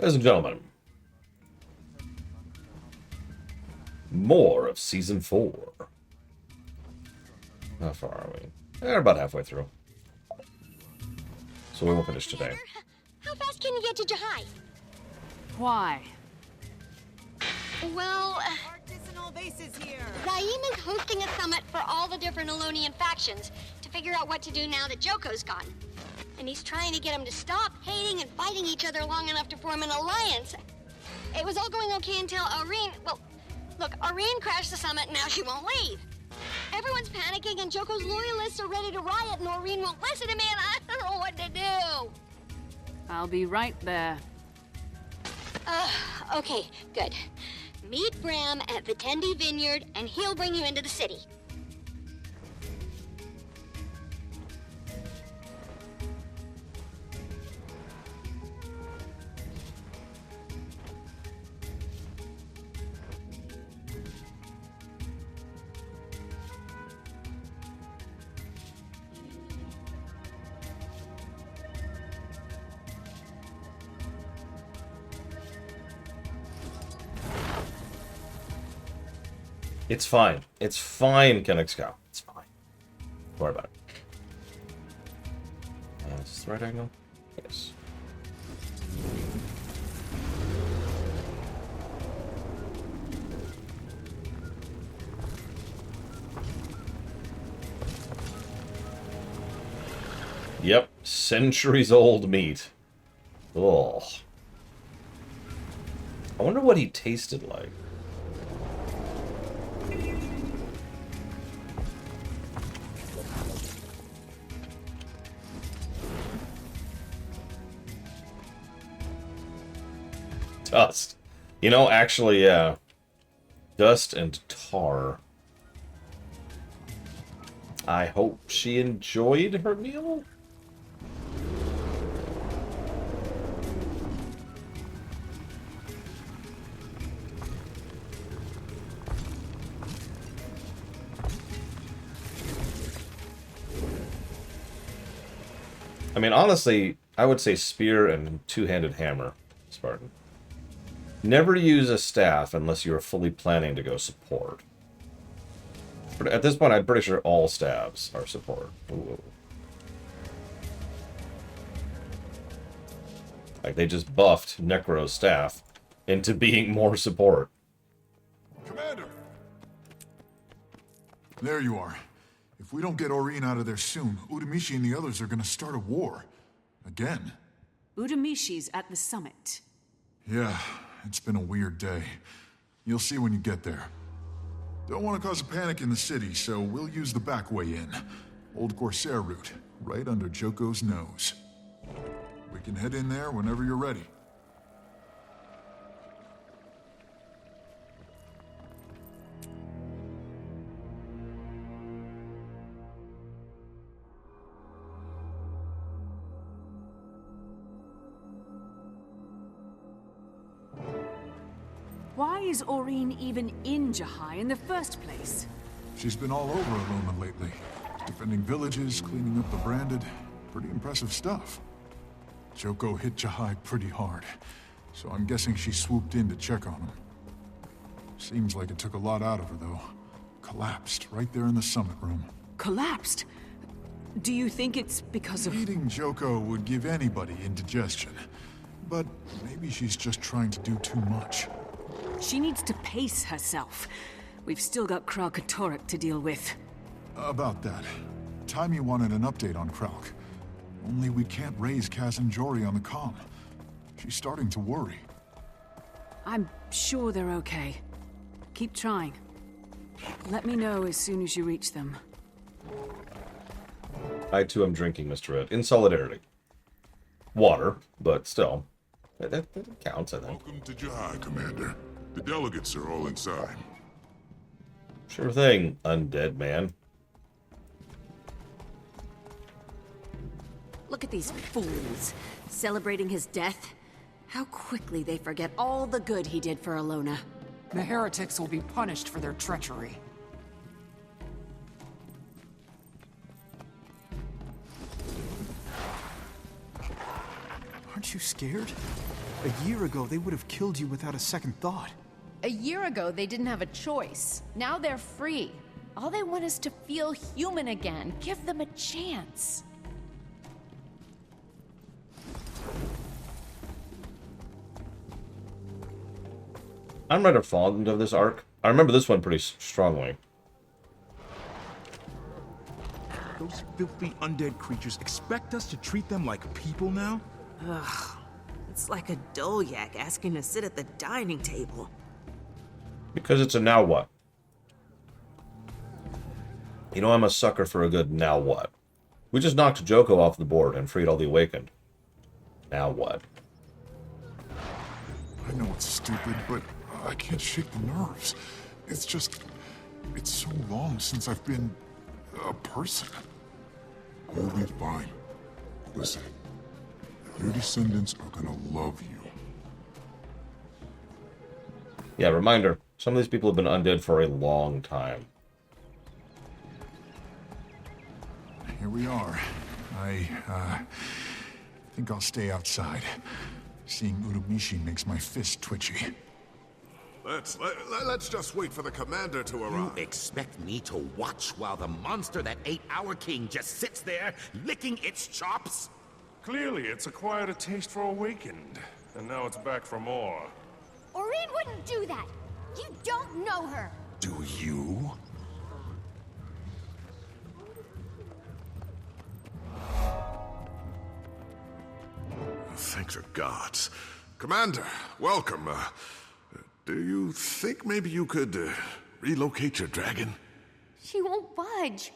Ladies and gentlemen, more of Season 4. How far are we? We're about halfway through. So we won't finish today. How fast can you get to Jahai? Why? Well, Artisanal bases here. Zaim is hosting a summit for all the different Elonian factions to figure out what to do now that Joko's gone. And he's trying to get them to stop hating and fighting each other long enough to form an alliance. It was all going okay until Aurene... Well, look, Aurene crashed the summit and now she won't leave. Everyone's panicking and Joko's loyalists are ready to riot and Aurene won't listen to me and I don't know what to do. I'll be right there. Okay, good. Meet Bram at Vitendi Vineyard and he'll bring you into the city. It's fine. It's fine, Kenixcow. It's fine. Don't worry about it. Is this the right angle? Yes. Yep, centuries old meat. Ugh. I wonder what he tasted like. Dust. You know, actually, yeah. Dust and tar. I hope she enjoyed her meal. I mean, honestly, I would say spear and two-handed hammer, Spartan. Never use a staff unless you are fully planning to go support. But at this point, I'm pretty sure all staves are support. Ooh. Like, they just buffed Necro's staff into being more support. Commander! There you are. If we don't get Aurene out of there soon, Udamishi and the others are gonna start a war. Again. Udamishi's at the summit. Yeah, it's been a weird day. You'll see when you get there. Don't want to cause a panic in the city, so we'll use the back way in. Old Corsair route, right under Joko's nose. We can head in there whenever you're ready. Why is Aurene even in Jahai in the first place? She's been all over Alona lately. Defending villages, cleaning up the branded. Pretty impressive stuff. Joko hit Jahai pretty hard, so I'm guessing she swooped in to check on him. Seems like it took a lot out of her, though. Collapsed right there in the summit room. Collapsed? Do you think it's because of... Eating Joko would give anybody indigestion. But maybe she's just trying to do too much. She needs to pace herself. We've still got Kralk Katorik to deal with. About that. Taimi wanted an update on Kralk. Only we can't raise Kaz and Jory on the comm. She's starting to worry. I'm sure they're okay. Keep trying. Let me know as soon as you reach them. I too am drinking, Mr. Red, in solidarity. Water, but still. That counts, I think. Welcome to Jahai, Commander. The delegates are all inside. Sure thing, undead man. Look at these fools, celebrating his death. How quickly they forget all the good he did for Alona. The heretics will be punished for their treachery. Aren't you scared? A year ago, they would have killed you without a second thought. A year ago, they didn't have a choice. Now they're free. All they want is to feel human again. Give them a chance. I'm rather fond of this arc. I remember this one pretty strongly. Those filthy undead creatures expect us to treat them like people now? Ugh. It's like a Dolyak asking to sit at the dining table. Because it's a now what? You know I'm a sucker for a good now what. We just knocked Joko off the board and freed all the Awakened. Now what? I know it's stupid, but I can't shake the nerves. It's just... it's so long since I've been... a person. You'll be fine. Listen, your descendants are gonna love you. Yeah, reminder. Some of these people have been undead for a long time. Here we are. I think I'll stay outside. Seeing Uramichi makes my fist twitchy. Let's just wait for the commander to arrive. You expect me to watch while the monster that ate our king just sits there, licking its chops? Clearly, it's acquired a taste for Awakened, and now it's back for more. Aurene wouldn't do that. You don't know her. Do you? Thank the gods. Commander, welcome. Do you think maybe you could relocate your dragon? She won't budge.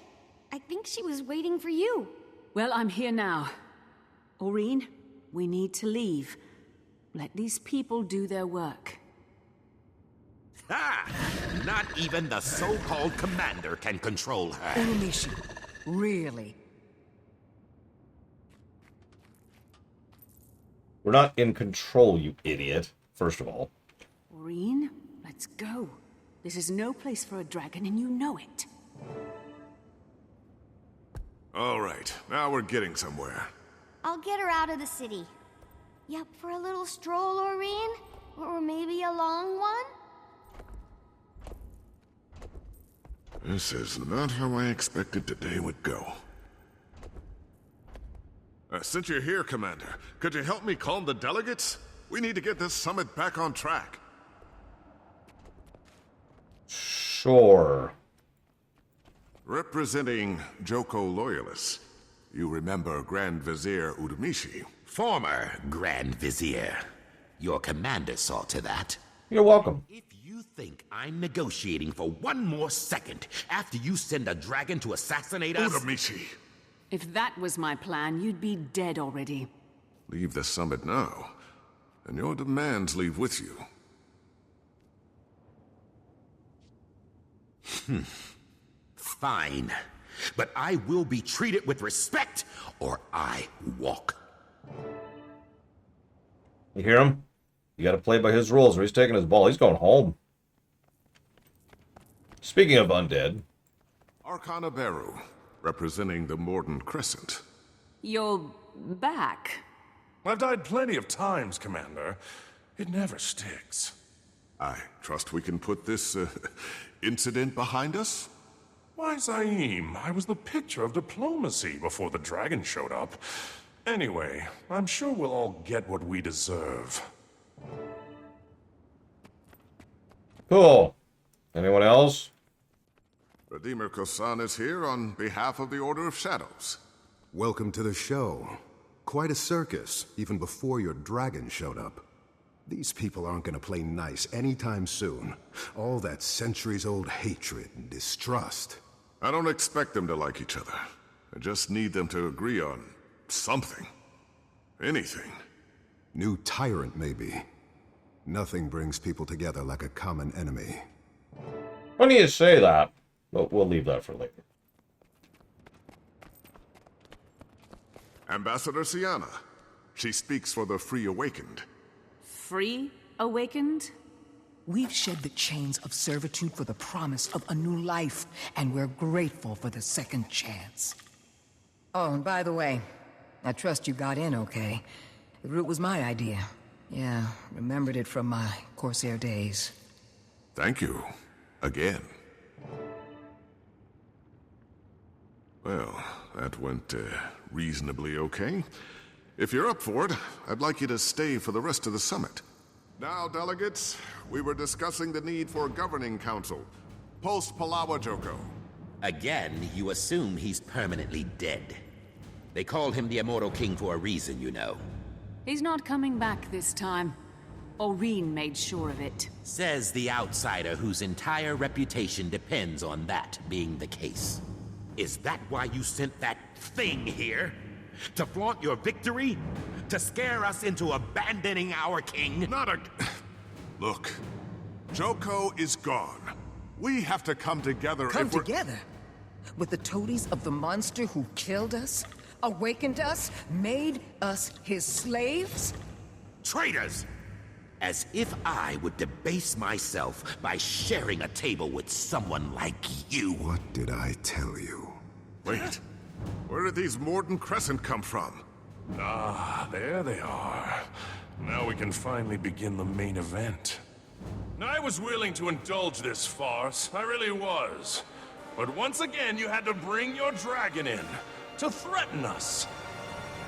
I think she was waiting for you. Well, I'm here now. Aurene, we need to leave. Let these people do their work. Ha! Not even the so-called commander can control her. Uramichi, really? We're not in control, you idiot, first of all. Aurene, let's go. This is no place for a dragon, and you know it. All right, now we're getting somewhere. I'll get her out of the city. Yep, for a little stroll, Aurene? Or maybe a long one? This is not how I expected today would go. Since you're here, Commander, could you help me calm the delegates? We need to get this summit back on track. Sure. Representing Joko Loyalists, you remember Grand Vizier Uramichi? Former Grand Vizier. Your commander saw to that. You're welcome. If you think I'm negotiating for one more second after you send a dragon to assassinate us... Uramichi! If that was my plan, you'd be dead already. Leave the summit now, and your demands leave with you. Fine. But I will be treated with respect, or I walk. You hear him? You gotta play by his rules, or he's taking his ball. He's going home. Speaking of undead... Arcana Beru, representing the Morden Crescent. You're back. I've died plenty of times, Commander. It never sticks. I trust we can put this, incident behind us? Why, Zaim, I was the picture of diplomacy before the dragon showed up. Anyway, I'm sure we'll all get what we deserve. Cool. Anyone else? Redeemer Kosan is here on behalf of the Order of Shadows. Welcome to the show. Quite a circus, even before your dragon showed up. These people aren't gonna play nice anytime soon. All that centuries-old hatred and distrust. I don't expect them to like each other. I just need them to agree on something. Anything. New tyrant, maybe. Nothing brings people together like a common enemy. Funny you say that, but we'll leave that for later. Ambassador Sienna. She speaks for the Free Awakened. Free Awakened? We've shed the chains of servitude for the promise of a new life, and we're grateful for the second chance. Oh, and by the way, I trust you got in okay. The route was my idea. Yeah, remembered it from my Corsair days. Thank you. Again. Well, that went reasonably okay. If you're up for it, I'd like you to stay for the rest of the summit. Now, delegates, we were discussing the need for a governing council. Post-Palawa Joko. Again, you assume he's permanently dead. They call him the Immortal King for a reason, you know. He's not coming back this time. Aurene made sure of it. Says the outsider whose entire reputation depends on that being the case. Is that why you sent that thing here? To flaunt your victory? To scare us into abandoning our king? Look, Joko is gone. We have to come together Come together? With the toadies of the monster who killed us? Awakened us? Made us his slaves? Traitors! As if I would debase myself by sharing a table with someone like you. What did I tell you? Wait, where did these Morden Crescent come from? Ah, there they are. Now we can finally begin the main event. I was willing to indulge this farce, I really was. But once again, you had to bring your dragon in, to threaten us.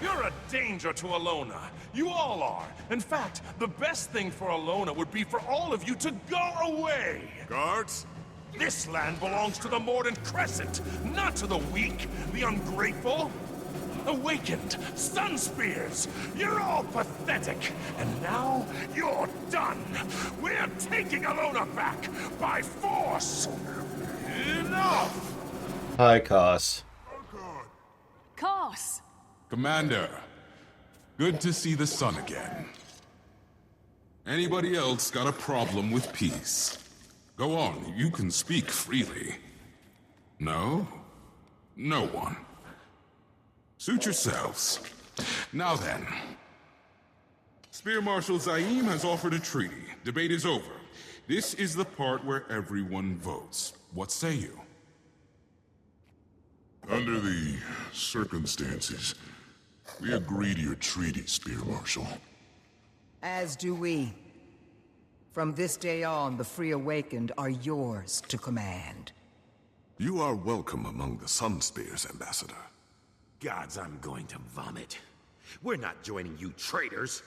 You're a danger to Alona. You all are. In fact, the best thing for Alona would be for all of you to go away. Guards? This land belongs to the Morden Crescent, not to the weak, the ungrateful. Awakened, sun spears. You're all pathetic. And now, you're done. We're taking Alona back by force. Enough! Hi, Koss. Koss! Commander, good to see the sun again. Anybody else got a problem with peace? Go on, you can speak freely. No? No one. Suit yourselves. Now then. Spear Marshal Zaim has offered a treaty. Debate is over. This is the part where everyone votes. What say you? Under the circumstances, we agree to your treaty, Spear Marshal. As do we. From this day on, the Free Awakened are yours to command. You are welcome among the Sun Spears, Ambassador. Gods, I'm going to vomit. We're not joining you traitors.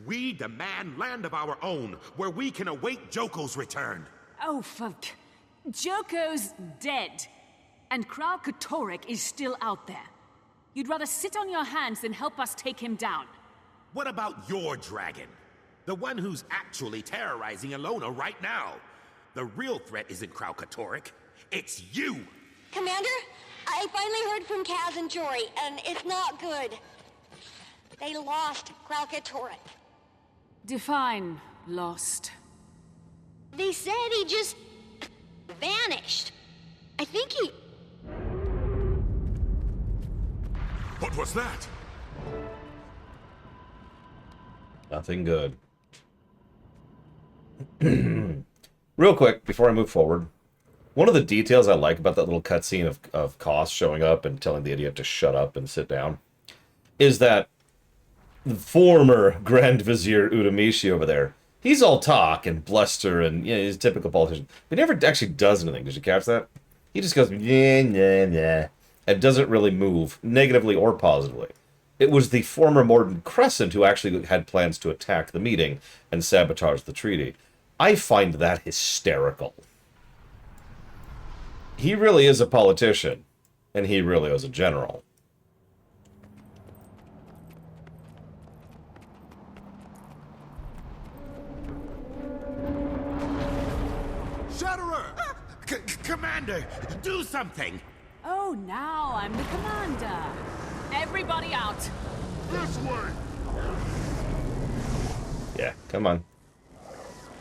We demand land of our own, where we can await Joko's return. Oh, fuck. Joko's dead. And Krau Katorik is still out there. You'd rather sit on your hands than help us take him down. What about your dragon? The one who's actually terrorizing Alona right now. The real threat isn't Krau Katorik. It's you! Commander, I finally heard from Kaz and Jory, and it's not good. They lost Krau Katorik. Define lost. They said he just vanished. I think he... What was that? Nothing good. Real quick, before I move forward, one of the details I like about that little cutscene of Koss showing up and telling the idiot to shut up and sit down is that the former Grand Vizier Uramishi over there, he's all talk and bluster and, you know, he's a typical politician, but he never actually does anything. Did you catch that? He just goes, yeah, yeah, yeah, and doesn't really move, negatively or positively. It was the former Morden Crescent who actually had plans to attack the meeting and sabotage the treaty. I find that hysterical. He really is a politician, and he really is a general. Shatterer! Commander, do something! Oh, now I'm the commander. Everybody out. This way! Yeah, come on.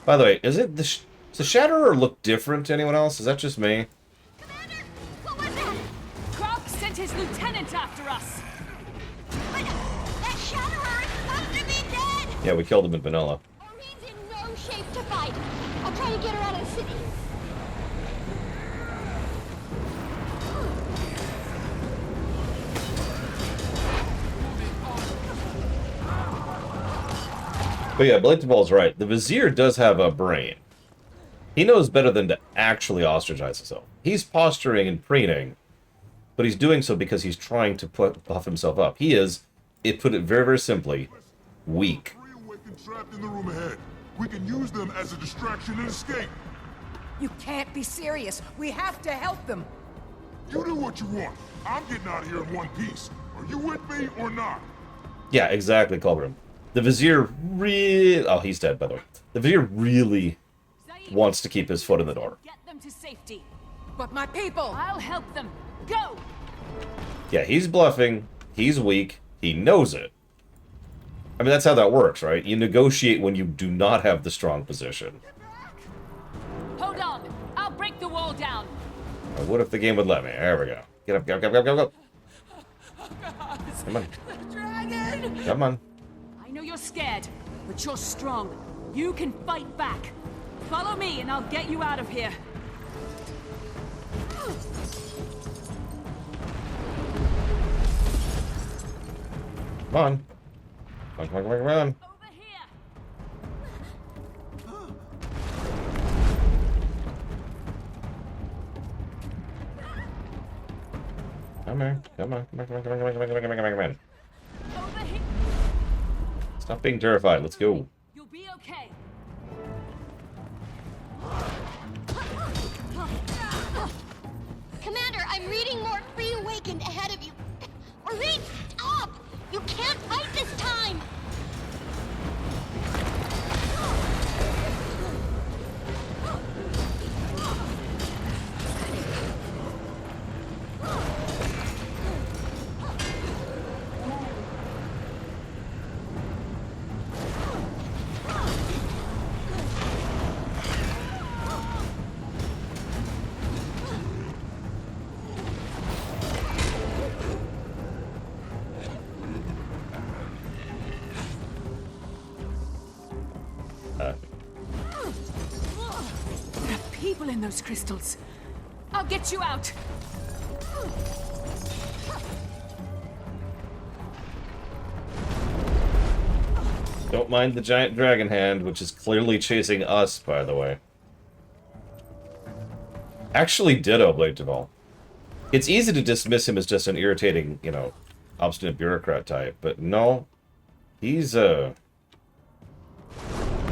By the way, is it does the Shatterer look different to anyone else? Is that just me? Commander, what was that? Krog sent his lieutenant after us. But that Shatterer is supposed to be dead! Yeah, we killed him in vanilla. Aurene's in no shape to fight. I'll try to get her out of the city. But yeah, Blade Ball's right. The Vizier does have a brain. He knows better than to actually ostracize himself. He's posturing and preening, but he's doing so because he's trying to puff himself up. He is, it put it very, very simply, weak. Trapped in the room ahead. We can use them as a distraction and escape. You can't be serious. We have to help them. You do what you want. I'm getting out of here in one piece. Are you with me or not? Yeah, exactly, Culbrim. The Vizier really... Oh, he's dead, by the way. The Vizier really wants to keep his foot in the door. Get them to safety. But my people! I'll help them. Go! Yeah, he's bluffing. He's weak. He knows it. I mean, that's how that works, right? You negotiate when you do not have the strong position. Hold on. I'll break the wall down. What if the game would let me? There we go. Get up, go. Come on. Dragon! Come on. I know you're scared, but you're strong. You can fight back. Follow me and I'll get you out of here. Come on. Come on. Come on. Stop being terrified. Let's go. You'll be okay. Commander, I'm reading more Free Awakened ahead of you. Reed, stop! You can't fight this time! There are people in those crystals. I'll get you out. Don't mind the giant dragon hand, which is clearly chasing us, by the way. Actually ditto Blade Duval. It's easy to dismiss him as just an irritating, you know, obstinate bureaucrat type, but no. He's, a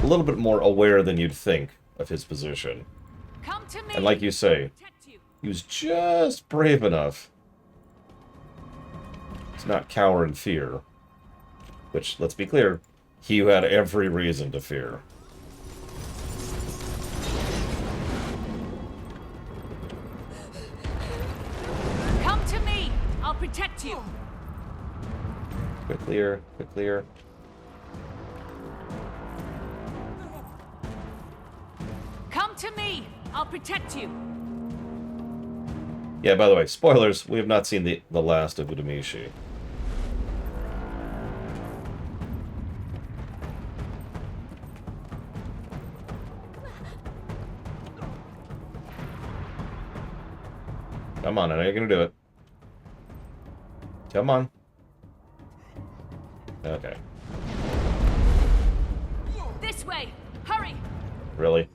little bit more aware than you'd think of his position. Come to me. And like you say, he was just brave enough to not cower in fear. Which, let's be clear, he had every reason to fear. Come to me. I'll protect you. Quick clear, quick clear. Come to me. I'll protect you. Yeah, by the way, spoilers, we have not seen the last of Uramichi. Come on, I know you're gonna do it. Come on. Okay. This way. Hurry. Really?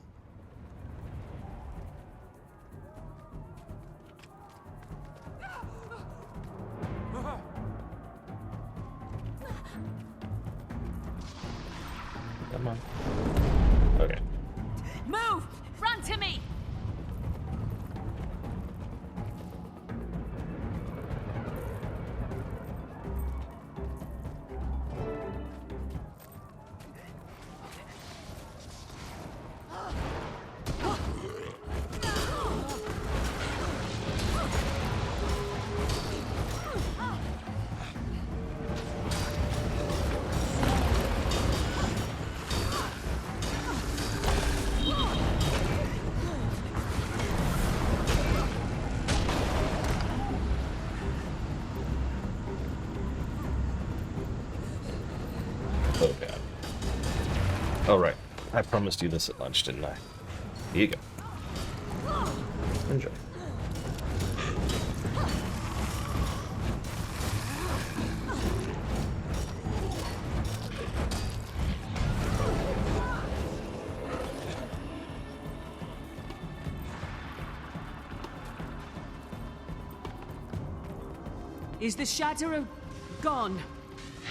Come on. Okay. Move! Run to me! Oh god. Oh right. I promised you this at lunch, didn't I? Here you go. Enjoy. Is the Shatterer gone?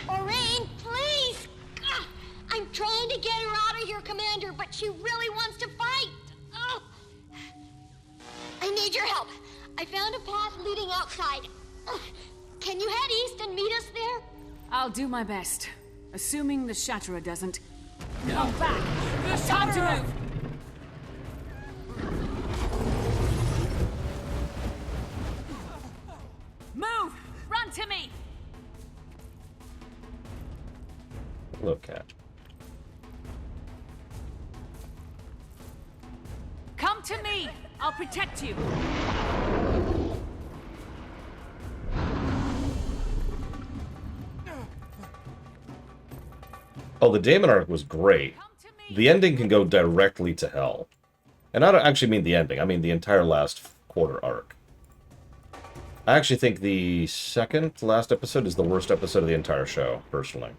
Orain, please! Ugh, I'm trying to get her out of here, Commander, but she really wants to fight. Ugh. I need your help. I found a path leading outside. Ugh. Can you head east and meet us there? I'll do my best. Assuming the Shatterer doesn't come back. It's time to move! Move! Run to me! Look at. Come to me! I'll protect you! Oh, the Daemon arc was great. The ending can go directly to hell. And I don't actually mean the ending, I mean the entire last quarter arc. I actually think the second to last episode is the worst episode of the entire show, personally.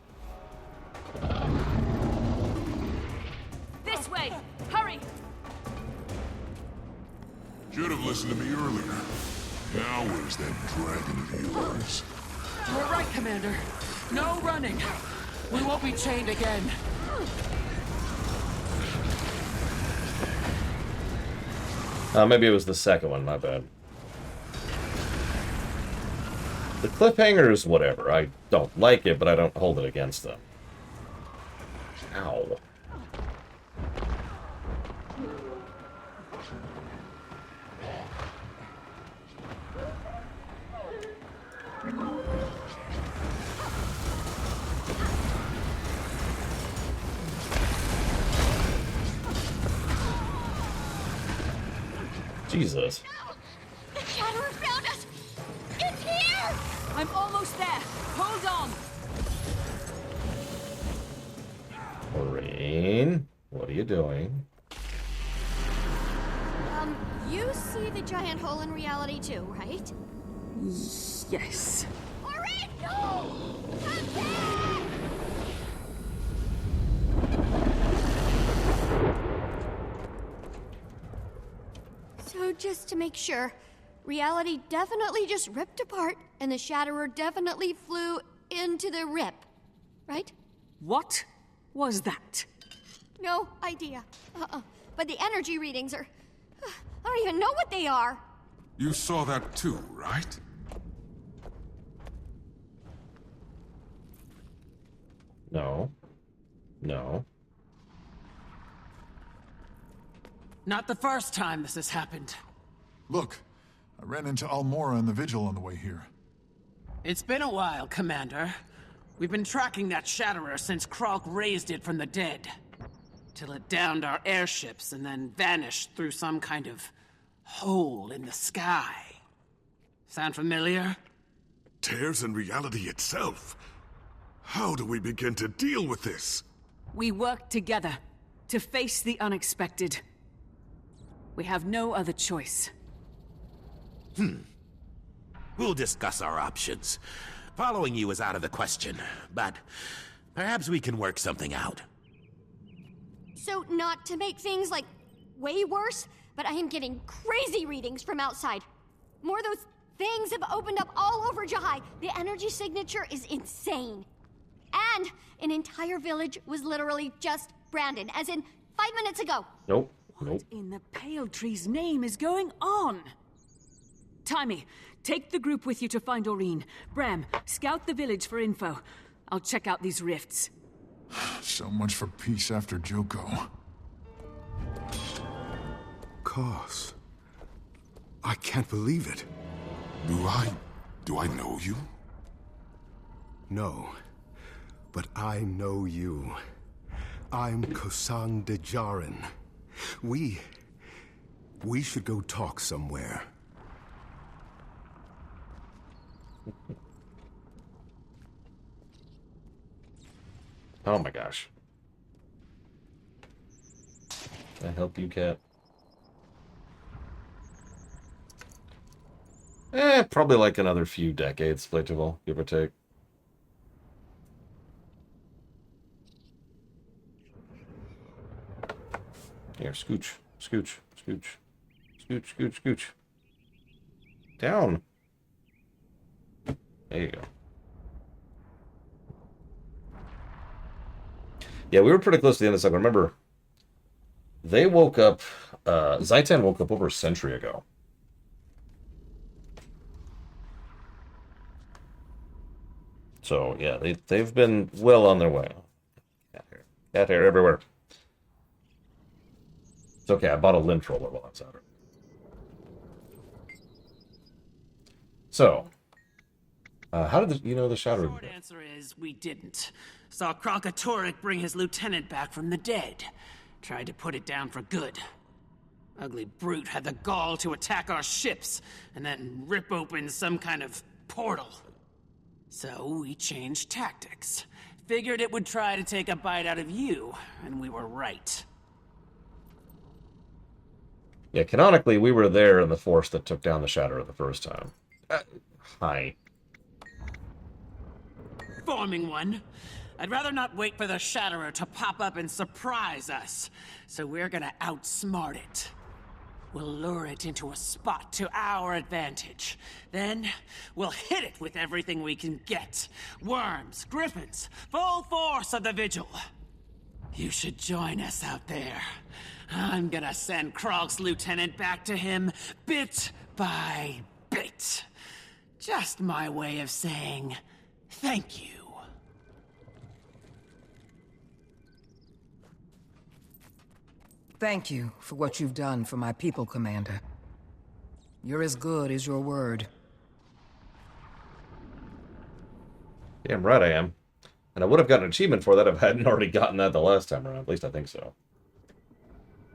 This way! Hurry! Should have listened to me earlier. Now where's that dragon of yours? We're right, Commander. No running. We won't be chained again. Maybe it was the second one, my bad. The cliffhangers, whatever. I don't like it, but I don't hold it against them. Ow. Jesus. The Shatterer found us! It's here! I'm almost there! Hold on! Orain, what are you doing? You see the giant hole in reality too, right? Yes. Orain, no! Come back! So just to make sure, reality definitely just ripped apart, and the Shatterer definitely flew into the rip, right? What was that? No idea. But the energy readings are... I don't even know what they are. You saw that too, right? No. No. Not the first time this has happened. Look, I ran into Almora and the Vigil on the way here. It's been a while, Commander. We've been tracking that Shatterer since Kralk raised it from the dead. Till it downed our airships and then vanished through some kind of hole in the sky. Sound familiar? Tears in reality itself. How do we begin to deal with this? We work together to face the unexpected. We have no other choice. We'll discuss our options. Following you is out of the question, but perhaps we can work something out. So not to make things, like, way worse, but I am getting crazy readings from outside. More of those things have opened up all over Jahae. The energy signature is insane. And an entire village was literally just Brandon, as in 5 minutes ago. Nope. What in the Pale Tree's name is going on? Timmy, take the group with you to find Orain. Bram, scout the village for info. I'll check out these rifts. So much for peace after Joko. Cos. I can't believe it. Do I know you? No. But I know you. I'm Kosan Dejarin. We should go talk somewhere. Oh my gosh. Can I help you, Cat? Probably like another few decades, Playtable, give or take. Here, scooch, scooch, scooch, scooch, scooch, scooch. Down. There you go. Yeah, we were pretty close to the end of the cycle. Remember, they woke up... Zhaitan woke up over a century ago. So, yeah, they've been well on their way. Cat hair everywhere. It's okay, I bought a lint roller while I was out here. So, how did the shadow... Short answer is, we didn't. Saw Kralkatorrik bring his lieutenant back from the dead. Tried to put it down for good. Ugly brute had the gall to attack our ships, and then rip open some kind of portal. So we changed tactics. Figured it would try to take a bite out of you, and we were right. Yeah, canonically, we were there in the force that took down the Shatterer the first time. Hi. Forming one. I'd rather not wait for the Shatterer to pop up and surprise us, so we're gonna outsmart it. We'll lure it into a spot to our advantage. Then, we'll hit it with everything we can get. Worms, griffins, full force of the Vigil. You should join us out there. I'm gonna send Krog's lieutenant back to him, bit by bit. Just my way of saying thank you. Thank you for what you've done for my people, Commander. You're as good as your word. Damn right I am. And I would have gotten an achievement for that if I hadn't already gotten that the last time around. At least I think so.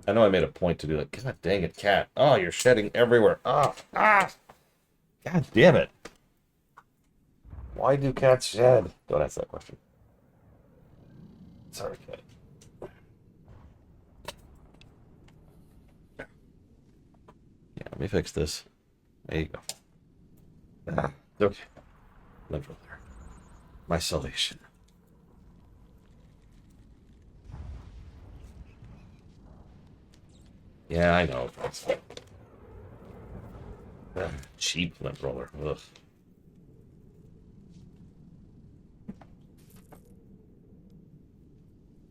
I know I made a point to do that. God dang it, cat. Oh, you're shedding everywhere. Ah! God damn it. Why do cats shed? Don't ask that question. Sorry, cat. Yeah, let me fix this. There you go. Okay. Live over there. My salvation. Yeah, I know. Cheap lint roller. Ugh.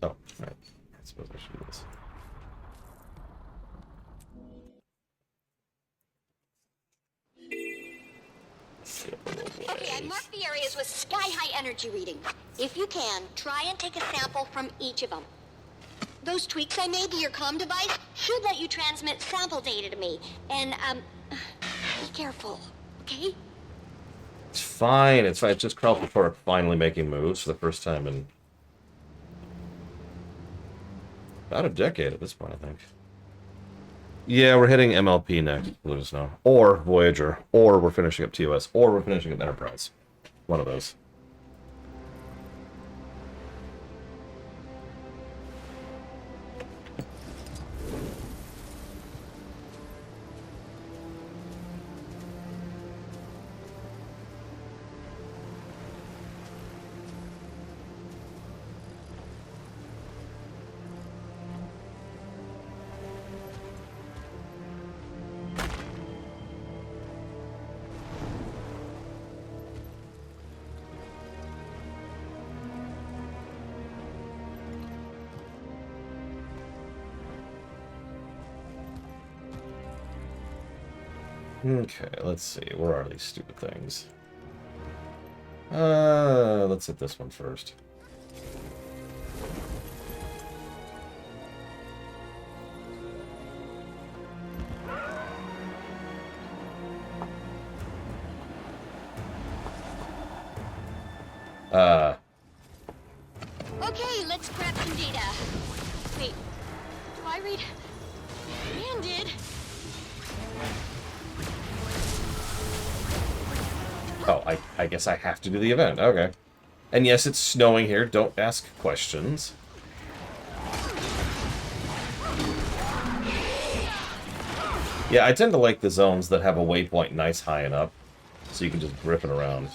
Oh, right. I suppose I should do this. Okay, I marked the areas with sky-high energy readings. If you can, try and take a sample from each of them. Those tweaks I made to your comm device should let you transmit sample data to me. And, be careful, okay? It's fine. It's fine. It's just Kralkatorrik finally making moves for the first time in about a decade at this point, I think. Yeah, we're hitting MLP next, let us know. Or Voyager, or we're finishing up TOS, or we're finishing up Enterprise. One of those. Okay, let's see. Where are these stupid things? Let's hit this one first. Okay, let's grab some data. Wait, do I read? Man did. Oh, I guess I have to do the event. Okay. And yes, it's snowing here. Don't ask questions. Yeah, I tend to like the zones that have a waypoint nice high and up, so you can just grip it around.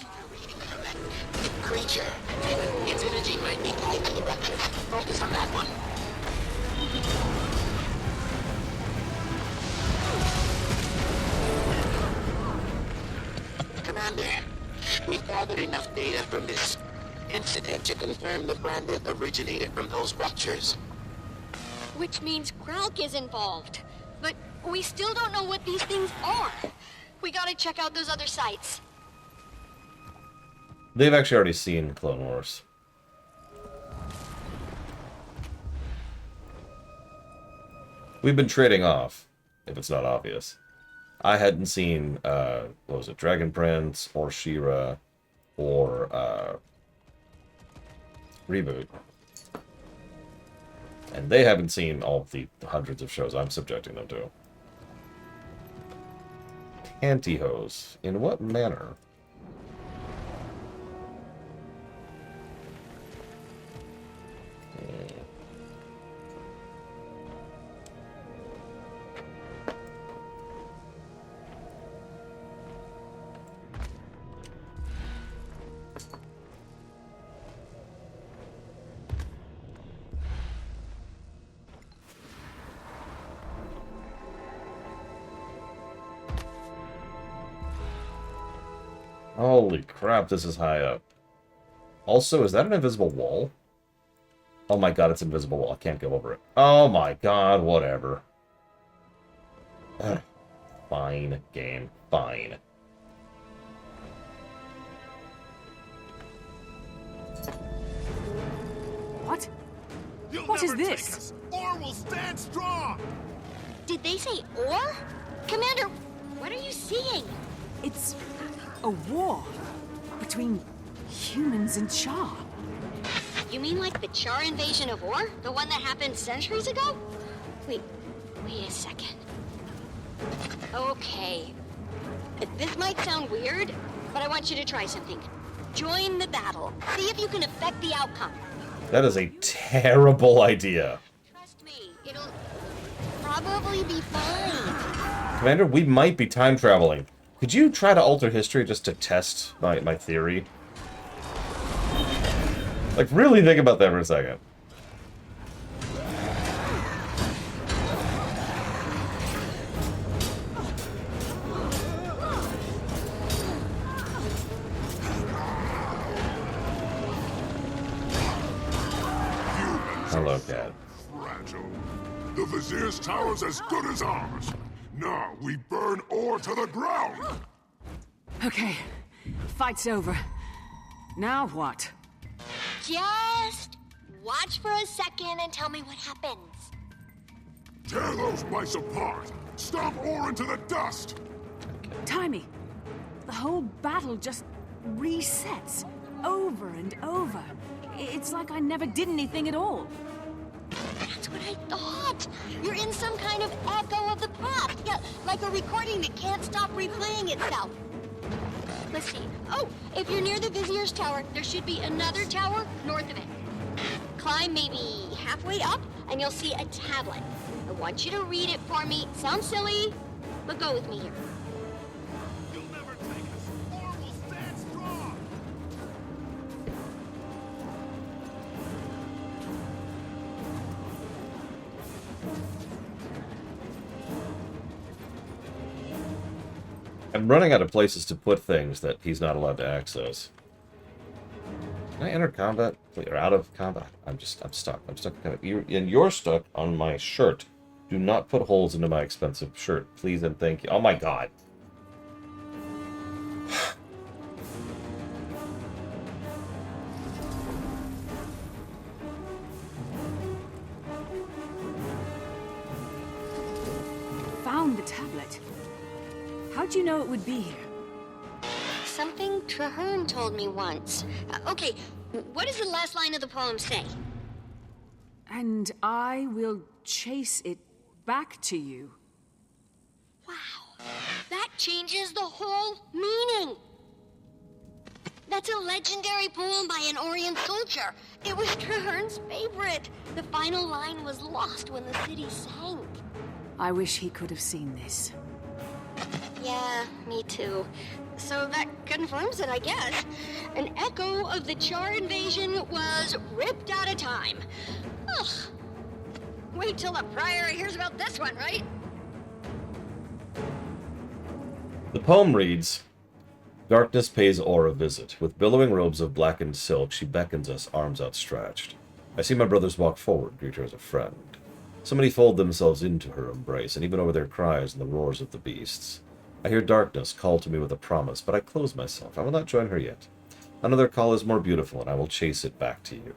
Creature. Its energy might be highly eruptive. Focus on that one. Commander, We've gathered enough data from this incident to confirm the Branded originated from those ruptures. Which means Kralk is involved. But we still don't know what these things are. We gotta check out those other sites. They've actually already seen Clone Wars. We've been trading off, if it's not obvious. I hadn't seen, what was it, Dragon Prince, or She-Ra, or, Reboot. And they haven't seen all the hundreds of shows I'm subjecting them to. Pantyhose. In what manner? Holy crap, this is high up. Also, is that an invisible wall? Oh my god, it's an invisible wall. I can't go over it. Oh my god, whatever. Ugh. Fine, game. Fine. What? What is this? Or will stand strong! Did they say or? Commander, what are you seeing? It's a war between humans and Char. You mean like the Char invasion of Or? The one that happened centuries ago? Wait a second. Okay. This might sound weird, but I want you to try something. Join the battle. See if you can affect the outcome. That is a terrible idea. Trust me, it'll probably be fine. Commander, we might be time traveling. Could you try to alter history just to test my theory? Like, really think about that for a second. Hello, Cat. Fragile. The Vizier's tower's as good as ours. Now we burn ore to the ground! Okay, fight's over. Now what? Just watch for a second and tell me what happens. Tear those mice apart! Stomp ore into the dust! Timey, the whole battle just resets over and over. It's like I never did anything at all. That's what I thought. You're in some kind of echo of the past. Yeah, like a recording that can't stop replaying itself. Let's see. Oh, if you're near the Vizier's tower, there should be another tower north of it. Climb maybe halfway up, and you'll see a tablet. I want you to read it for me. Sounds silly, but go with me here. You'll never take us, or we'll stand strong! I'm running out of places to put things that he's not allowed to access. Can I enter combat? Or out of combat? I'm stuck. I'm stuck. You're stuck on my shirt. Do not put holes into my expensive shirt. Please and thank you. Oh my god. Found the tablet. How'd you know it would be here? Something Traherne told me once. Okay, what does the last line of the poem say? And I will chase it back to you. Wow, that changes the whole meaning. That's a legendary poem by an Orient soldier. It was Traherne's favorite. The final line was lost when the city sank. I wish he could have seen this. Yeah, me too. So that confirms it, I guess. An echo of the Char invasion was ripped out of time. Ugh. Wait till the Prior hears about this one, right? The poem reads, Darkness pays Or a visit. With billowing robes of blackened silk, she beckons us, arms outstretched. I see my brothers walk forward, greet her as a friend. So many fold themselves into her embrace, and even over their cries and the roars of the beasts. I hear darkness call to me with a promise, but I close myself. I will not join her yet. Another call is more beautiful, and I will chase it back to you.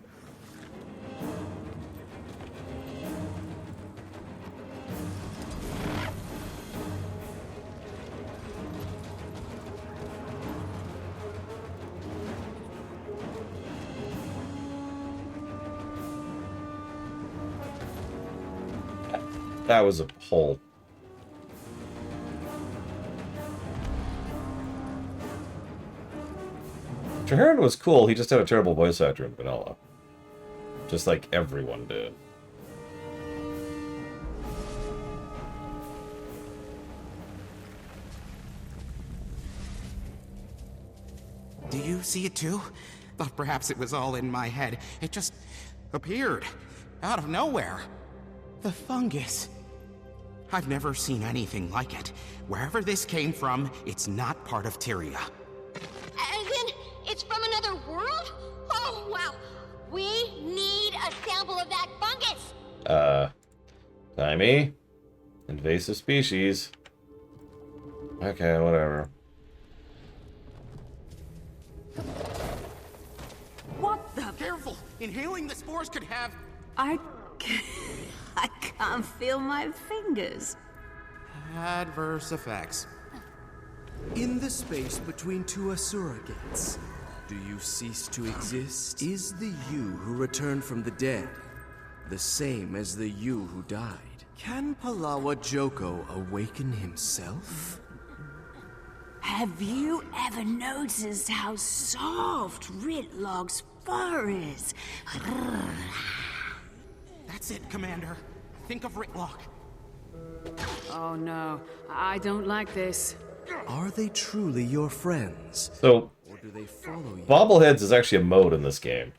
That was a hole. Traharan was cool, he just had a terrible voice actor in vanilla. Just like everyone did. Do you see it too? Thought perhaps it was all in my head. It just appeared out of nowhere. The fungus. I've never seen anything like it. Wherever this came from, it's not part of Tyria. As in, it's from another world? Oh, wow. We need a sample of that fungus. Timey? Invasive species. Okay, whatever. What the? Careful! Inhaling the spores could have... I can't feel my fingers. adverse effects. In the space between two Asura gates, do you cease to exist? Is the you who returned from the dead the same as the you who died? Can Palawa Joko awaken himself? Have you ever noticed how soft Ritlog's fur is? That's it, Commander. Think of Ritlog. Oh no, I don't like this. Are they truly your friends? So, or do they follow you? Bobbleheads is actually a mode in this game.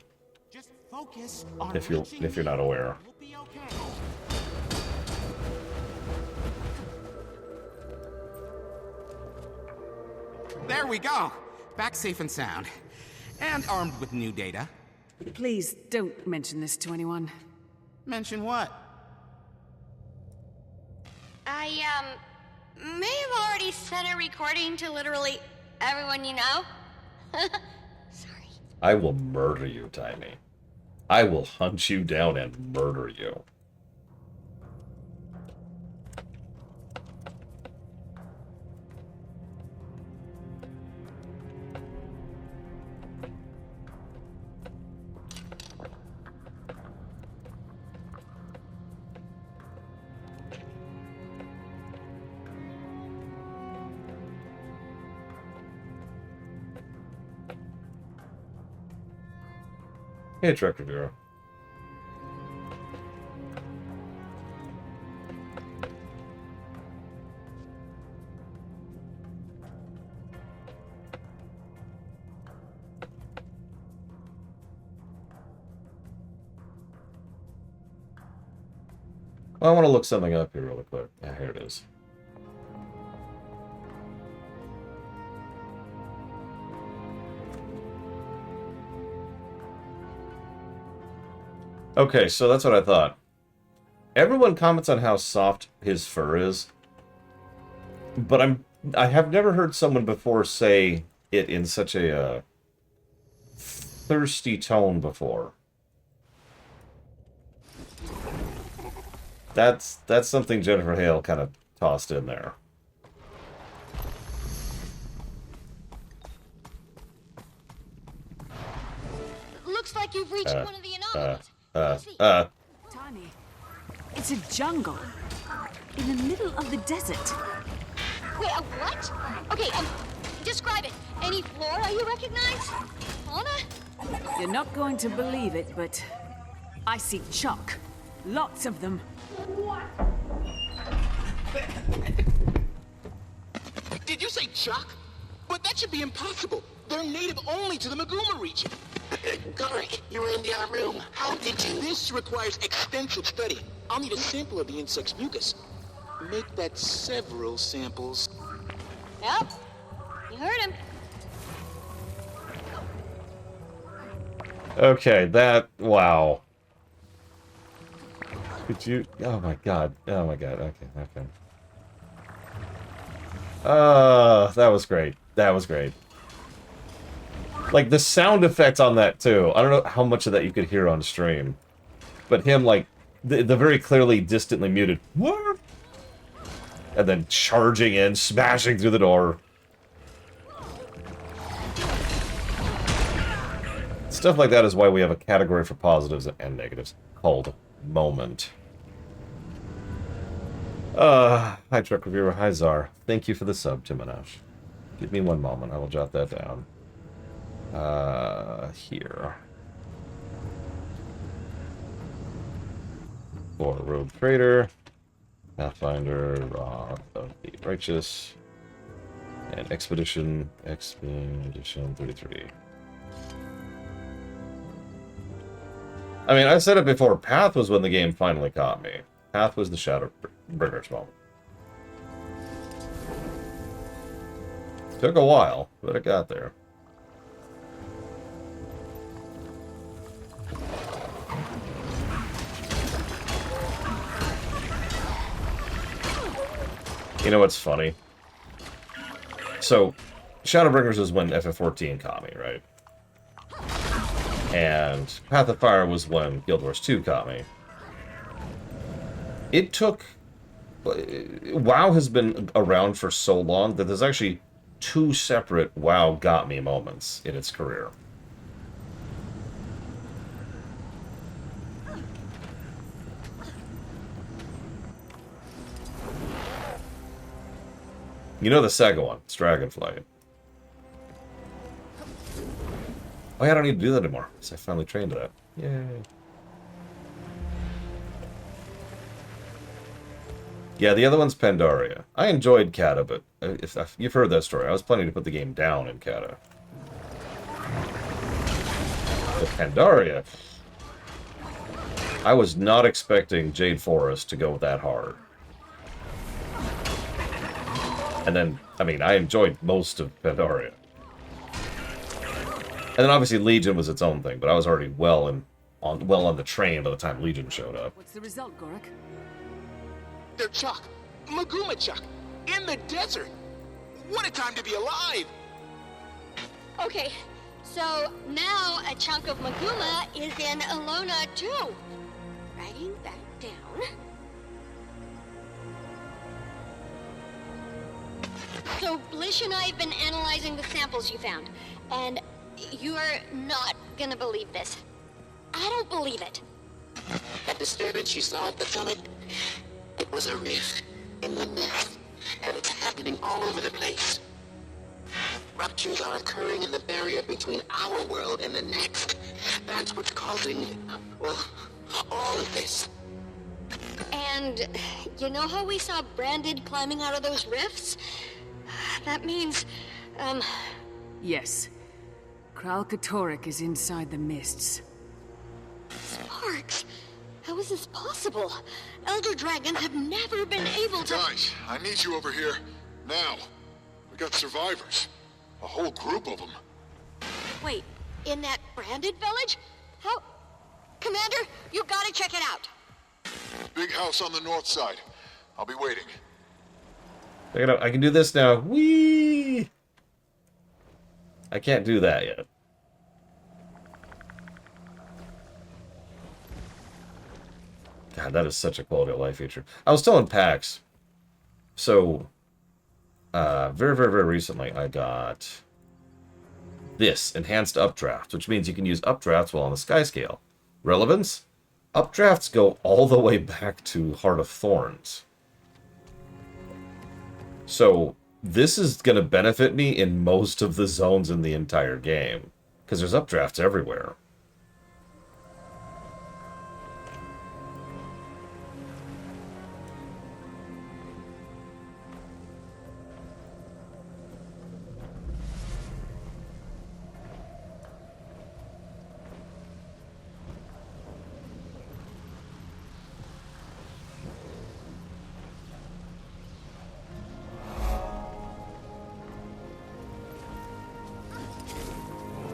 Just focus on If you're not aware. There we go. Back safe and sound. And armed with new data. Please don't mention this to anyone. Mention what? I, may have already sent a recording to literally everyone you know. Sorry. I will murder you, Timey. I will hunt you down and murder you. Hey, Trucker Bureau. Well, I want to look something up here really quick. Yeah, here it is. Okay, so that's what I thought. Everyone comments on how soft his fur is, but I have never heard someone before say it in such a thirsty tone before. That's something Jennifer Hale kind of tossed in there. Looks like you've reached one of the anomalies. Tiny, it's a jungle in the middle of the desert. Wait, a what? Okay, describe it. Any flora you recognize? Fauna? You're not going to believe it, but I see chalk. Lots of them. Did you say Chuck? But that should be impossible. They're native only to the Maguma region. Garik, you were in the other room. How did you? This requires extensive study. I'll need a sample of the insect's mucus. Make that several samples. Yep. You heard him. Okay, that... Wow. Could you... Oh my god. Oh my god. Okay, okay. That was great. That was great. Like, the sound effects on that, too. I don't know how much of that you could hear on stream. But him, like, the very clearly distantly muted... What? And then charging in, smashing through the door. Stuff like that is why we have a category for positives and negatives called Moment. Hi, Truck Reviewer. Hi, Czar. Thank you for the sub, Timanash. Give me one moment. I will jot that down. Here. For Rogue Trader, Pathfinder, Wrath of the Righteous, and Expedition 33. I mean, I said it before, Path was when the game finally caught me. Path was the Shadowbringers moment. Took a while, but it got there. You know what's funny? So, Shadowbringers was when FF14 caught me, right? And Path of Fire was when Guild Wars 2 caught me. It took... WoW has been around for so long that there's actually 2 separate WoW got me moments in its career. You know the second one, it's Dragonflight. Oh yeah, I don't need to do that anymore, because I finally trained that. Yay. Yeah, the other one's Pandaria. I enjoyed Kata, but if you've heard that story, I was planning to put the game down in Kata. But Pandaria... I was not expecting Jade Forest to go that hard. And then, I mean, I enjoyed most of Pandaria. And then obviously Legion was its own thing, but I was already well on the train by the time Legion showed up. What's the result, Gorak? They're Chuck. Maguma Chuck. In the desert. What a time to be alive! Okay, so now a chunk of Maguma is in Elona too. Writing that down. So Blish and I have been analyzing the samples you found, and you are not gonna believe this. I don't believe it. That disturbance you saw at the summit, it was a rift in the mist, and it's happening all over the place. Ruptures are occurring in the barrier between our world and the next. That's what's causing, well, all of this. And you know how we saw Branded climbing out of those rifts? That means, Yes. Kral Katorik is inside the mists. Sparks, how is this possible? Elder dragons have never been able to... Guys, I need you over here. Now. We got survivors. A whole group of them. Wait, in that Branded village? How... Commander, you gotta check it out. Big house on the north side. I'll be waiting. Check it out. I can do this now. Whee! I can't do that yet. God, that is such a quality of life feature. I was telling Pax, so very, very, very recently I got this enhanced updraft, which means you can use updrafts while on the sky scale. Relevance? Updrafts go all the way back to Heart of Thorns. So this is going to benefit me in most of the zones in the entire game, because there's updrafts everywhere.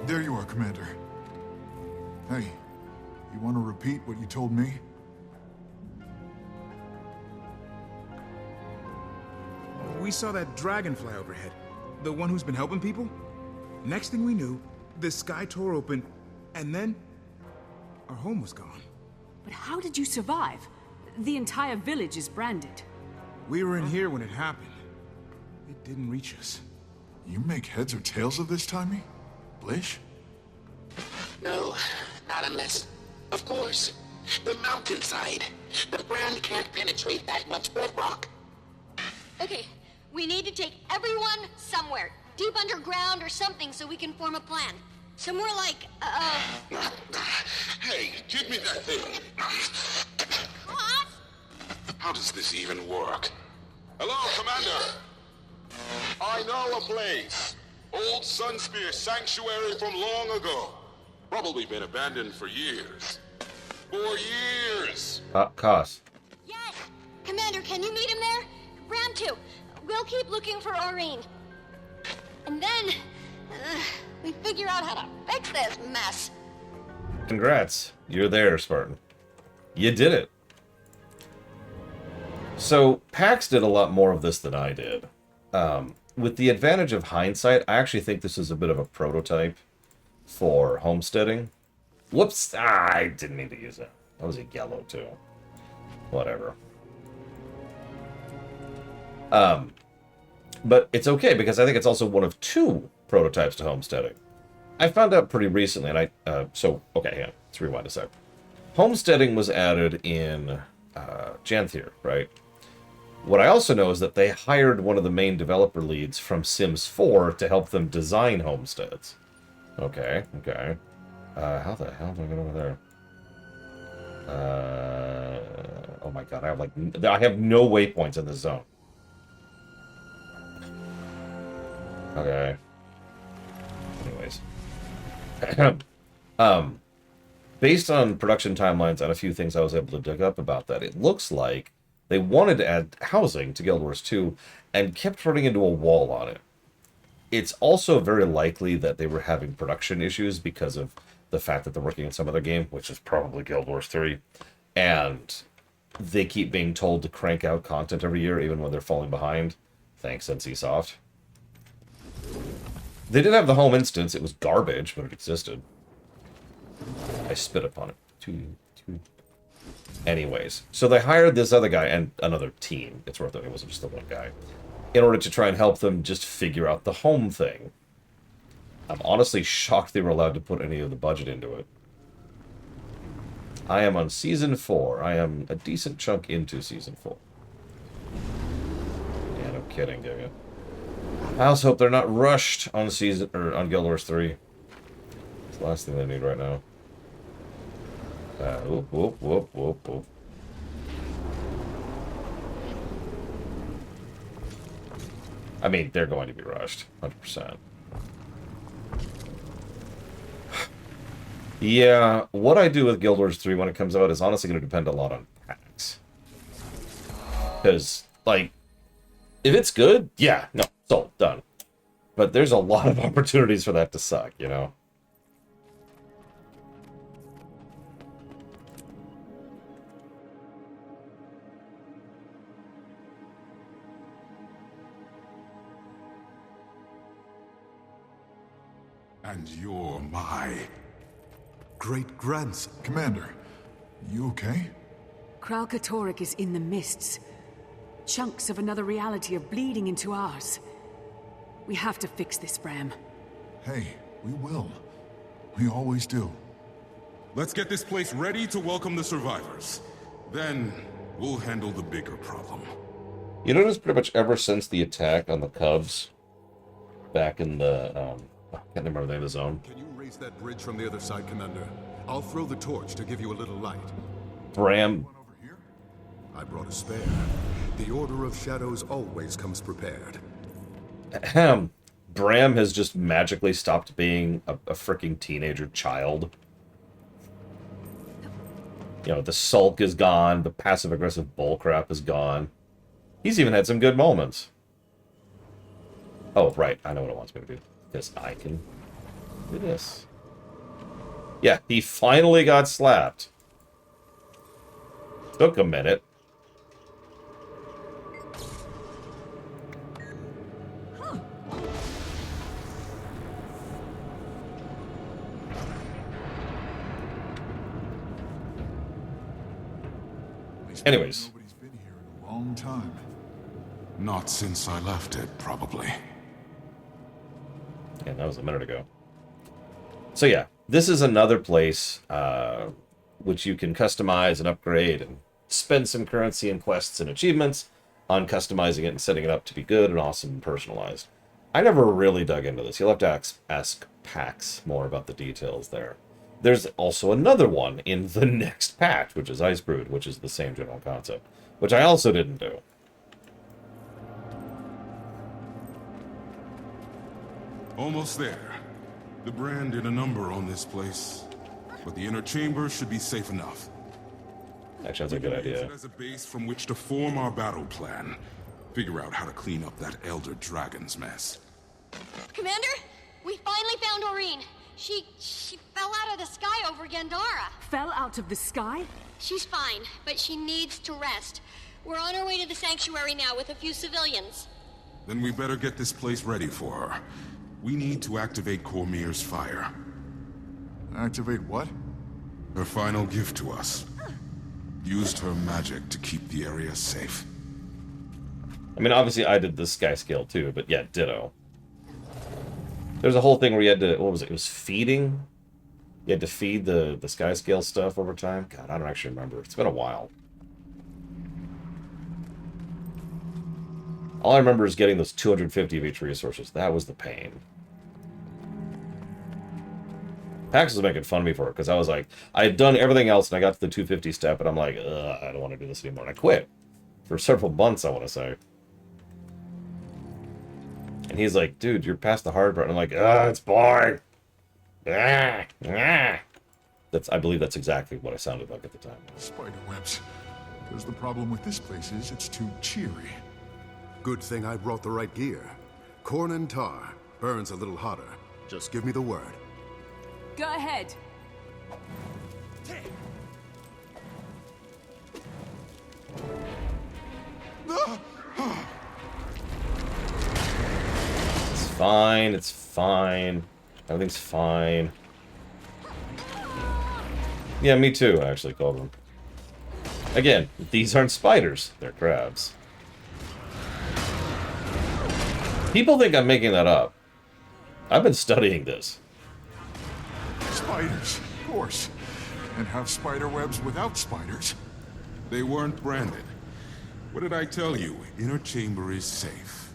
There you are, Commander. Hey, you want to repeat what you told me? We saw that dragonfly overhead. The one who's been helping people? Next thing we knew, the sky tore open, and then our home was gone. But how did you survive? The entire village is branded. We were in here when it happened. It didn't reach us. You make heads or tails of this, Timmy? Blish? No, not unless... Of course. The mountainside. The brand can't penetrate that much bedrock. Okay, we need to take everyone somewhere. Deep underground or something so we can form a plan. Somewhere like, Hey, give me that thing. What? How does this even work? Hello, Commander. I know a place. Old Sunspear Sanctuary from long ago. Probably been abandoned for years. For years. Koss. Yes! Commander, can you meet him there? Ram 2, we'll keep looking for Aurene. And then, we figure out how to fix this mess. Congrats. You're there, Spartan. You did it. So, PAX did a lot more of this than I did. With the advantage of hindsight, I actually think this is a bit of a prototype for homesteading. Whoops! I didn't mean to use that. That was a yellow, too. Whatever. But it's okay, because I think it's also one of 2 prototypes to homesteading. I found out pretty recently, and okay, yeah, let's rewind a sec. Homesteading was added in Janthier, right? What I also know is that they hired one of the main developer leads from Sims 4 to help them design homesteads. Okay. How the hell do I get over there? Oh my god, I have no waypoints in this zone. Okay. Anyways. Based on production timelines and a few things I was able to dig up about that, it looks like they wanted to add housing to Guild Wars 2 and kept running into a wall on it. It's also very likely that they were having production issues because of the fact that they're working on some other game, which is probably Guild Wars 3, and they keep being told to crank out content every year, even when they're falling behind. Thanks, NCSoft. They did have the home instance. It was garbage, but it existed. I spit upon it. Two. Anyways, so they hired this other guy and another team. It's worth it. It wasn't just the one guy. In order to try and help them just figure out the home thing. I'm honestly shocked they were allowed to put any of the budget into it. I am on Season 4. I am a decent chunk into Season 4. Yeah, no kidding, do you? I also hope they're not rushed on on Guild Wars 3. It's the last thing they need right now. Whoop. I mean, they're going to be rushed, 100%. Yeah, what I do with Guild Wars 3 when it comes out is honestly going to depend a lot on PAX. Because, like, if it's good, yeah, no, sold, done. But there's a lot of opportunities for that to suck, you know? And you're my... great-grandson. Commander, you okay? Kralkatorrik is in the mists. Chunks of another reality are bleeding into ours. We have to fix this, Bram. Hey, we will. We always do. Let's get this place ready to welcome the survivors. Then, we'll handle the bigger problem. You notice pretty much ever since the attack on the Cubs, back in the, I can't remember the name of the zone. Can you raise that bridge from the other side, Commander? I'll throw the torch to give you a little light. Bram. I brought a spare. The Order of Shadows always comes prepared. Bram has just magically stopped being a freaking teenager child. You know, the sulk is gone, the passive-aggressive bullcrap is gone. He's even had some good moments. Oh, right, I know what it wants me to do. Because I can do this. Yeah, he finally got slapped. Took a minute. Anyways. Nobody's been here in a long time. Not since I left it, probably. Yeah, that was a minute ago. So yeah, this is another place which you can customize and upgrade and spend some currency and quests and achievements on customizing it and setting it up to be good and awesome and personalized. I never really dug into this. You'll have to ask Pax more about the details there. There's also another one in the next patch, which is Icebrood, which is the same general concept, which I also didn't do. Almost there. The brand did a number on this place, but the inner chamber should be safe enough. Actually, that's a good idea. Use it as a base from which to form our battle plan. Figure out how to clean up that Elder Dragon's mess. Commander, we finally found Aurene. She fell out of the sky over Gandara. Fell out of the sky? She's fine, but she needs to rest. We're on our way to the sanctuary now with a few civilians. Then we better get this place ready for her. We need to activate Cormier's fire. Activate what? Her final gift to us. Used her magic to keep the area safe. I mean, obviously I did the sky scale too, but yeah, ditto. There's a whole thing where you had to, what was it? It was feeding? You had to feed the sky scale stuff over time? God, I don't actually remember. It's been a while. All I remember is getting those 250 of each resources. That was the pain. Pax was making fun of me for it, because I was like, I had done everything else, and I got to the 250 step, and I'm like, ugh, I don't want to do this anymore. And I quit. For several months, I want to say. And he's like, dude, you're past the hard part. And I'm like, it's boring. I believe that's exactly what I sounded like at the time. Spider webs. Because the problem with this place is it's too cheery. Good thing I brought the right gear. Corn and tar. Burns a little hotter. Just give me the word. Go ahead. It's fine, it's fine. Everything's fine. Yeah, me too, I actually called them. Again, these aren't spiders, they're crabs. People think I'm making that up. I've been studying this. Spiders, of course. And have spider webs without spiders. They weren't branded. What did I tell you? Inner chamber is safe.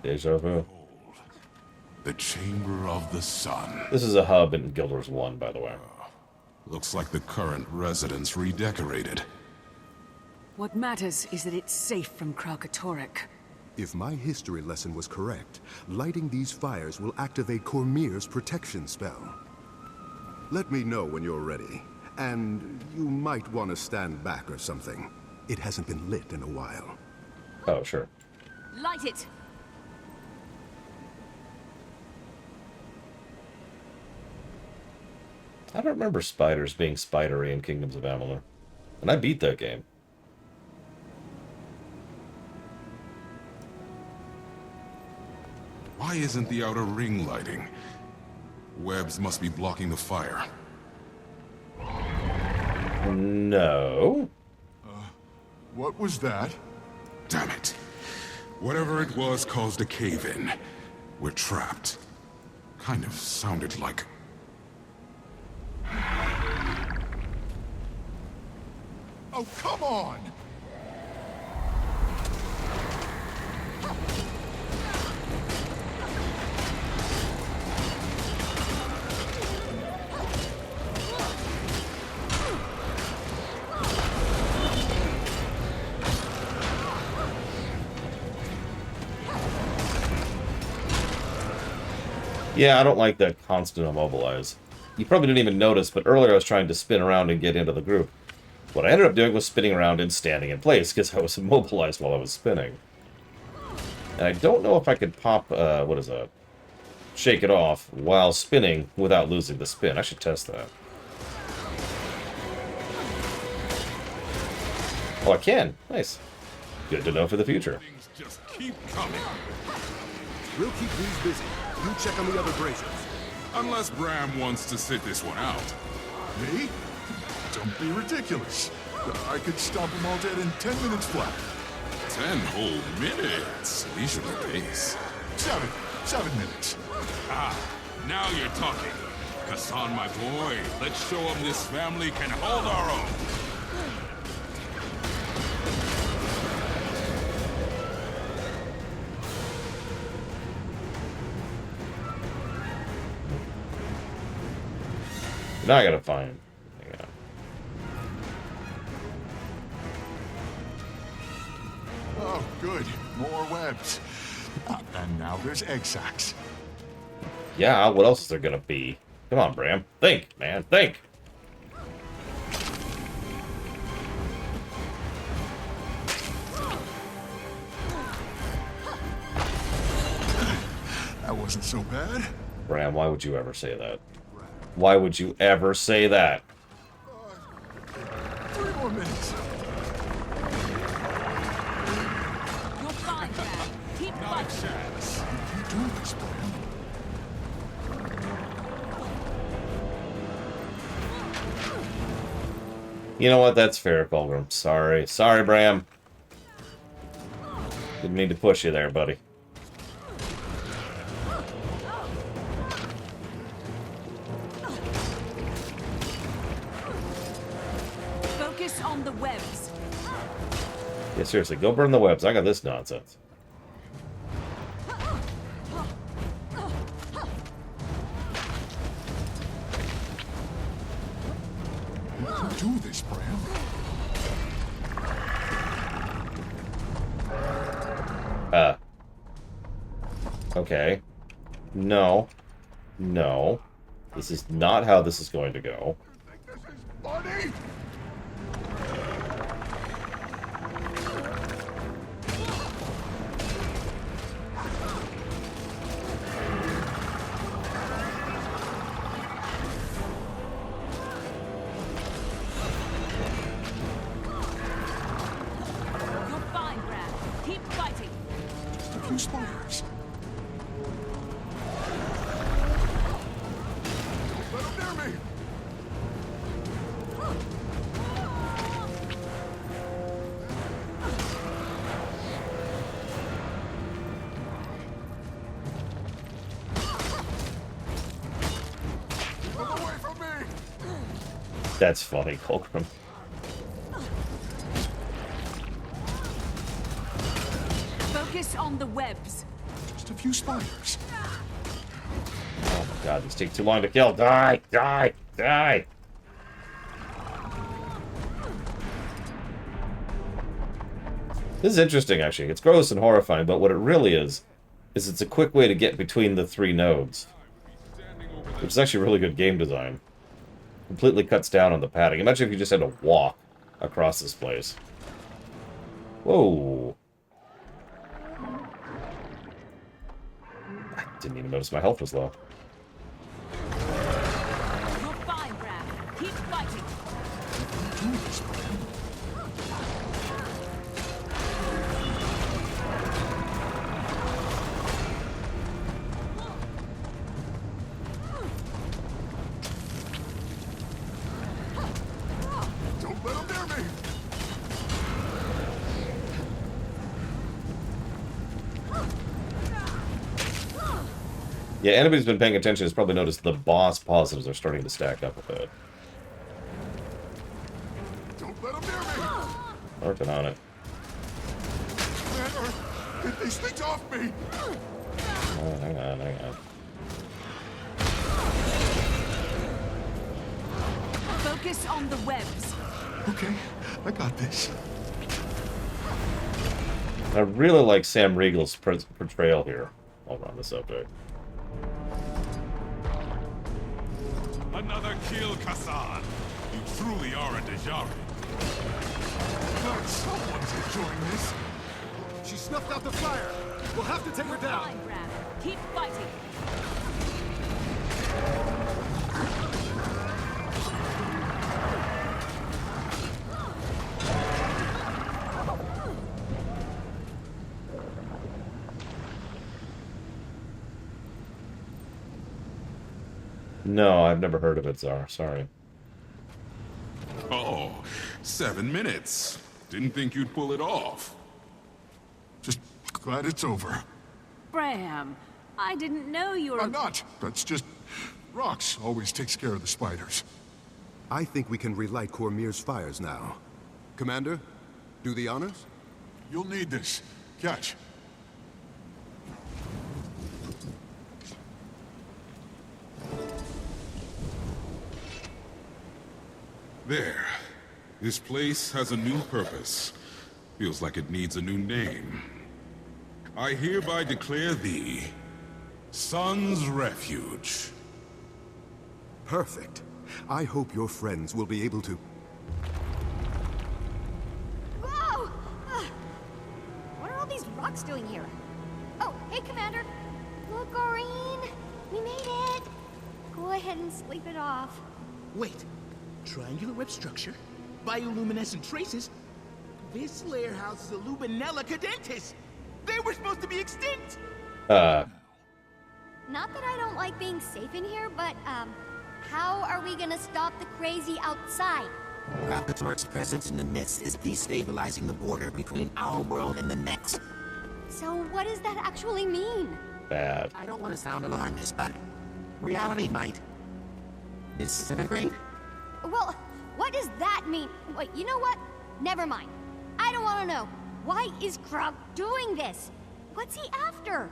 Deja vu. The Chamber of the Sun. This is a hub in Guild Wars 1, by the way. Looks like the current residence redecorated. What matters is that it's safe from Kralkatorrik. If my history lesson was correct, lighting these fires will activate Cormier's protection spell. Let me know when you're ready. And you might want to stand back or something. It hasn't been lit in a while. Oh, sure. Light it! I don't remember spiders being spidery in Kingdoms of Amalur. And I beat that game. Why isn't the outer ring lighting? Webs must be blocking the fire. No. What was that? Damn it. Whatever it was caused a cave-in. We're trapped. Kind of sounded like... Oh, come on! Yeah, I don't like that constant immobilize. You probably didn't even notice, but earlier I was trying to spin around and get into the group. What I ended up doing was spinning around and standing in place, because I was immobilized while I was spinning. And I don't know if I could pop, what is that? Shake it off while spinning without losing the spin. I should test that. Oh, I can. Nice. Good to know for the future. Just keep coming. We'll keep these busy. You check on the other braziers. Unless Bram wants to sit this one out. Me? Don't be ridiculous. I could stomp them all dead in 10 minutes flat. 10 whole minutes. Leisurely pace. 7 minutes. Ah, now you're talking. Hassan, my boy, let's show him this family can hold our own. Now I gotta find. Hang on. Oh, good. More webs. And now there's egg sacs. Yeah, what else is there gonna be? Come on, Bram. Think, man. Think. That wasn't so bad. Bram, why would you ever say that? Why would you ever say that? 3 more minutes. You're fine, Bram. Keep fighting. You do this, Bram. You know what? That's fair, Colgrim. Sorry. Sorry, Bram. Didn't mean to push you there, buddy. Focus on the webs. Yeah, seriously, go burn the webs. I got this nonsense. You do this, Bram. Okay. No. No. This is not how this is going to go. Buddy! You're fine, Bram. Keep fighting. Just a few spiders. Let them near me! Keep them away from me! That's funny, Colgrim. Focus on the webs. Just a few spiders. Oh my god, these take too long to kill. Die! Die! Die! This is interesting, actually. It's gross and horrifying, but what it really is it's a quick way to get between the 3 nodes. Which is actually really good game design. Completely cuts down on the padding. Imagine if you just had to walk across this place. Whoa. I didn't even notice my health was low. You're fine, Bram. Keep fighting. Do this, Bram. Don't let them near me! Yeah, anybody's been paying attention has probably noticed the boss positives are starting to stack up a bit. Don't let them near me! Working on it. Commander, get these things off me! Oh, hang on, hang on. Focus on the webs. Okay, I got this. I really like Sam Riegel's portrayal here. Hold on the subject. Another kill, Kassan. You truly are a Dejari. God, someone's enjoying this. She snuffed out the fire. We'll have to take her down. Fine, Bram. Keep fighting. No, I've never heard of it, Czar. Sorry. Oh, 7 minutes. Didn't think you'd pull it off. Just glad it's over. Bram, I didn't know you were... I'm not. That's just... Rox always takes care of the spiders. I think we can relight Cormier's fires now. Commander, do the honors? You'll need this. Catch. There. This place has a new purpose. Feels like it needs a new name. I hereby declare thee Sun's Refuge. Perfect. I hope your friends will be able to... Whoa! What are all these rocks doing here? Oh, hey, Commander. Look, Aurene. We made it. Go ahead and sleep it off. Wait. Triangular web structure? Bioluminescent traces? This lair houses a Lubinella cadentis! They were supposed to be extinct! Not that I don't like being safe in here, but, how are we gonna stop the crazy outside? Rappator's presence in the mist is destabilizing the border between our world and the next. So what does that actually mean? Bad. I don't want to sound alarmist, but reality might disintegrate. Well, what does that mean? Wait, you know what? Never mind. I don't want to know. Why is Krog doing this? What's he after?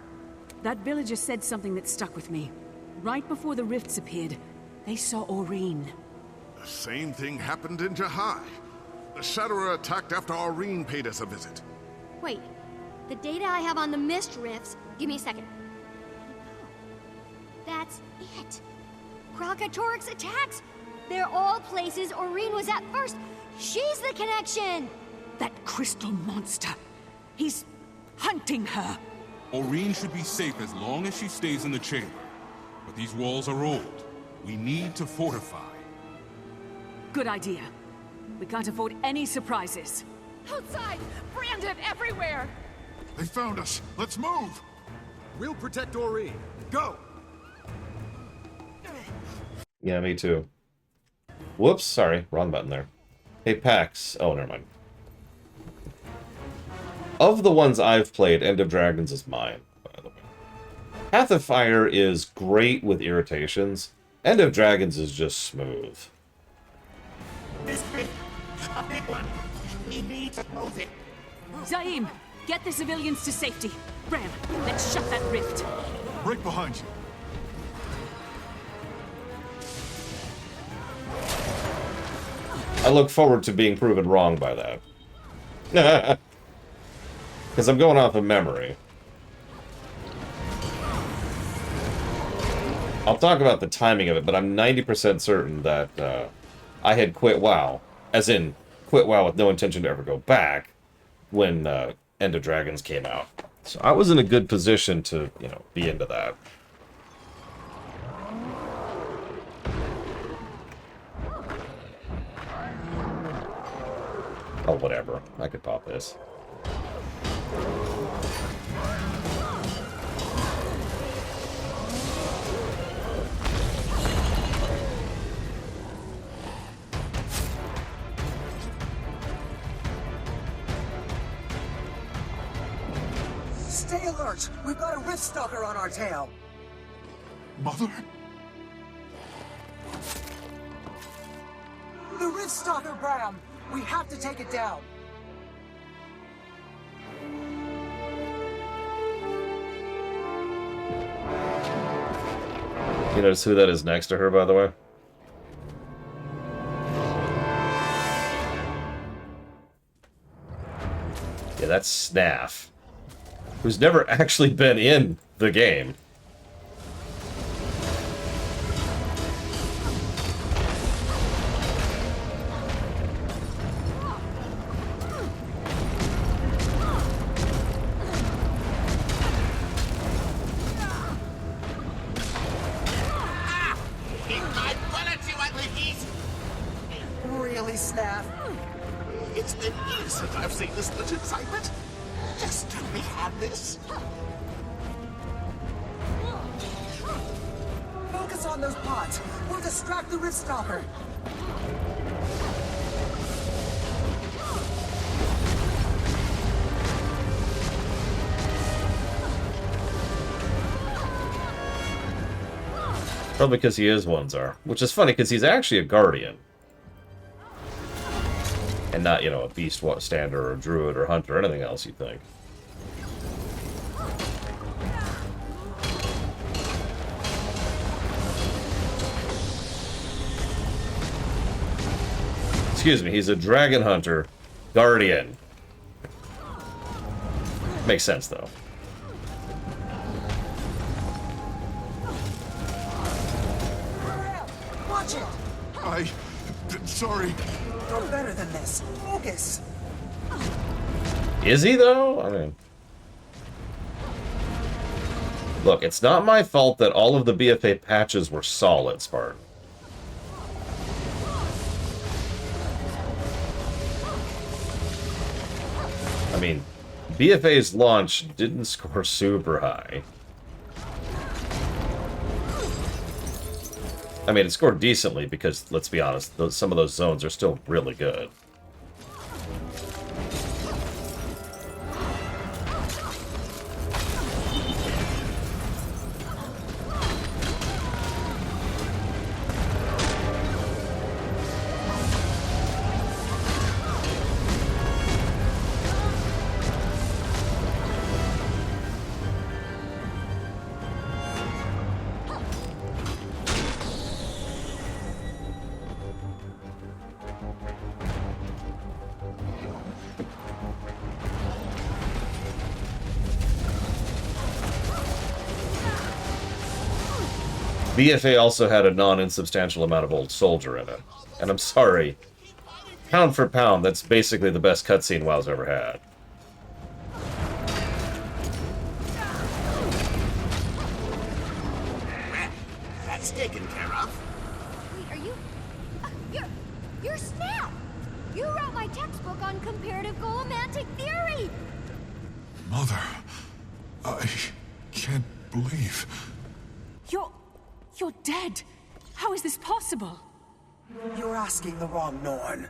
That villager said something that stuck with me. Right before the rifts appeared, they saw Aurene. The same thing happened in Jahai. The Shatterer attacked after Aurene paid us a visit. Wait, the data I have on the mist rifts... Give me a second. That's it. Krakatorix attacks! They're all places Aurene was at first. She's the connection! That crystal monster. He's hunting her. Aurene should be safe as long as she stays in the chamber. But these walls are old. We need to fortify. Good idea. We can't afford any surprises. Outside! Branded everywhere! They found us. Let's move. We'll protect Aurene. Go! Yeah, me too. Whoops, sorry. Wrong button there. Hey, Pax. Oh, never mind. Of the ones I've played, End of Dragons is mine, by the way. Path of Fire is great with irritations. End of Dragons is just smooth. This rift, a big one. We need to close it. Zaim, get the civilians to safety. Bram, let's shut that rift. Right behind you. I look forward to being proven wrong by that. Because I'm going off of memory. I'll talk about the timing of it, but I'm 90% certain that I had quit WoW. As in, quit WoW with no intention to ever go back when End of Dragons came out. So I was in a good position to, you know, be into that. Oh, whatever. I could pop this. Stay alert! We've got a Rift Stalker on our tail! Mother? The Rift Stalker, Bram! We have to take it down! You notice who that is next to her, by the way? Yeah, that's Snaff, who's never actually been in the game. Snap. It's been years since I've seen this much excitement. Just let me have this. Focus on those pods. We'll distract the Riftstalker. Probably because he is One-Zar. Which is funny, because he's actually a Guardian. And not, you know, a Beast Stander or a Druid or Hunter or anything else, you'd think. Excuse me, he's a Dragon Hunter Guardian. Makes sense, though. Watch it! Sorry. You're better than this. Focus. Is he, though? I mean... Look, it's not my fault that all of the BFA patches were solid, Spartan. I mean, BFA's launch didn't score super high. I mean, it scored decently because, let's be honest, some of those zones are still really good. BFA also had a non-insubstantial amount of old soldier in it. And I'm sorry, pound for pound, that's basically the best cutscene WoW's ever had. Well, that's taken care of. Wait, are you... You're Snap! You wrote my textbook on comparative golomantic theory! Mother, I can't believe... You're dead. How is this possible? You're asking the wrong Norn.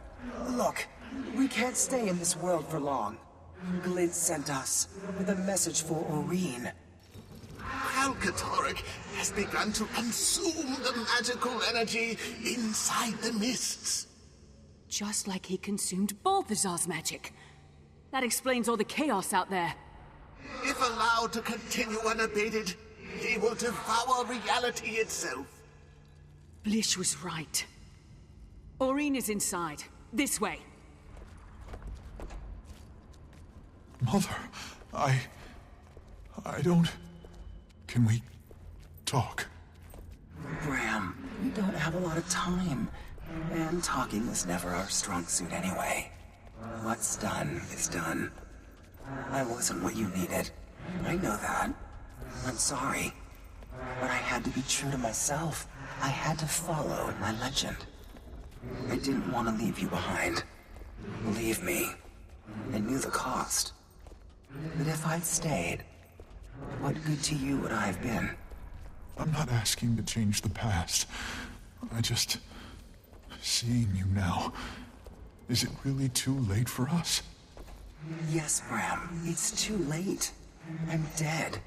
Look, we can't stay in this world for long. Glid sent us with a message for Aurene. Alcatoric has begun to consume the magical energy inside the mists. Just like he consumed Balthazar's magic. That explains all the chaos out there. If allowed to continue unabated, he will devour reality itself. Blish was right. Aurene is inside. This way. Mother, I don't... Can we talk? Bram, we don't have a lot of time. And talking was never our strong suit anyway. What's done is done. I wasn't what you needed. I know that. I'm sorry. But I had to be true to myself. I had to follow my legend. I didn't want to leave you behind. Believe me, I knew the cost. But if I'd stayed, what good to you would I have been? I'm not asking to change the past. I just... Seeing you now... Is it really too late for us? Yes, Bram. It's too late. I'm dead.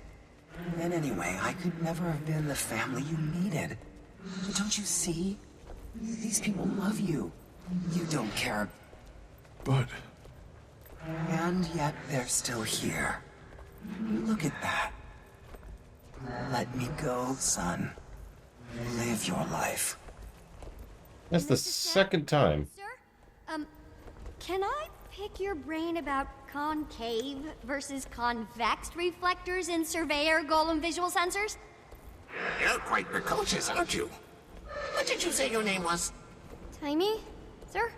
And anyway, I could never have been the family you needed. But don't you see? These people love you. You don't care. But... And yet they're still here. Look at that. Let me go, son. Live your life. That's the second time. Sir, can I pick your brain about concave versus convex reflectors in Surveyor Golem visual sensors? You're quite precocious, aren't you? What did you say your name was? Timmy? Sir?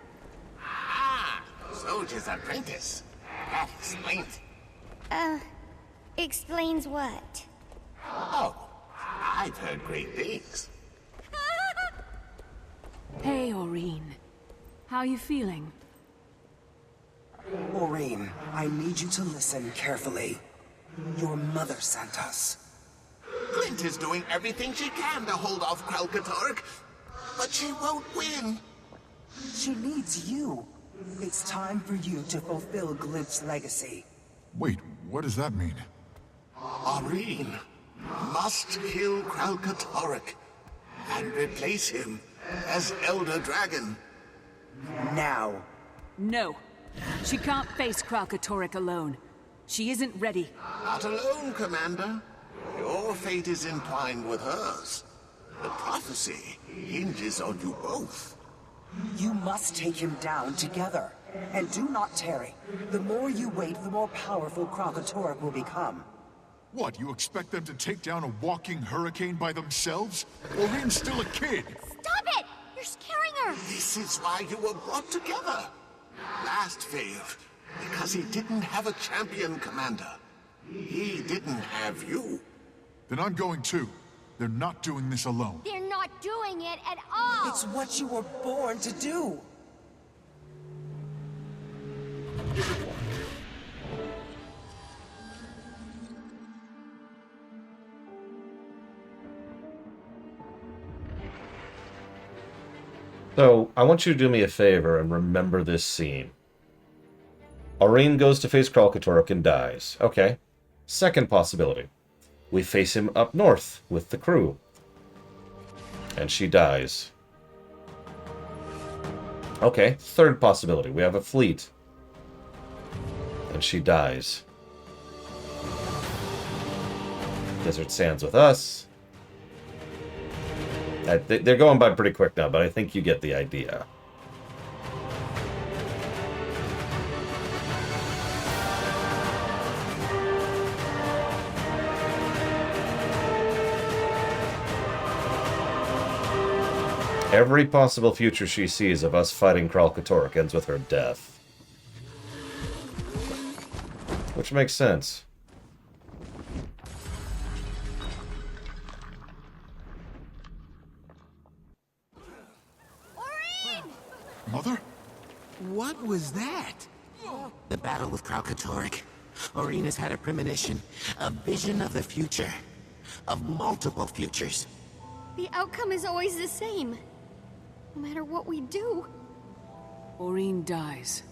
Ah, soldier's apprentice. That explains. Explains what? Oh, I've heard great things. Hey, Aurene. How are you feeling? Maureen, I need you to listen carefully. Your mother sent us. Clint is doing everything she can to hold off Kralkatork, but she won't win. She needs you. It's time for you to fulfill Glint's legacy. Wait, what does that mean? Aureen must kill Kralkatork and replace him as Elder Dragon. Now. No. She can't face Kralkatork alone. She isn't ready. Not alone, Commander. Your fate is entwined with hers. The prophecy hinges on you both. You must take him down together. And do not tarry. The more you wait, the more powerful Kralkatork will become. What, you expect them to take down a walking hurricane by themselves? Aureen's still a kid! Stop it! You're scaring her! This is why you were brought together. Last failed because he didn't have a champion, Commander. He didn't have you. Then I'm going too. They're not doing this alone. They're not doing it at all! It's what you were born to do. So, I want you to do me a favor and remember this scene. Aureen goes to face Kralkatork and dies. Okay. Second possibility. We face him up north with the crew. And she dies. Okay. Third possibility. We have a fleet. And she dies. Desert Sands with us. They're going by pretty quick now, but I think you get the idea. Every possible future she sees of us fighting Kralkatork ends with her death. Which makes sense. Mother? What was that? The battle with Kralkatork. Aureen has had a premonition, a vision of the future. Of multiple futures. The outcome is always the same. No matter what we do. Aureen dies.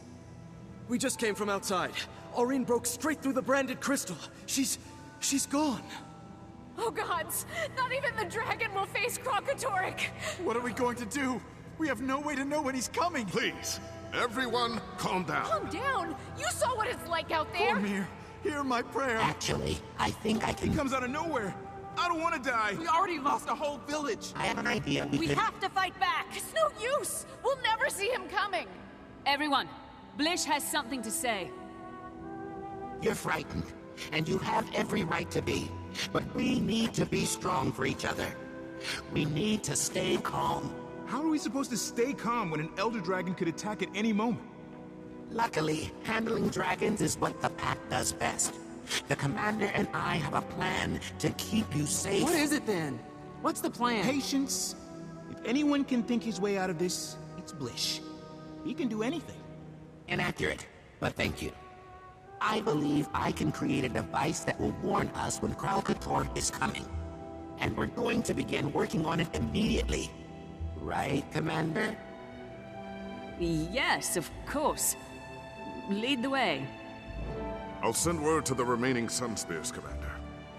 We just came from outside. Aureen broke straight through the branded crystal. She's gone. Oh gods! Not even the dragon will face Kralkatork! What are we going to do? We have no way to know when he's coming. Please, everyone, calm down. Calm down! You saw what it's like out there! Boromir, hear my prayer. Actually, I think I can... He comes out of nowhere. I don't want to die. We already lost a whole village. I have an idea. We have to fight back. It's no use. We'll never see him coming. Everyone, Blish has something to say. You're frightened, and you have every right to be. But we need to be strong for each other. We need to stay calm. How are we supposed to stay calm when an Elder Dragon could attack at any moment? Luckily, handling dragons is what the pack does best. The Commander and I have a plan to keep you safe. What is it then? What's the plan? Patience. If anyone can think his way out of this, it's Blish. He can do anything. Inaccurate, but thank you. I believe I can create a device that will warn us when Kralkatork is coming. And we're going to begin working on it immediately. Right, Commander? Yes, of course. Lead the way. I'll send word to the remaining Sunspears, Commander.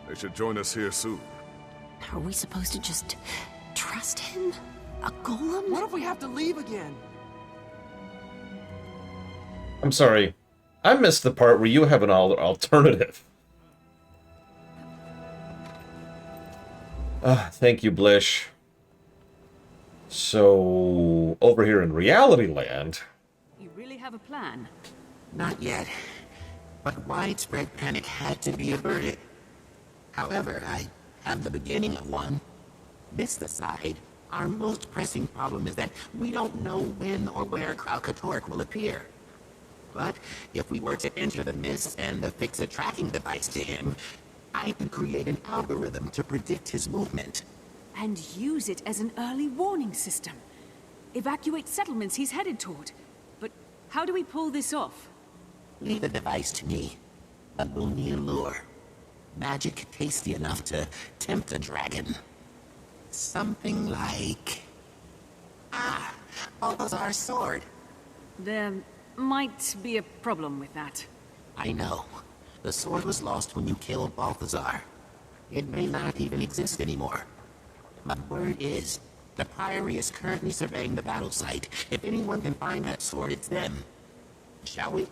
They should join us here soon. Are we supposed to just trust him? A golem? What if we have to leave again? I'm sorry. I missed the part where you have an alternative. Thank you, Blish. So, over here in Reality Land... You really have a plan? Not yet. But widespread panic had to be averted. However, I have the beginning of one. This aside, our most pressing problem is that we don't know when or where Kralkatork will appear. But if we were to enter the mist and affix a tracking device to him, I could create an algorithm to predict his movement. And use it as an early warning system. evacuate settlements he's headed toward. But how do we pull this off? Leave the device to me. A Loonian lure. Magic tasty enough to tempt a dragon. Something like... Balthazar's sword. There might be a problem with that. I know. The sword was lost when you killed Balthazar. It may not even exist anymore. My word is, the Priory is currently surveying the battle site. If anyone can find that sword, it's them. Shall we?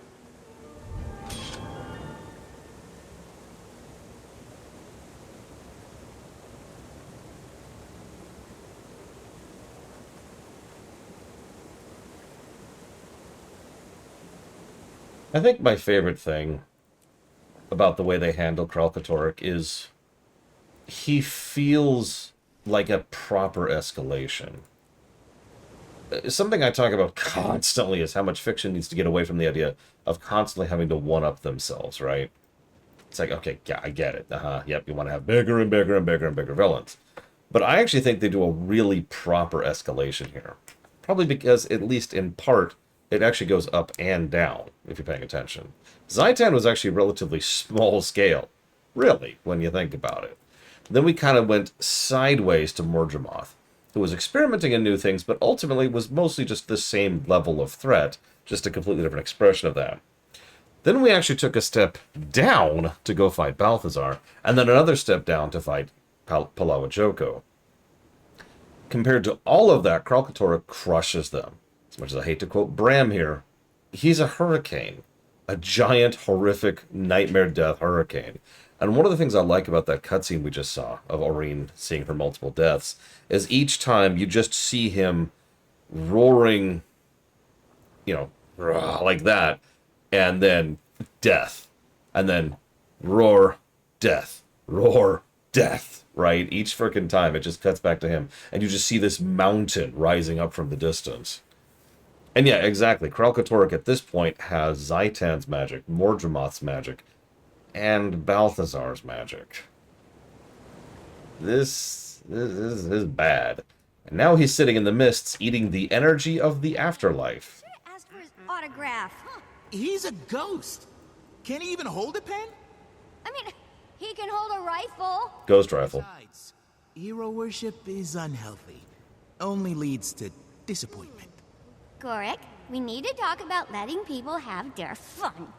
I think my favorite thing about the way they handle Kralkatorrik is he feels like a proper escalation. Something I talk about constantly is how much fiction needs to get away from the idea of constantly having to one-up themselves, right? It's like, okay, yeah, I get it. Yep, you want to have bigger and bigger and bigger and bigger villains. But I actually think they do a really proper escalation here. Probably because, at least in part, it actually goes up and down, if you're paying attention. Zhaitan was actually relatively small scale, really, when you think about it. Then we kind of went sideways to Mordramoth, who was experimenting in new things, but ultimately was mostly just the same level of threat, just a completely different expression of that. Then we actually took a step down to go fight Balthazar, and then another step down to fight Palawa Joko. Compared to all of that, Kralkatorrik crushes them. As much as I hate to quote Bram here, he's a hurricane. A giant, horrific, nightmare death hurricane. And one of the things I like about that cutscene we just saw, of Aurene seeing her multiple deaths, is each time you just see him roaring, you know, like that, and then death. And then roar, death. Roar, death. Right? Each frickin' time it just cuts back to him. And you just see this mountain rising up from the distance. And yeah, exactly. Kralkatorrik at this point has Zhaitan's magic, Mordramoth's magic, and Balthazar's magic. This is bad. And now he's sitting in the mists, eating the energy of the afterlife. Ask for his autograph. He's a ghost. Can he even hold a pen? I mean, he can hold a rifle. Ghost rifle. Besides, hero worship is unhealthy. Only leads to disappointment. Gorik, we need to talk about letting people have their fun.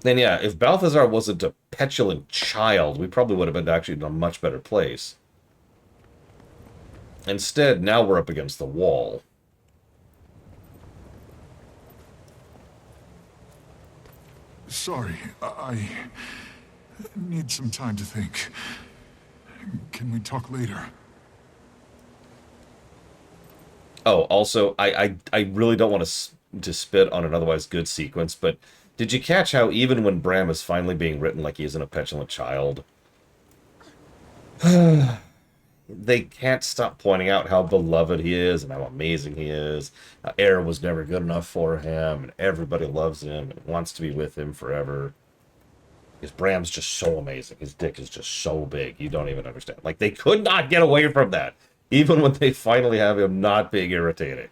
And yeah, if Balthazar wasn't a petulant child, we probably would have been actually in a much better place. Instead, now we're up against the wall. Sorry, I need some time to think. Can we talk later? Oh, also, I really don't want to spit on an otherwise good sequence, but did you catch how even when Bram is finally being written like he isn't a petulant child, they can't stop pointing out how beloved he is and how amazing he is. Air was never good enough for him, and everybody loves him and wants to be with him forever. Because Bram's just so amazing. His dick is just so big, you don't even understand. Like, they could not get away from that. Even when they finally have him not being irritating.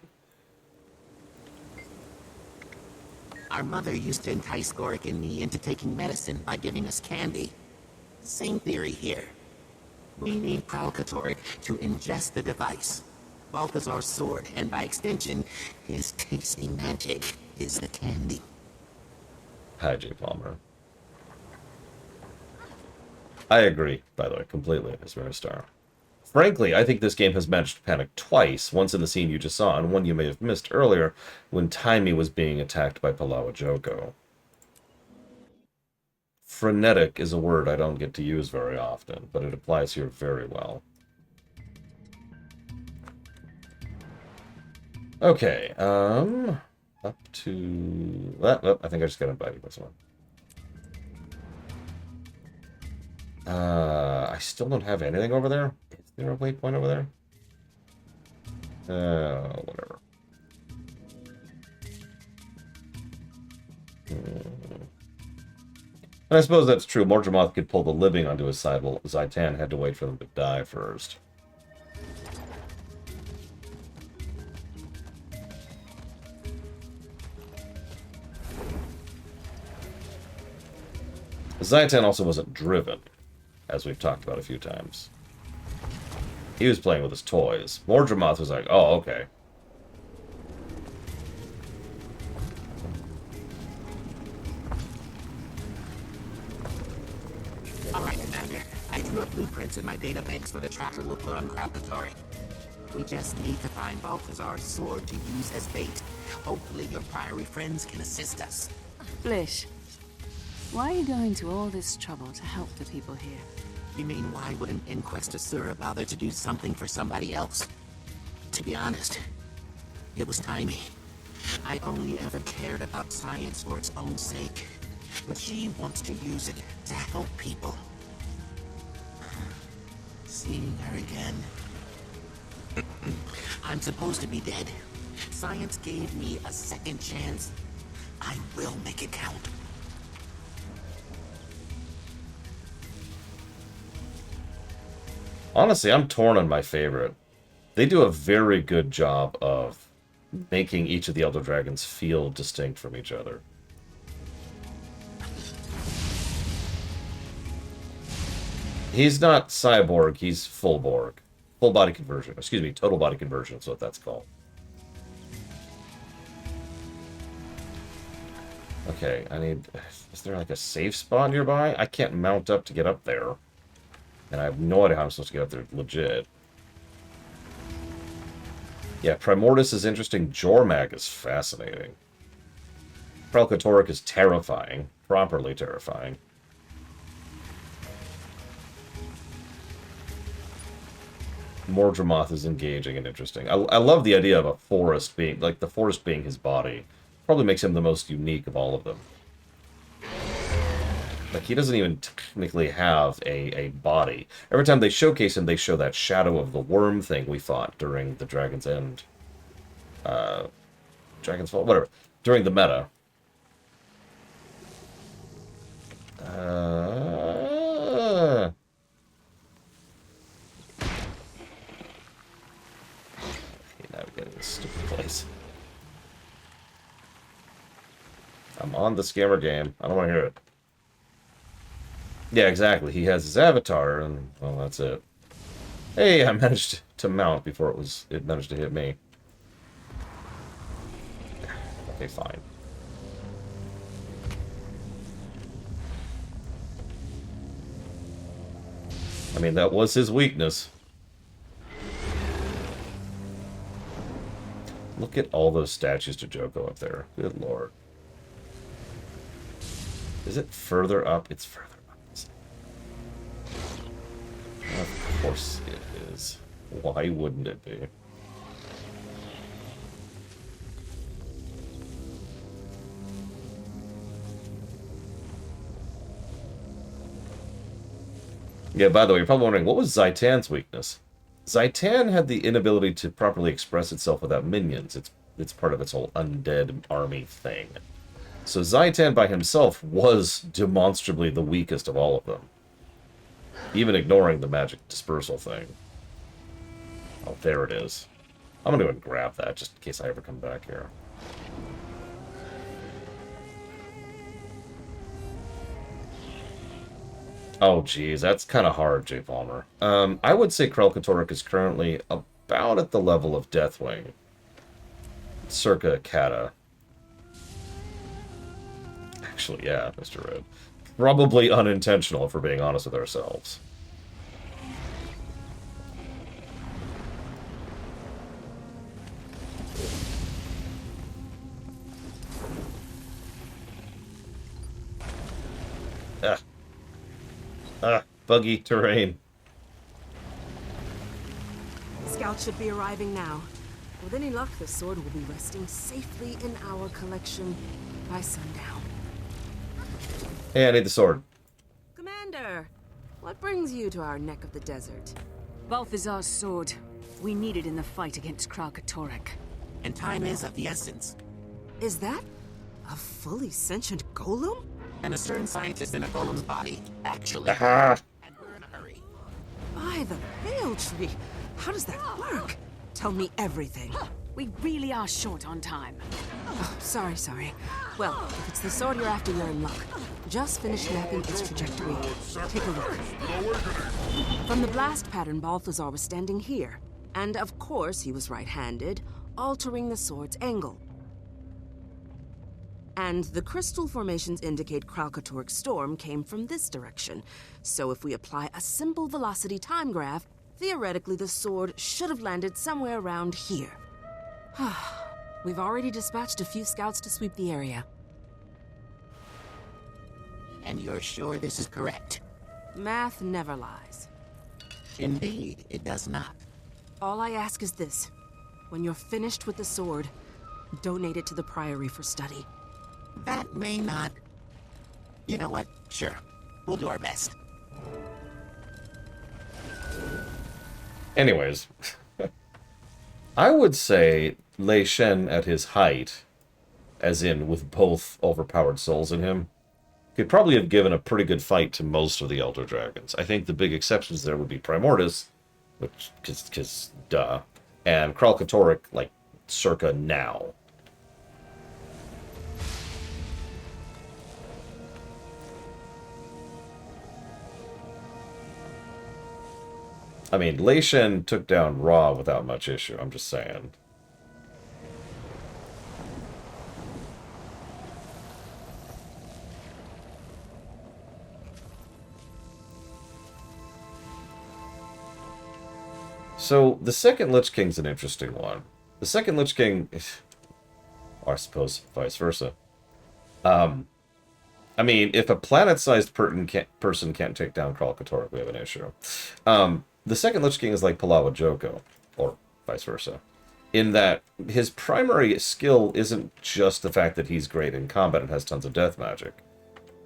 Our mother used to entice Gorik and me into taking medicine by giving us candy. Same theory here. We need Kralkatorrik to ingest the device. Balthazar's sword, and by extension, his tasty magic, is the candy. Hi, J. Palmer. I agree, by the way, completely, as Star. Frankly, I think this game has managed to panic twice, once in the scene you just saw, and one you may have missed earlier, when Taimi was being attacked by Palawa Joko. Frenetic is a word I don't get to use very often, but it applies here very well. Okay, up to... I think I just got invited by someone. I still don't have anything over there. Is there a waypoint over there? Whatever. And I suppose that's true. Mordramoth could pull the living onto his side, while Zhaitan had to wait for them to die first. Zayatan also wasn't driven, as we've talked about a few times. He was playing with his toys. Mordremoth was like, oh, okay. All right, Commander. I drew up blueprints in my databanks for the tracker we'll put on Kralkatorrik. We just need to find Balthazar's sword to use as bait. Hopefully your Priory friends can assist us. Blish, why are you going to all this trouble to help the people here? You mean, why would an Inquest Asura bother to do something for somebody else? To be honest, it was timing. I only ever cared about science for its own sake. But she wants to use it to help people. Seeing her again. I'm supposed to be dead. Science gave me a second chance. I will make it count. Honestly, I'm torn on my favorite. They do a very good job of making each of the Elder Dragons feel distinct from each other. He's not cyborg, he's full Borg. Full body conversion. Excuse me, total body conversion is what that's called. Okay, I need... Is there like a safe spot nearby? I can't mount up to get up there. And I have no idea how I'm supposed to get up there legit. Yeah, Primordus is interesting. Jormag is fascinating. Kralkatorrik is terrifying. Properly terrifying. Mordremoth is engaging and interesting. I love the idea of a forest being, like, the forest being his body. Probably makes him the most unique of all of them. Like, he doesn't even technically have a body. Every time they showcase him, they show that shadow of the worm thing we fought during the Dragon's End. Dragon's Fall? Whatever. During the meta. Navigating this stupid place. I'm on the scammer game. I don't want to hear it. Yeah, exactly. He has his avatar, and, well, that's it. Hey, I managed to mount before it managed to hit me. Okay, fine. I mean, that was his weakness. Look at all those statues to Joko up there. Good lord. Is it further up? It's further up. Of course it is. Why wouldn't it be? Yeah, by the way, you're probably wondering, what was Zaytan's weakness? Zaytan had the inability to properly express itself without minions. It's part of its whole undead army thing. So Zaytan by himself was demonstrably the weakest of all of them. Even ignoring the magic dispersal thing. Oh, there it is. I'm gonna go and grab that just in case I ever come back here. Oh, geez, that's kind of hard, J. Palmer. I would say Kralkatorrik is currently about at the level of Deathwing. Circa Kata. Actually, yeah, Mr. Red. Probably unintentional, if we're being honest with ourselves. Buggy terrain. Scouts should be arriving now. With any luck, the sword will be resting safely in our collection by sundown. Hey, I need the sword. Commander, what brings you to our neck of the desert? Balthazar's sword. We need it in the fight against Kralkatorrik. And time is of the essence. Is that a fully sentient golem? And a certain scientist in a golem's body, actually. Aha. And we're in a hurry. By the Veil Tree! How does that work? Tell me everything. We really are short on time. Oh, sorry. Well, if it's the sword you're after, you're in luck. just finished mapping its trajectory. Take a look. From the blast pattern, Balthazar was standing here. And of course, he was right-handed, altering the sword's angle. And the crystal formations indicate Kralkator's storm came from this direction. So if we apply a simple velocity time graph, theoretically the sword should have landed somewhere around here. We've already dispatched a few scouts to sweep the area. And you're sure this is correct? Math never lies. Indeed, it does not. All I ask is this. When you're finished with the sword, donate it to the Priory for study. That may not... You know what? Sure. We'll do our best. Anyways, I would say Lei Shen at his height, as in with both overpowered souls in him, could probably have given a pretty good fight to most of the Elder Dragons. I think the big exceptions there would be Primordus, which, cause duh, and Kralkatorrik, like, circa now. I mean, Lei Shen took down Ra without much issue, I'm just saying. So, the second Lich King's an interesting one. The second Lich King... Or I suppose vice versa. I mean, if a planet-sized person can't take down Kralkatorrik, we have an issue. The second Lich King is like Palawa Joko, or vice versa, in that his primary skill isn't just the fact that he's great in combat and has tons of death magic.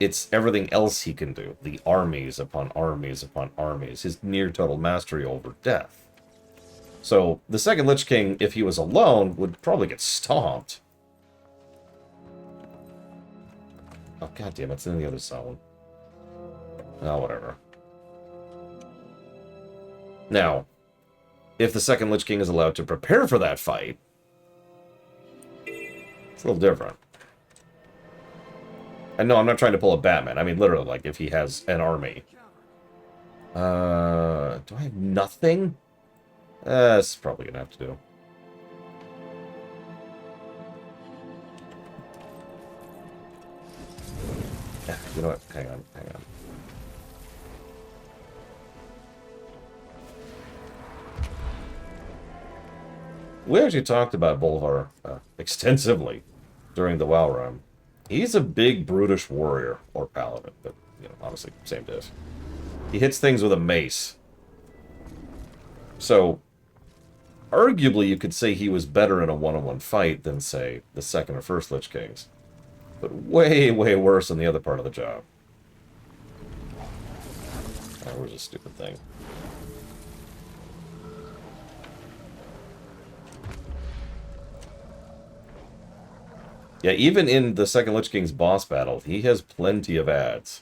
It's everything else he can do. The armies upon armies upon armies. His near-total mastery over death. So, the second Lich King, if he was alone, would probably get stomped. Oh, goddammit, it's in the other zone. Oh, whatever. Now, if the second Lich King is allowed to prepare for that fight, it's a little different. And no, I'm not trying to pull a Batman. I mean, literally, like, if he has an army. Do I have nothing? That's probably gonna have to do. You know what? Hang on. We actually talked about Bolvar extensively during the WoW run. He's a big, brutish warrior, or paladin, but, you know, honestly, same diff. He hits things with a mace. So, arguably, you could say he was better in a one-on-one fight than, say, the second or first Lich Kings. But way, way worse on the other part of the job. Oh, where's a stupid thing? Yeah, even in the second Lich King's boss battle, he has plenty of ads.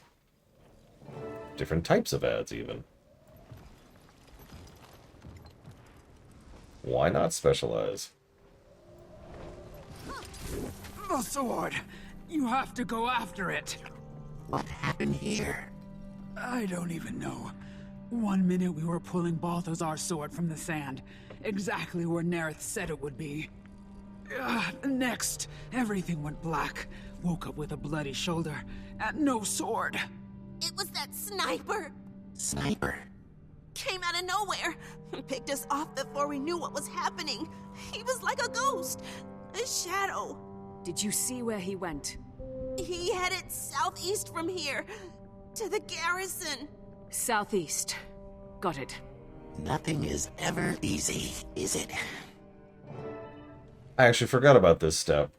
Different types of ads, even. Why not specialize? The sword! You have to go after it! What happened here? I don't even know. 1 minute we were pulling Balthazar's sword from the sand, exactly where Nerith said it would be. Next, everything went black. Woke up with a bloody shoulder, and no sword. It was that sniper! Sniper? Came out of nowhere and picked us off before we knew what was happening. He was like a ghost, a shadow. Did you see where he went? He headed southeast from here, to the garrison. Southeast. Got it. Nothing is ever easy, is it? I actually forgot about this step.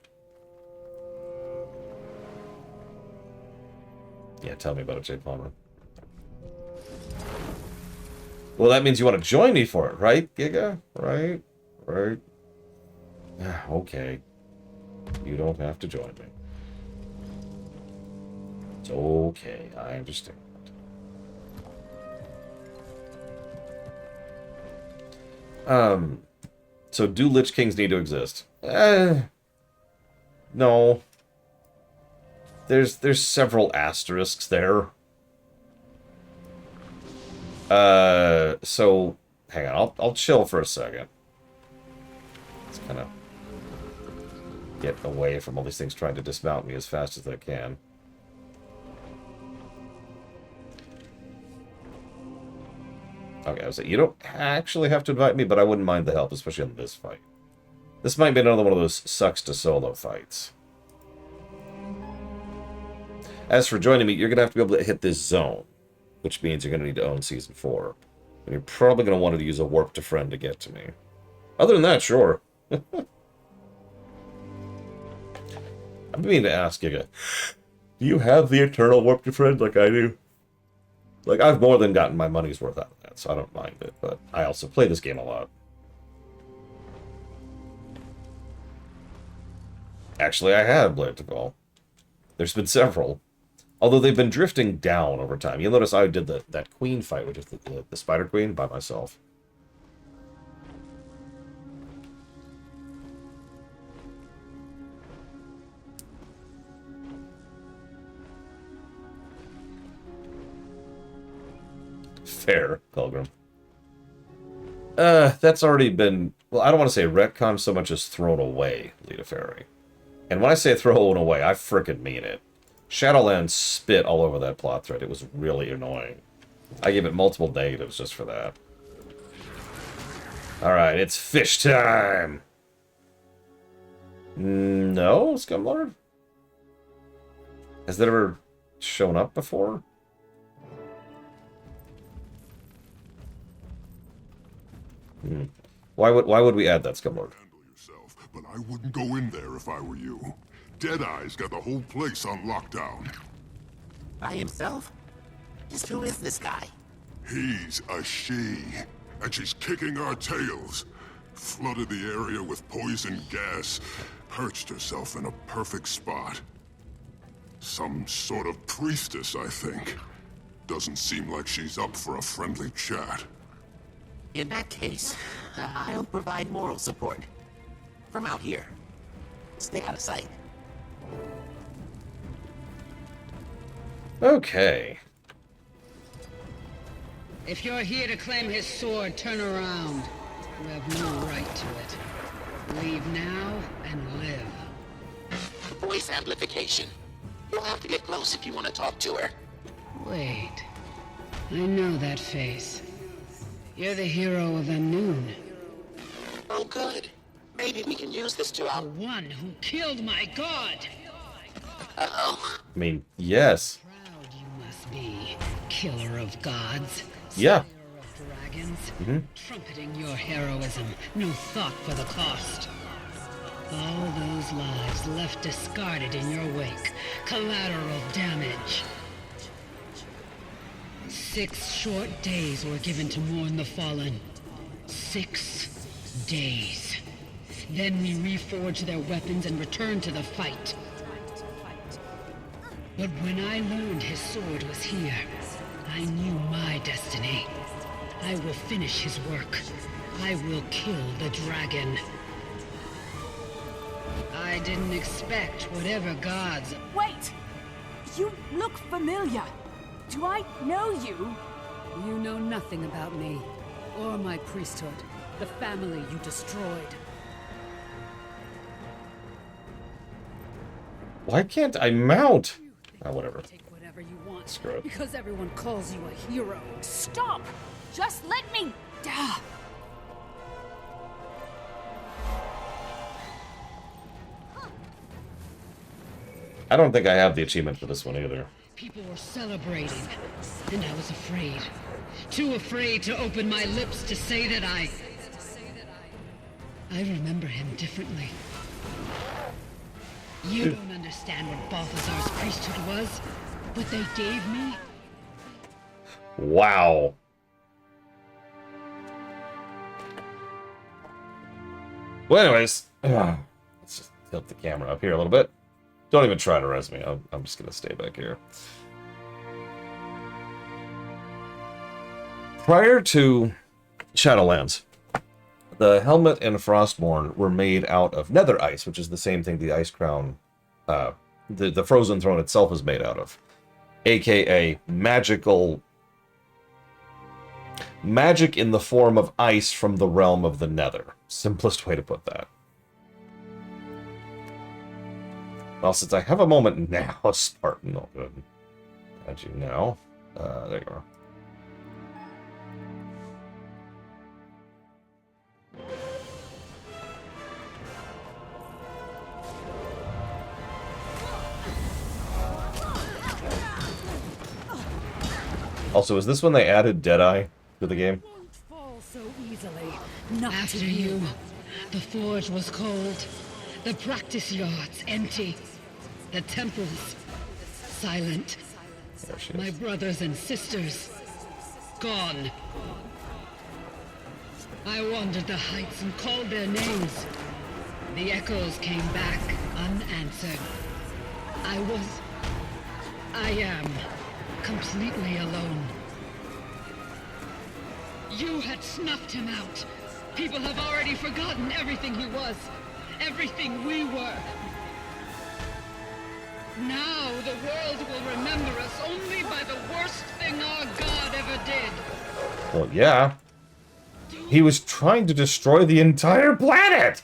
Yeah, tell me about it, Jade Palmer. Well, that means you want to join me for it, right, Giga? Right? Right? Okay. You don't have to join me. It's okay, I understand. So do Lich Kings need to exist? No. There's several asterisks there. So hang on, I'll chill for a second. Let's kind of get away from all these things trying to dismount me as fast as I can. Okay, I was like, you don't actually have to invite me, but I wouldn't mind the help, especially on this fight. This might be another one of those sucks to solo fights. As for joining me, you're going to have to be able to hit this zone, which means you're going to need to own Season 4. And you're probably going to want to use a warp to friend to get to me. Other than that, sure. I'm meaning to ask Giga, do you have the eternal warp to friend like I do? Like, I've more than gotten my money's worth out of that, so I don't mind it, but I also play this game a lot. Actually, I have Blade to Call. There's been several. Although they've been drifting down over time. You'll notice I did that queen fight, which is the Spider Queen, by myself. Fair, Pilgrim. That's already been... Well, I don't want to say retcon so much as thrown away, Lita Ferry. And when I say thrown away, I frickin' mean it. Shadowlands spit all over that plot thread. It was really annoying. I gave it multiple negatives just for that. Alright, it's fish time! No, Scumlord? Has that ever shown up before? Why would we add that, Scumlord? But I wouldn't go in there if I were you. Deadeye's got the whole place on lockdown. By himself? Just who is this guy? He's a she, and she's kicking our tails. Flooded the area with poison gas, perched herself in a perfect spot. Some sort of priestess, I think. Doesn't seem like she's up for a friendly chat. In that case, I'll provide moral support. From out here. Stay out of sight. Okay. If you're here to claim his sword, turn around. You have no right to it. Leave now and live. Voice amplification. You'll have to get close if you want to talk to her. Wait. I know that face. You're the hero of Anoon. Oh, good. Maybe we can use this to The one who killed my god! Uh-oh. I mean, yes. Proud you must be, killer of gods. Yeah. Slayer of dragons. Trumpeting your heroism. No thought for the cost. All those lives left discarded in your wake. Collateral damage. 6 short days were given to mourn the fallen. 6 days. Then we reforged their weapons and returned to the fight. But when I learned his sword was here, I knew my destiny. I will finish his work. I will kill the dragon. I didn't expect whatever gods... Wait! You look familiar. Do I know you? You know nothing about me, or my priesthood, the family you destroyed. Why can't I mount? Oh, whatever. Take whatever you want, Screw it. because everyone calls you a hero. Stop! Just let me... I don't think I have the achievement for this one either. People were celebrating, and I was afraid. Too afraid to open my lips to say that I remember him differently. You don't understand what Balthazar's priesthood was, what they gave me. Wow. Well, anyways, let's just tilt the camera up here a little bit. Don't even try to res me. I'm just going to stay back here. Prior to Shadowlands, the Helmet and Frostborn were made out of nether ice, which is the same thing the Ice Crown the Frozen Throne itself is made out of. AKA magic in the form of ice from the realm of the Nether. Simplest way to put that. Well, since I have a moment now, Spartan, I'll go ahead and add you now. There you are. Also, is this when they added Deadeye to the game? Fall so easily. Not after you. The forge was cold. The practice yards empty. The temples silent. My brothers and sisters gone. I wandered the heights and called their names. The echoes came back unanswered. I am completely alone. You had snuffed him out. People have already forgotten everything he was, everything we were. Now the world will remember us only by the worst thing our god ever did. Well, yeah. He was trying to destroy the entire planet!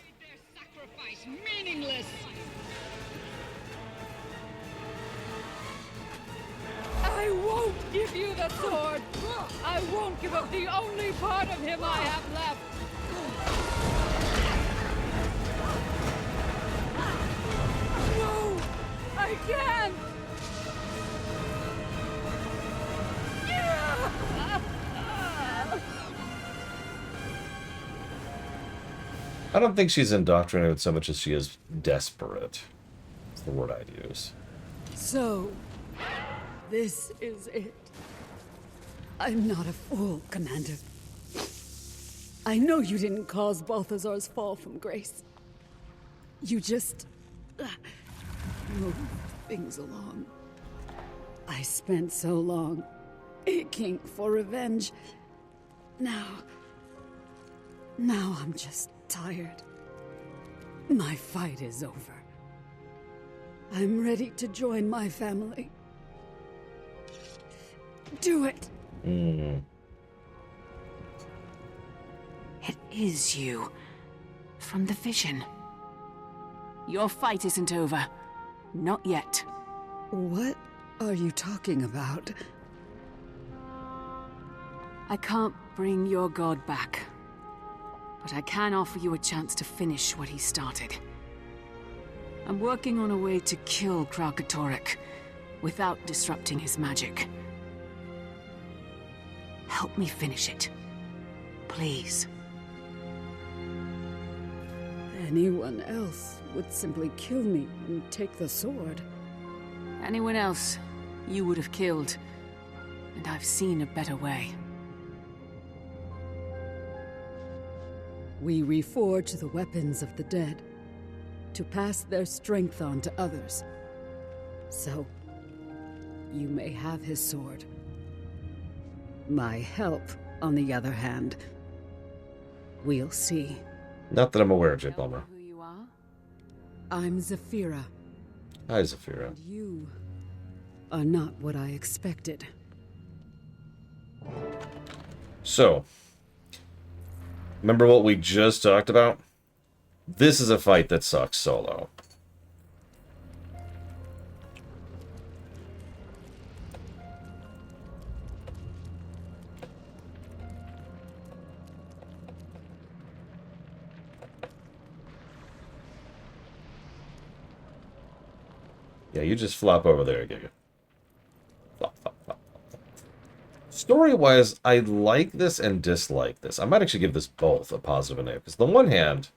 Meaningless. I won't give you the sword. I won't give up the only part of him I have left. No, I can't. I don't think she's indoctrinated so much as she is desperate. That's the word I'd use. So, this is it. I'm not a fool, Commander. I know you didn't cause Balthazar's fall from grace. You just move things along. I spent so long aching for revenge. Now I'm just tired. My fight is over. I'm ready to join my family. Do it. It is you. From the vision. Your fight isn't over. Not yet. What are you talking about? I can't bring your god back. But I can offer you a chance to finish what he started. I'm working on a way to kill Kralkatorrik without disrupting his magic. Help me finish it. Please. Anyone else would simply kill me and take the sword. Anyone else, you would have killed. And I've seen a better way. We reforge the weapons of the dead, to pass their strength on to others. So, you may have his sword. My help, on the other hand, we'll see. Not that I'm aware of, Jay Palmer. Who you are? I'm Zafira. Hi, Zafira. And you are not what I expected. So, remember what we just talked about? This is a fight that sucks solo. Yeah, you just flop over there, Giga. Flop, flop, flop. Story-wise, I like this and dislike this. I might actually give this both a positive and negative. Because on the one hand,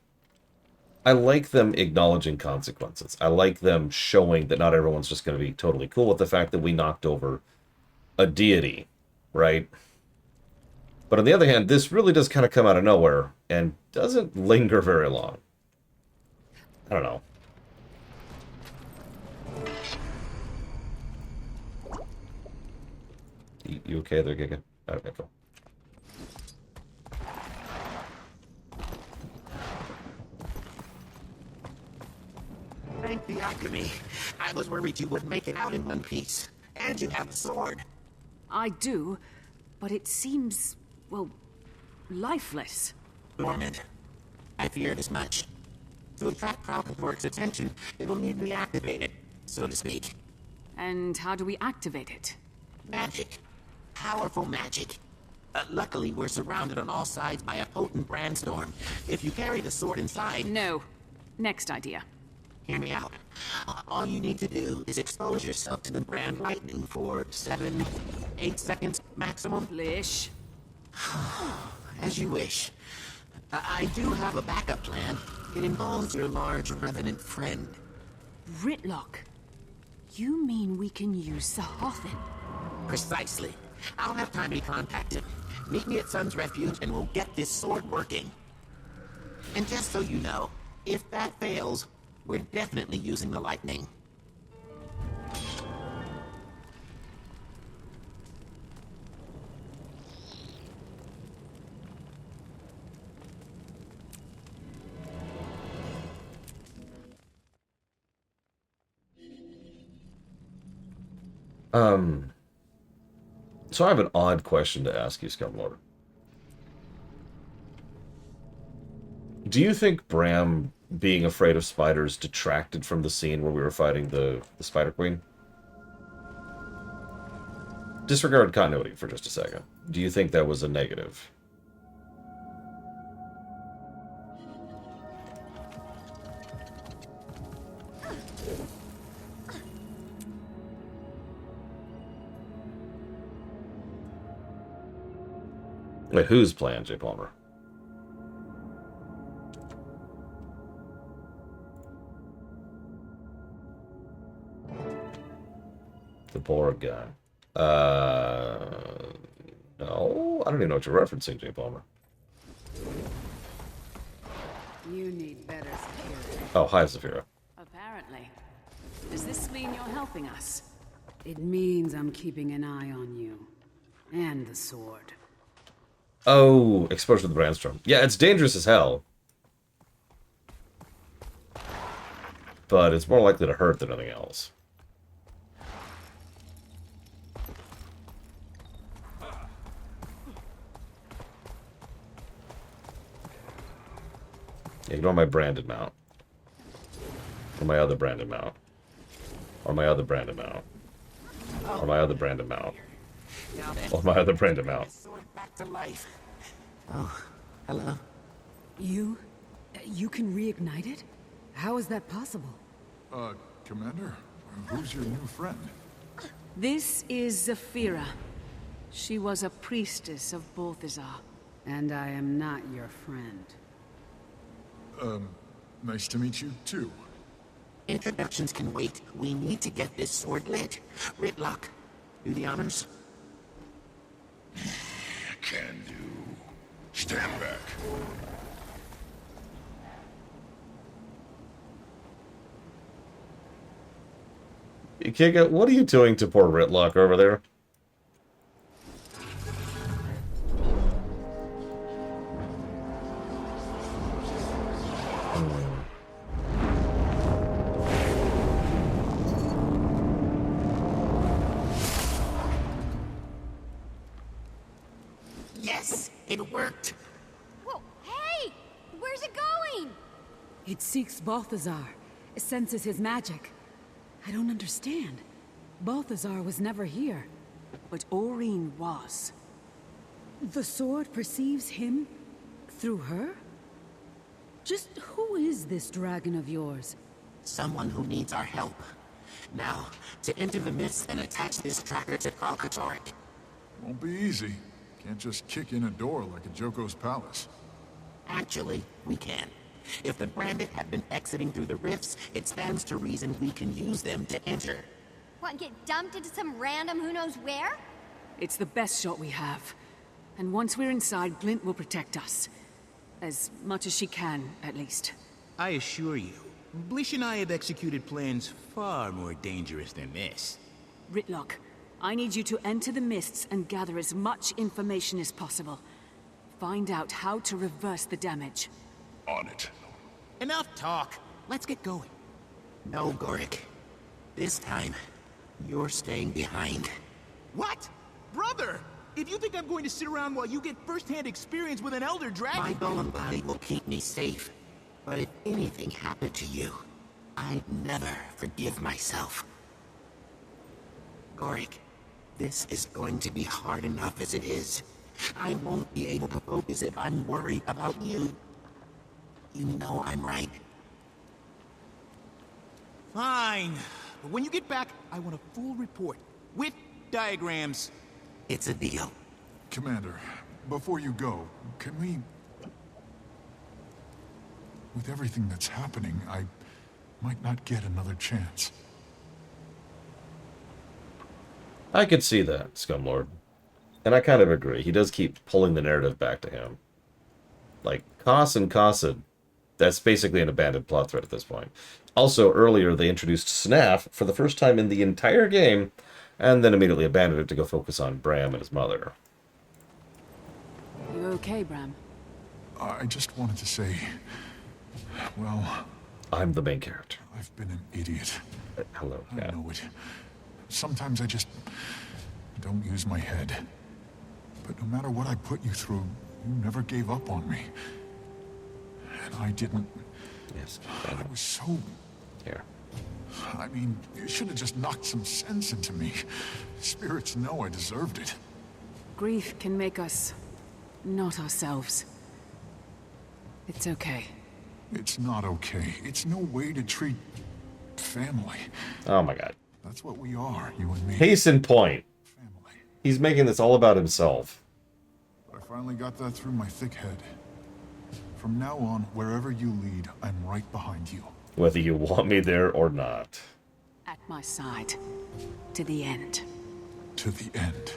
I like them acknowledging consequences. I like them showing that not everyone's just going to be totally cool with the fact that we knocked over a deity, right? But on the other hand, this really does kind of come out of nowhere and doesn't linger very long. I don't know. You okay there, Giga? Okay, cool. Thank the alchemy. I was worried you wouldn't make it out in one piece. And you have a sword. I do, but it seems, well, lifeless. Dormant. I feared as much. To attract Kralkator's attention, it will need reactivated, so to speak. And how do we activate it? Magic. Powerful magic. Luckily, we're surrounded on all sides by a potent brandstorm. If you carry the sword inside... No. Next idea. Hear me out. All you need to do is expose yourself to the brand lightning for 7, 8 seconds maximum. Lish. As you wish. I do have a backup plan. It involves your large revenant friend. Rytlock. You mean we can use Sahothin? Precisely. I'll have time to contact him. Meet me at Sun's Refuge and we'll get this sword working. And just so you know, if that fails, we're definitely using the lightning. So I have an odd question to ask you, Scumlord. Do you think Bram being afraid of spiders detracted from the scene where we were fighting the Spider Queen? Disregard continuity for just a second. Do you think that was a negative? Wait, whose plan, J. Palmer? The Borg guy. No, I don't even know what you're referencing, J. Palmer. You need better security. Oh, hi, Zafira. Apparently. Does this mean you're helping us? It means I'm keeping an eye on you. And the sword. Oh, exposure to the Brandstorm. Yeah, it's dangerous as hell. But it's more likely to hurt than anything else. Ignore my branded mount. Or my other branded mount. Or my other branded mount. Or my other branded mount. Or my other branded mount. Back to life. Oh, hello. You can reignite it? How is that possible? Commander, who's your new friend? This is Zafira. She was a priestess of Balthazar. And I am not your friend. Nice to meet you, too. Introductions can wait. We need to get this sword lit. Rytlock, do the honors. Can do. Stand back. You can't get. What are you doing to poor Rytlock over there? Yes, it worked. Whoa, hey! Where's it going? It seeks Balthazar. It senses his magic. I don't understand. Balthazar was never here. But Aurene was. The sword perceives him through her? Just who is this dragon of yours? Someone who needs our help. Now, to enter the mist and attach this tracker to Kralkatorrik. Won't be easy. Can't just kick in a door like at Joko's palace. Actually, we can. If the Branded have been exiting through the rifts, it stands to reason we can use them to enter. What, and get dumped into some random who knows where? It's the best shot we have. And once we're inside, Glint will protect us. As much as she can, at least. I assure you, Blish and I have executed plans far more dangerous than this. Rytlock, I need you to enter the mists and gather as much information as possible. Find out how to reverse the damage. On it. Enough talk. Let's get going. No, Gorik. This time, you're staying behind. What? Brother! If you think I'm going to sit around while you get first-hand experience with an Elder Dragon... My golem body will keep me safe. But if anything happened to you, I'd never forgive myself. Gorik, this is going to be hard enough as it is. I won't be able to focus if I'm worried about you. You know I'm right. Fine. But when you get back, I want a full report. With diagrams. It's a deal. Commander, before you go, can we... With everything that's happening, I might not get another chance. I could see that, Scumlord. And I kind of agree. He does keep pulling the narrative back to him. Like, Koss and Kossid, that's basically an abandoned plot thread at this point. Also, earlier, they introduced Snaf for the first time in the entire game, and then immediately abandoned it to go focus on Bram and his mother. You okay, Bram? I just wanted to say... Well... I'm the main character. I've been an idiot. Hello, I know it. Sometimes I just don't use my head. But no matter what I put you through, you never gave up on me. And I didn't... Yes. I was so... Here. I mean, you should have just knocked some sense into me. Spirits know I deserved it. Grief can make us... not ourselves. It's okay. It's not okay. It's no way to treat... family. Oh my god. That's what we are, you and me. Case in point. He's making this all about himself. I finally got that through my thick head. From now on, wherever you lead, I'm right behind you. Whether you want me there or not. At my side. To the end. To the end.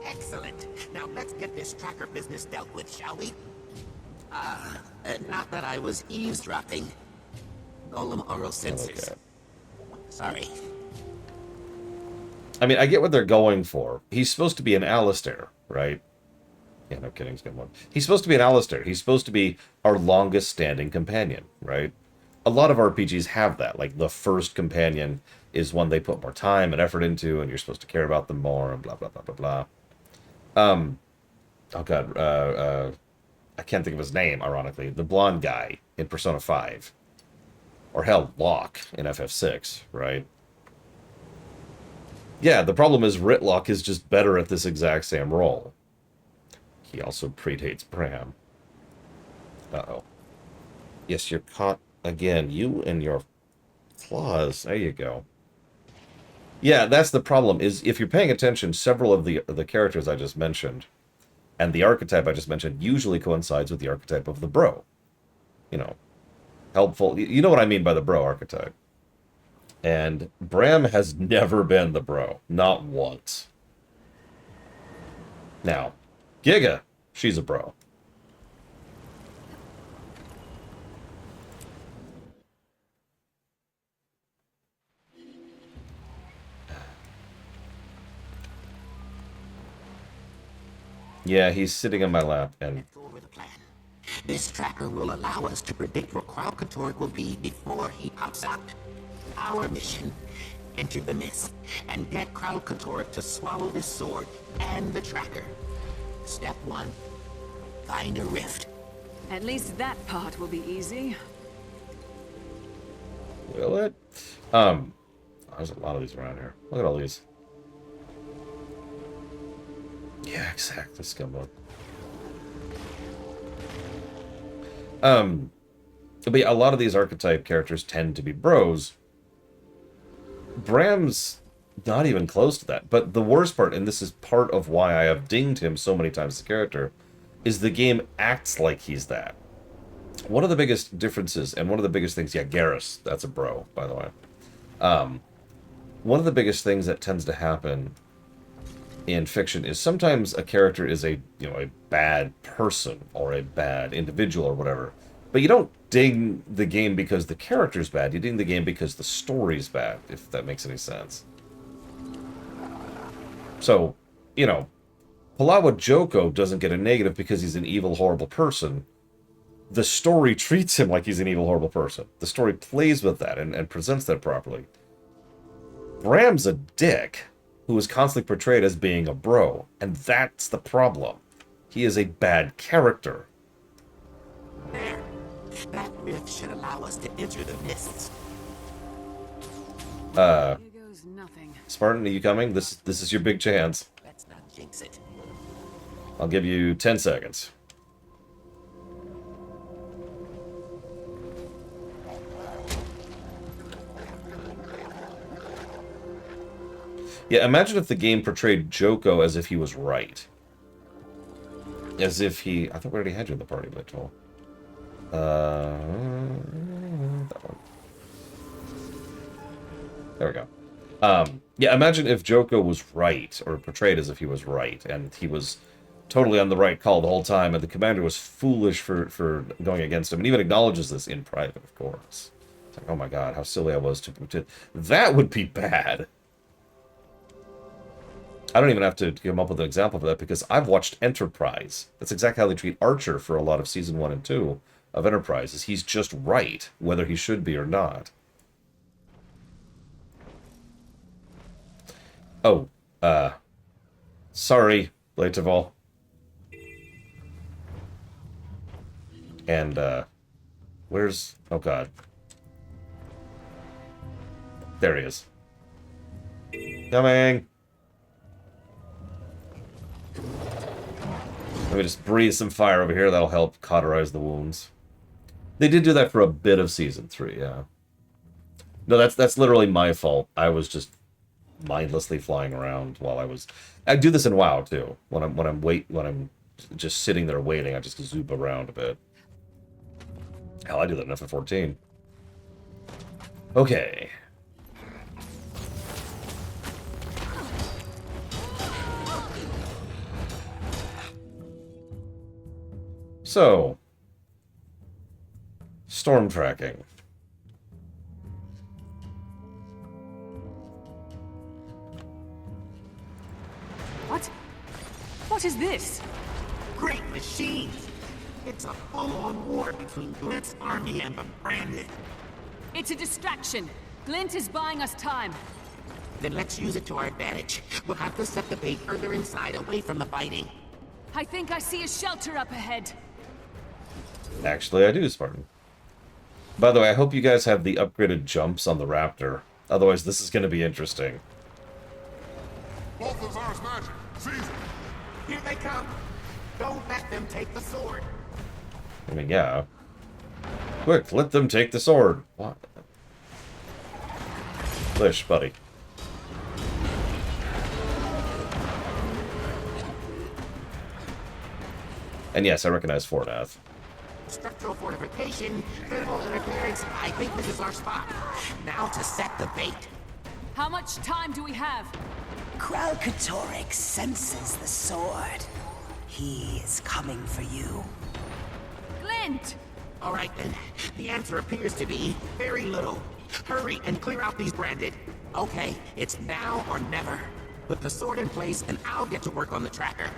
Excellent. Now let's get this tracker business dealt with, shall we? Not that I was eavesdropping. Golem oral sensors. Okay. Sorry. I mean, I get what they're going for. He's supposed to be an Alistair, right? Yeah, no kidding. He's supposed to be an Alistair. He's supposed to be our longest standing companion, right? A lot of RPGs have that. Like, the first companion is one they put more time and effort into, and you're supposed to care about them more, and blah, blah, blah, blah, blah. Oh, God. I can't think of his name, ironically. The blonde guy in Persona 5. Or hell, Locke in FF6, right? Yeah, the problem is Rytlock is just better at this exact same role. He also predates Bram. Uh-oh. Yes, you're caught again. You and your claws. There you go. Yeah, that's the problem, is if you're paying attention, several of the characters I just mentioned, and the archetype I just mentioned, usually coincides with the archetype of the bro. You know, helpful. You know what I mean by the bro archetype. And Bram has never been the bro. Not once. Now, Giga, she's a bro. Yeah, he's sitting on my lap and... This tracker will allow us to predict where Kralkatorrik will be before he pops out. Our mission, enter the mist, and get Kralkatorrik to swallow this sword and the tracker. Step 1, find a rift. At least that part will be easy. Will it? There's a lot of these around here. Look at all these. Yeah, exactly, Scumbag. But yeah, a lot of these archetype characters tend to be bros. Bram's not even close to that. But the worst part, and this is part of why I have dinged him so many times as a character, is the game acts like he's that. One of the biggest differences, and one of the biggest things, yeah, Garrus, that's a bro, by the way. One of the biggest things that tends to happen in fiction is sometimes a character is a bad person or a bad individual or whatever. But you don't ding the game because the character's bad. You ding the game because the story's bad, if that makes any sense. So, Palawa Joko doesn't get a negative because he's an evil, horrible person. the story treats him like he's an evil, horrible person. The story plays with that and presents that properly. Bram's a dick who is constantly portrayed as being a bro, and that's the problem. He is a bad character. There. That rift should allow us to enter the mists. Here goes nothing. Spartan, are you coming? This is your big chance. Let's not jinx it. I'll give you 10 seconds. Yeah, imagine if the game portrayed Joko as if he was right. As if he... I thought we already had you in the party, Little. That one. There we go. Yeah, imagine if Joko was right, or portrayed as if he was right, and he was totally on the right call the whole time, and the commander was foolish for going against him, and even acknowledges this in private, of course. It's like, oh my god, how silly I was to... That would be bad. I don't even have to come up with an example for that, because I've watched Enterprise. That's exactly how they treat Archer for a lot of Season 1 and 2 of Enterprise, is he's just right, whether he should be or not. Oh, sorry, Leiteval. And, where's... Oh, God. There he is. Coming! Let me just breathe some fire over here. That'll help cauterize the wounds. They did do that for a bit of Season 3, yeah. No, that's literally my fault. I was just mindlessly flying around while I do this in WoW too. When I'm just sitting there waiting, I just zoop around a bit. Hell, I do that in FF14. Okay. So, storm tracking. What? What is this? Great machines! It's a full-on war between Glint's army and the Branded. It's a distraction. Glint is buying us time. Then let's use it to our advantage. We'll have to set the bait further inside, away from the fighting. I think I see a shelter up ahead. Actually, I do, Spartan. By the way, I hope you guys have the upgraded jumps on the Raptor. Otherwise, this is going to be interesting. Balthazar's magic! Seize it! Here they come! Don't let them take the sword! I mean, yeah. Quick, let them take the sword! What? Lish, buddy. And yes, I recognize Fornath. Structural fortification, thermal interference. I think this is our spot. Now to set the bait. How much time do we have? Kralkatorrik senses the sword. He is coming for you. Glint! All right then. The answer appears to be very little. Hurry and clear out these Branded. Okay, it's now or never. Put the sword in place and I'll get to work on the tracker.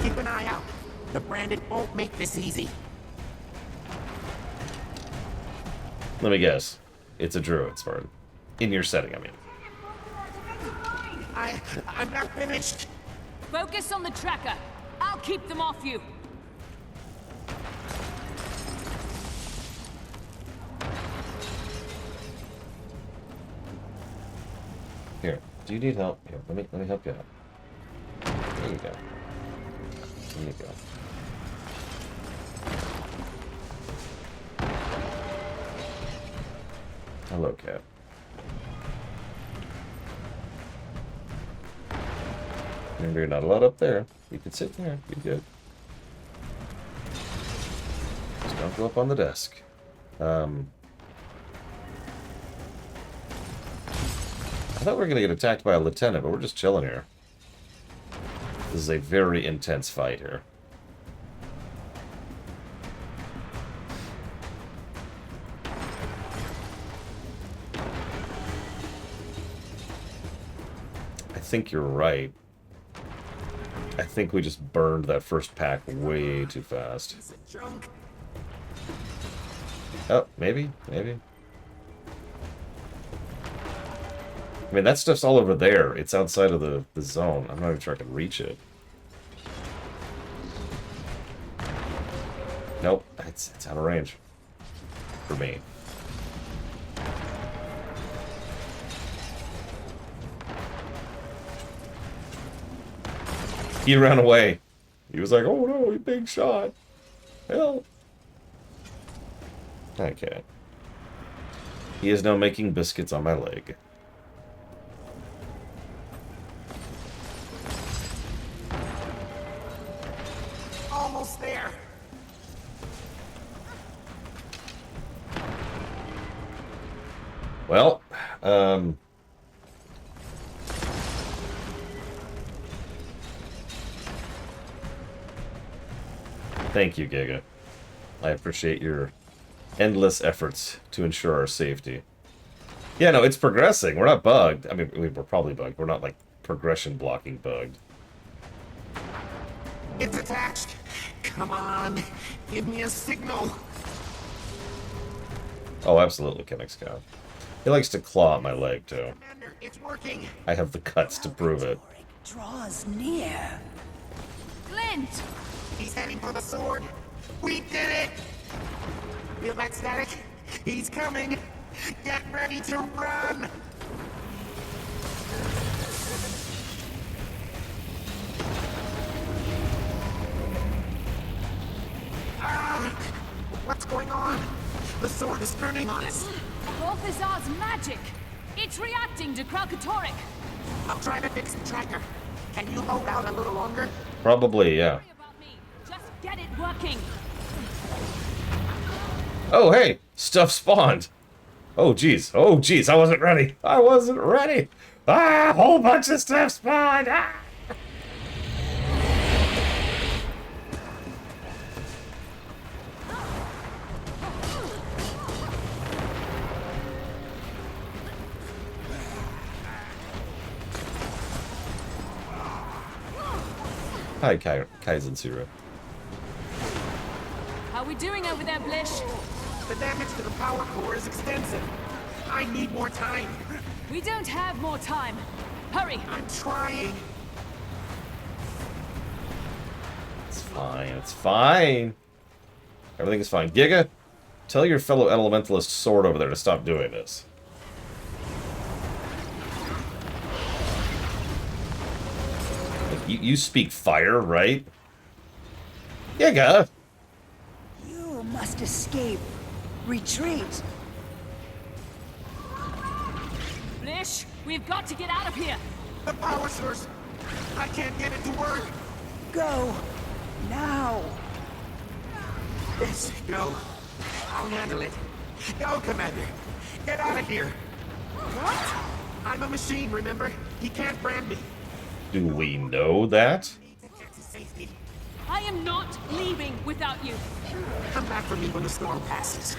Keep an eye out. The Branded won't make this easy. Let me guess. It's a druid, Spartan. In your setting, I mean. I'm not finished. Focus on the tracker. I'll keep them off you. Here. Do you need help? Here, let me help you out. There you go. There you go. Hello, Cap. Remember, you're not allowed up there. You can sit there. You're good. Just don't go up on the desk. I thought we were going to get attacked by a lieutenant, but we're just chilling here. This is a very intense fight here. I think you're right. I think we just burned that first pack way too fast. Oh, maybe, maybe. I mean, that stuff's all over there. It's outside of the zone. I'm not even sure I can reach it. Nope, it's out of range. For me. He ran away. He was like, oh no, you big shot. Help. Okay. He is now making biscuits on my leg. Almost there. Well, thank you, Giga. I appreciate your endless efforts to ensure our safety. Yeah, no, it's progressing. We're not bugged. I mean, we're probably bugged. We're not, like, progression blocking bugged. It's attached. Come on. Give me a signal. Oh, absolutely, Kennex Cow. He likes to claw at my leg, too. Commander, it's working. I have the cuts to prove it. Draws near. Clint! He's heading for the sword. We did it! Feel that static? He's coming! Get ready to run! Ah! What's going on? The sword is turning on us. Balthazar's magic! It's reacting to Kralkatorrik! I'll try to fix the tracker. Can you hold out a little longer? Probably, yeah. Just get it working! Oh, hey! Stuff spawned! Oh, jeez. Oh, jeez. I wasn't ready. I wasn't ready! Ah! A whole bunch of stuff spawned! Ah! Hi, Kaizen Sura. How we doing over there, Blish? The damage to the power core is extensive. I need more time. We don't have more time. Hurry! I'm trying. It's fine. It's fine. Everything is fine. Giga, tell your fellow elementalist sword over there to stop doing this. You speak fire, right? Giga! You must escape. Retreat. Blish, we've got to get out of here! The power source! I can't get it to work! Go. Now. Yes, go. I'll handle it. Go, Commander. Get out of here. What? I'm a machine, remember? He can't brand me. Do we know that? I am not leaving without you. Come back for me when the storm passes.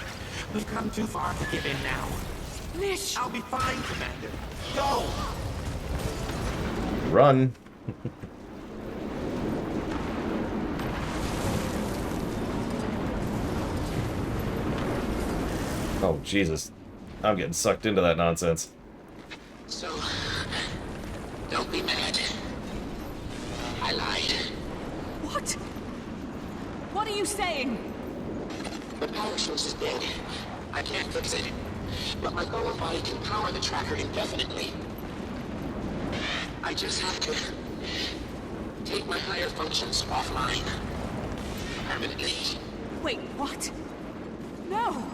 We've come too far to give in now. Blish! I'll be fine, Commander. Go! Run. Oh, Jesus. I'm getting sucked into that nonsense. So, don't be mad. I lied. What? What are you saying? The power source is dead. I can't fix it. But my lower body can power the tracker indefinitely. I just have to take my higher functions offline. Permanently. Wait, what? No!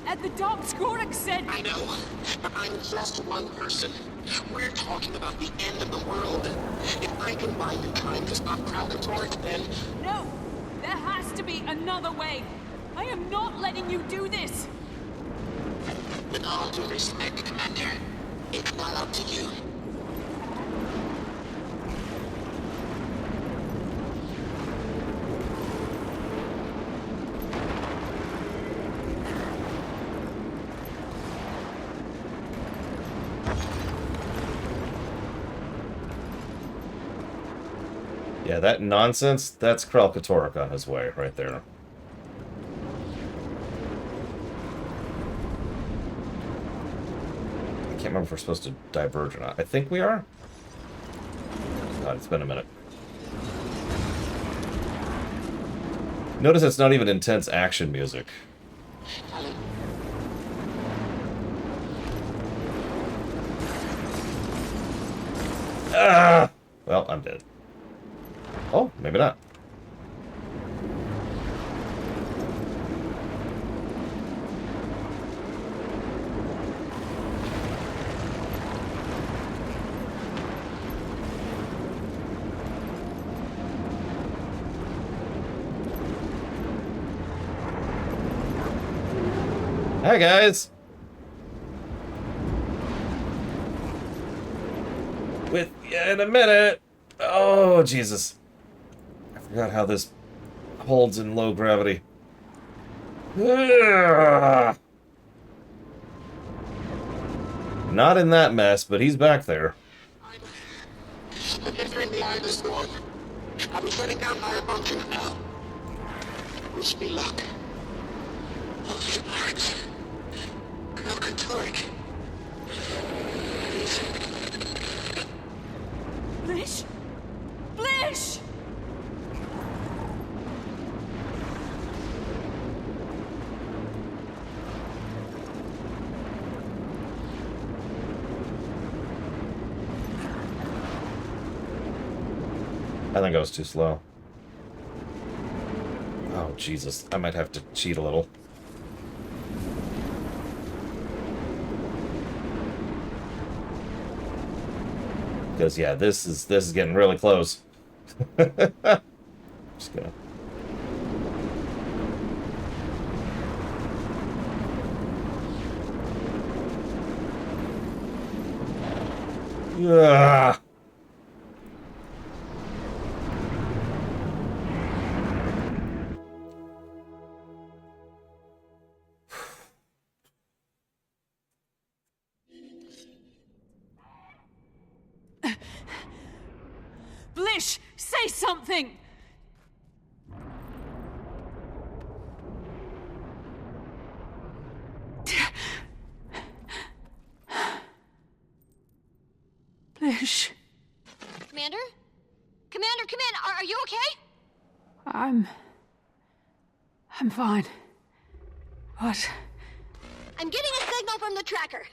At the docks, Gorik said... I know, but I'm just one person. We're talking about the end of the world. If I can buy you time to stop Kralkatorrik, then... No! There has to be another way! I am not letting you do this! With all due respect, Commander, it's not up to you. Yeah, that nonsense, that's Kralkatorrik on his way right there. I can't remember if we're supposed to diverge or not. I think we are. God, it's been a minute. Notice it's not even intense action music. Ah! Well, I'm dead. Oh, maybe not. Hi, guys. With you in a minute. Oh, Jesus. I forgot how this holds in low gravity. Ugh. Not in that mess, but he's back there. I'm entering the eye of the storm. I'm shutting down my bunker now. Wish me luck. Oh, Sparks. Kralkatorrik. Blish? Blish! I think I was too slow. Oh, Jesus. I might have to cheat a little. Because, yeah, this is getting really close. Just gonna... Ugh. Blish, say something! Blish. Commander? Commander, come in. Are you okay? I'm fine. But... I'm getting a signal from the tracker.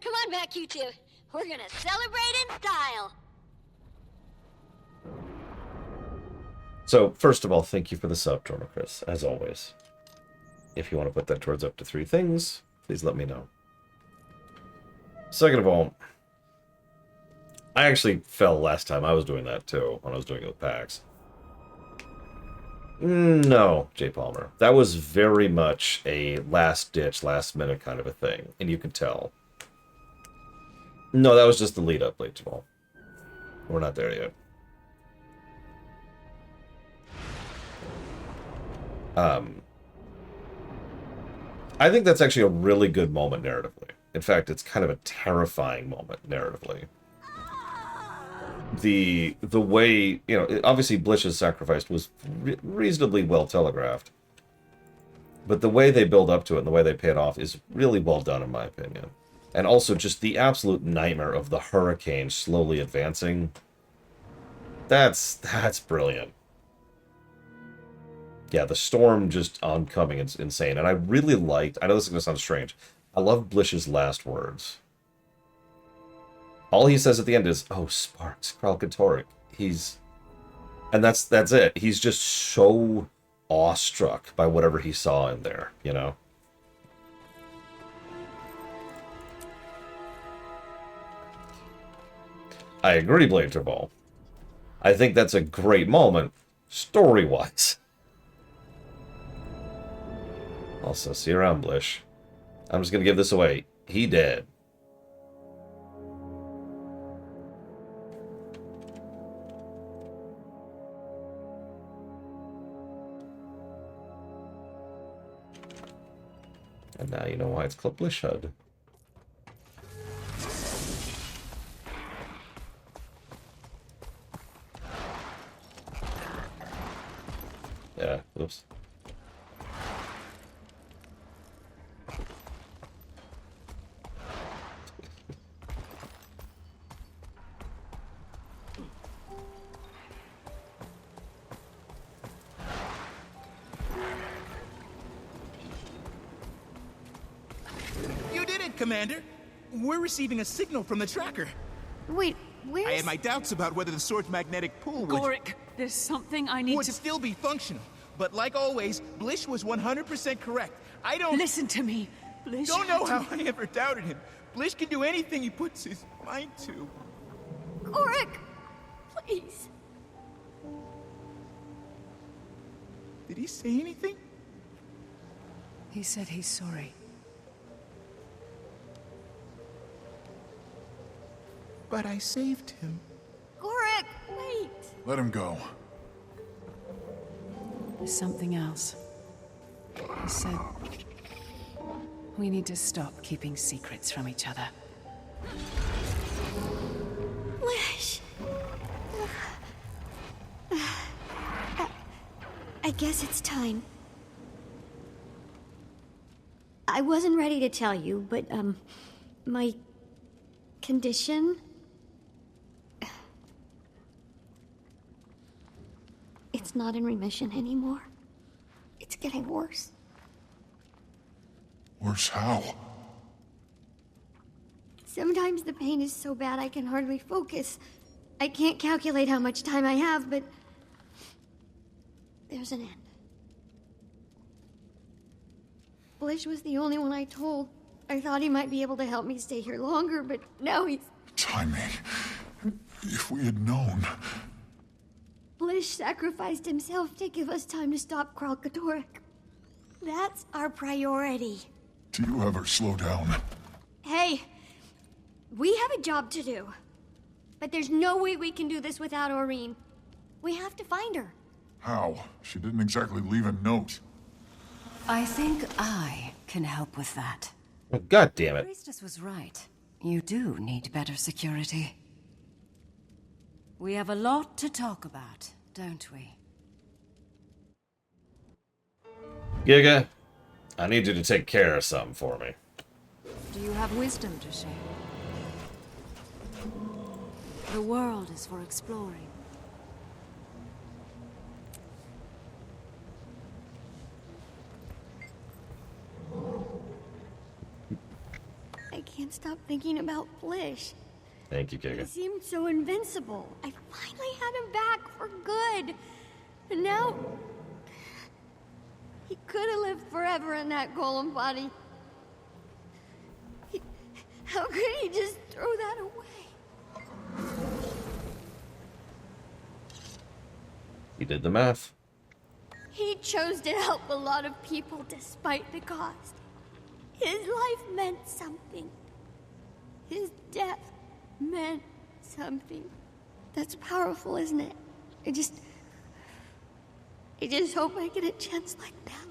Come on back, you two. We're gonna celebrate in style. So, first of all, thank you for the sub, Tormacris, as always. If you want to put that towards up to 3 things, please let me know. Second of all, I actually fell last time. I was doing that, too, when I was doing it with PAX. No, Jay Palmer. That was very much a last-ditch, last-minute kind of a thing, and you can tell. No, that was just the lead-up, Bleach Ball. We're not there yet. I think that's actually a really good moment narratively. In fact, it's kind of a terrifying moment narratively. The way, you know, obviously Blish's sacrifice was reasonably well telegraphed. But the way they build up to it and the way they pay it off is really well done, in my opinion. And also just the absolute nightmare of the hurricane slowly advancing. That's brilliant. Yeah, the storm just oncoming is insane. And I really liked, I know this is going to sound strange, I love Blish's last words. All he says at the end is, "Oh, Sparks, Kralkatorrik." And that's it. He's just so awestruck by whatever he saw in there, you know? I agree, Blade Ball. I think that's a great moment, story-wise. Also, see you around, Blish. I'm just gonna give this away. He dead. And now you know why it's called Blish HUD. Yeah, oops. You did it, Commander! We're receiving a signal from the tracker. Wait, where's... I had my doubts about whether the sword's magnetic pull would... Gorik, there's something I need would to... still be functional. But like always, Blish was 100% correct. I don't... Listen to me. Blish Don't know had how I ever doubted him. Blish can do anything he puts his mind to. Gorik! Please. Did he say anything? He said he's sorry. But I saved him. Gorik, wait! Let him go. There's something else. He said... we need to stop keeping secrets from each other. Blish! I guess it's time. I wasn't ready to tell you, but, my condition... it's not in remission anymore. It's getting worse. Worse how? Sometimes the pain is so bad I can hardly focus. I can't calculate how much time I have, but... there's an end. Blish was the only one I told. I thought he might be able to help me stay here longer, but now he's... Timing. If we had known... Blish sacrificed himself to give us time to stop Kralkatorrik. That's our priority. Do you ever slow down? Hey, we have a job to do. But there's no way we can do this without Aurene. We have to find her. How? She didn't exactly leave a note. I think I can help with that. Oh, God damn it. Priestess was right. You do need better security. We have a lot to talk about, don't we? Giga, I need you to take care of something for me. Do you have wisdom to share? The world is for exploring. I can't stop thinking about Blish. Thank you, He Giga. seemed so invincible. I finally had him back for good. And now... he could have lived forever in that golem body. How could he just throw that away? He did the math. He chose to help a lot of people despite the cost. His life meant something. His death meant something. That's powerful, isn't it? I just hope I get a chance like that.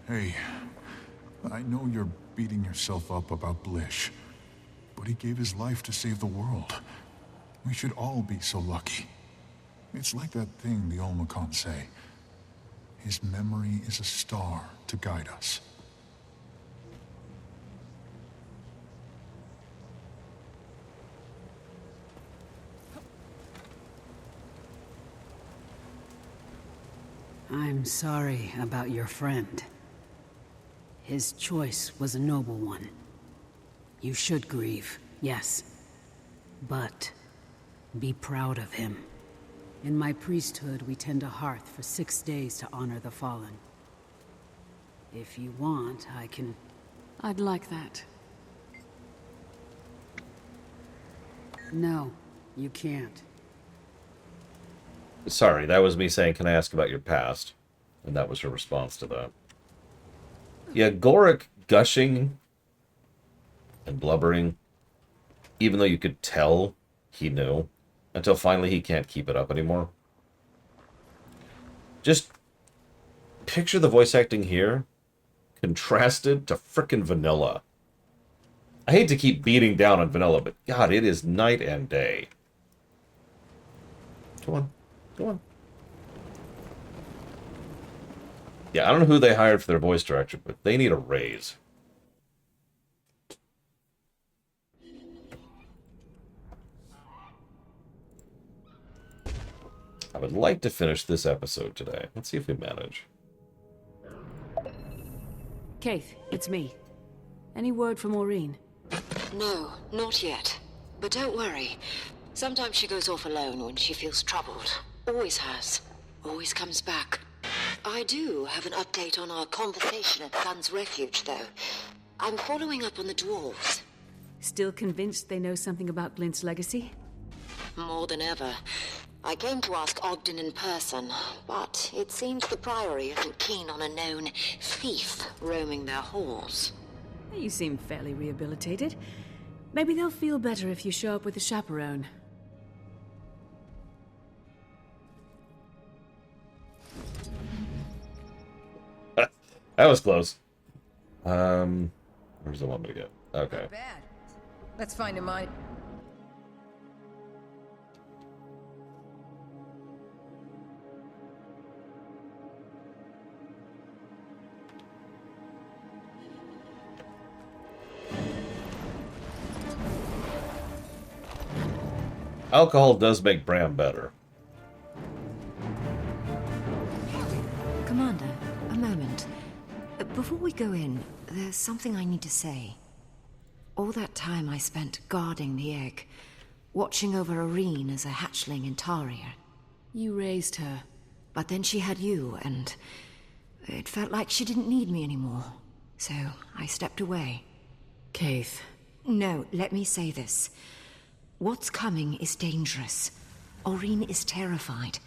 Hey, I know you're beating yourself up about Blish, but he gave his life to save the world. We should all be so lucky. It's like that thing the Olmecon say. His memory is a star to guide us. I'm sorry about your friend. His choice was a noble one. You should grieve, yes. But be proud of him. In my priesthood, we tend a hearth for 6 days to honor the fallen. If you want, I can... I'd like that. No, you can't. Sorry, that was me saying, can I ask about your past? And that was her response to that. Yeah, Gorik gushing and blubbering, even though you could tell he knew, until finally he can't keep it up anymore. Just picture the voice acting here contrasted to frickin' vanilla I hate to keep beating down on vanilla, but God, it is night and day. Come on. Come on. Yeah, I don't know who they hired for their voice director, but they need a raise. I would like to finish this episode today. Let's see if we manage. Keith, it's me. Any word from Maureen? No, not yet. But don't worry. Sometimes she goes off alone when she feels troubled. Always has. Always comes back. I do have an update on our conversation at Sun's Refuge, though. I'm following up on the dwarves. Still convinced they know something about Glint's legacy? More than ever. I came to ask Ogden in person, but it seems the Priory isn't keen on a known thief roaming their halls. You seem fairly rehabilitated. Maybe they'll feel better if you show up with a chaperone. That was close. Where's the one to go? Okay. Not bad. Let's find a mine. Alcohol does make Bram better. Commander, a moment. Before we go in, there's something I need to say. All that time I spent guarding the egg, watching over Irene as a hatchling in Taria. You raised her. But then she had you, and it felt like she didn't need me anymore. So I stepped away. Keith. No, let me say this. What's coming is dangerous. Irene is terrified.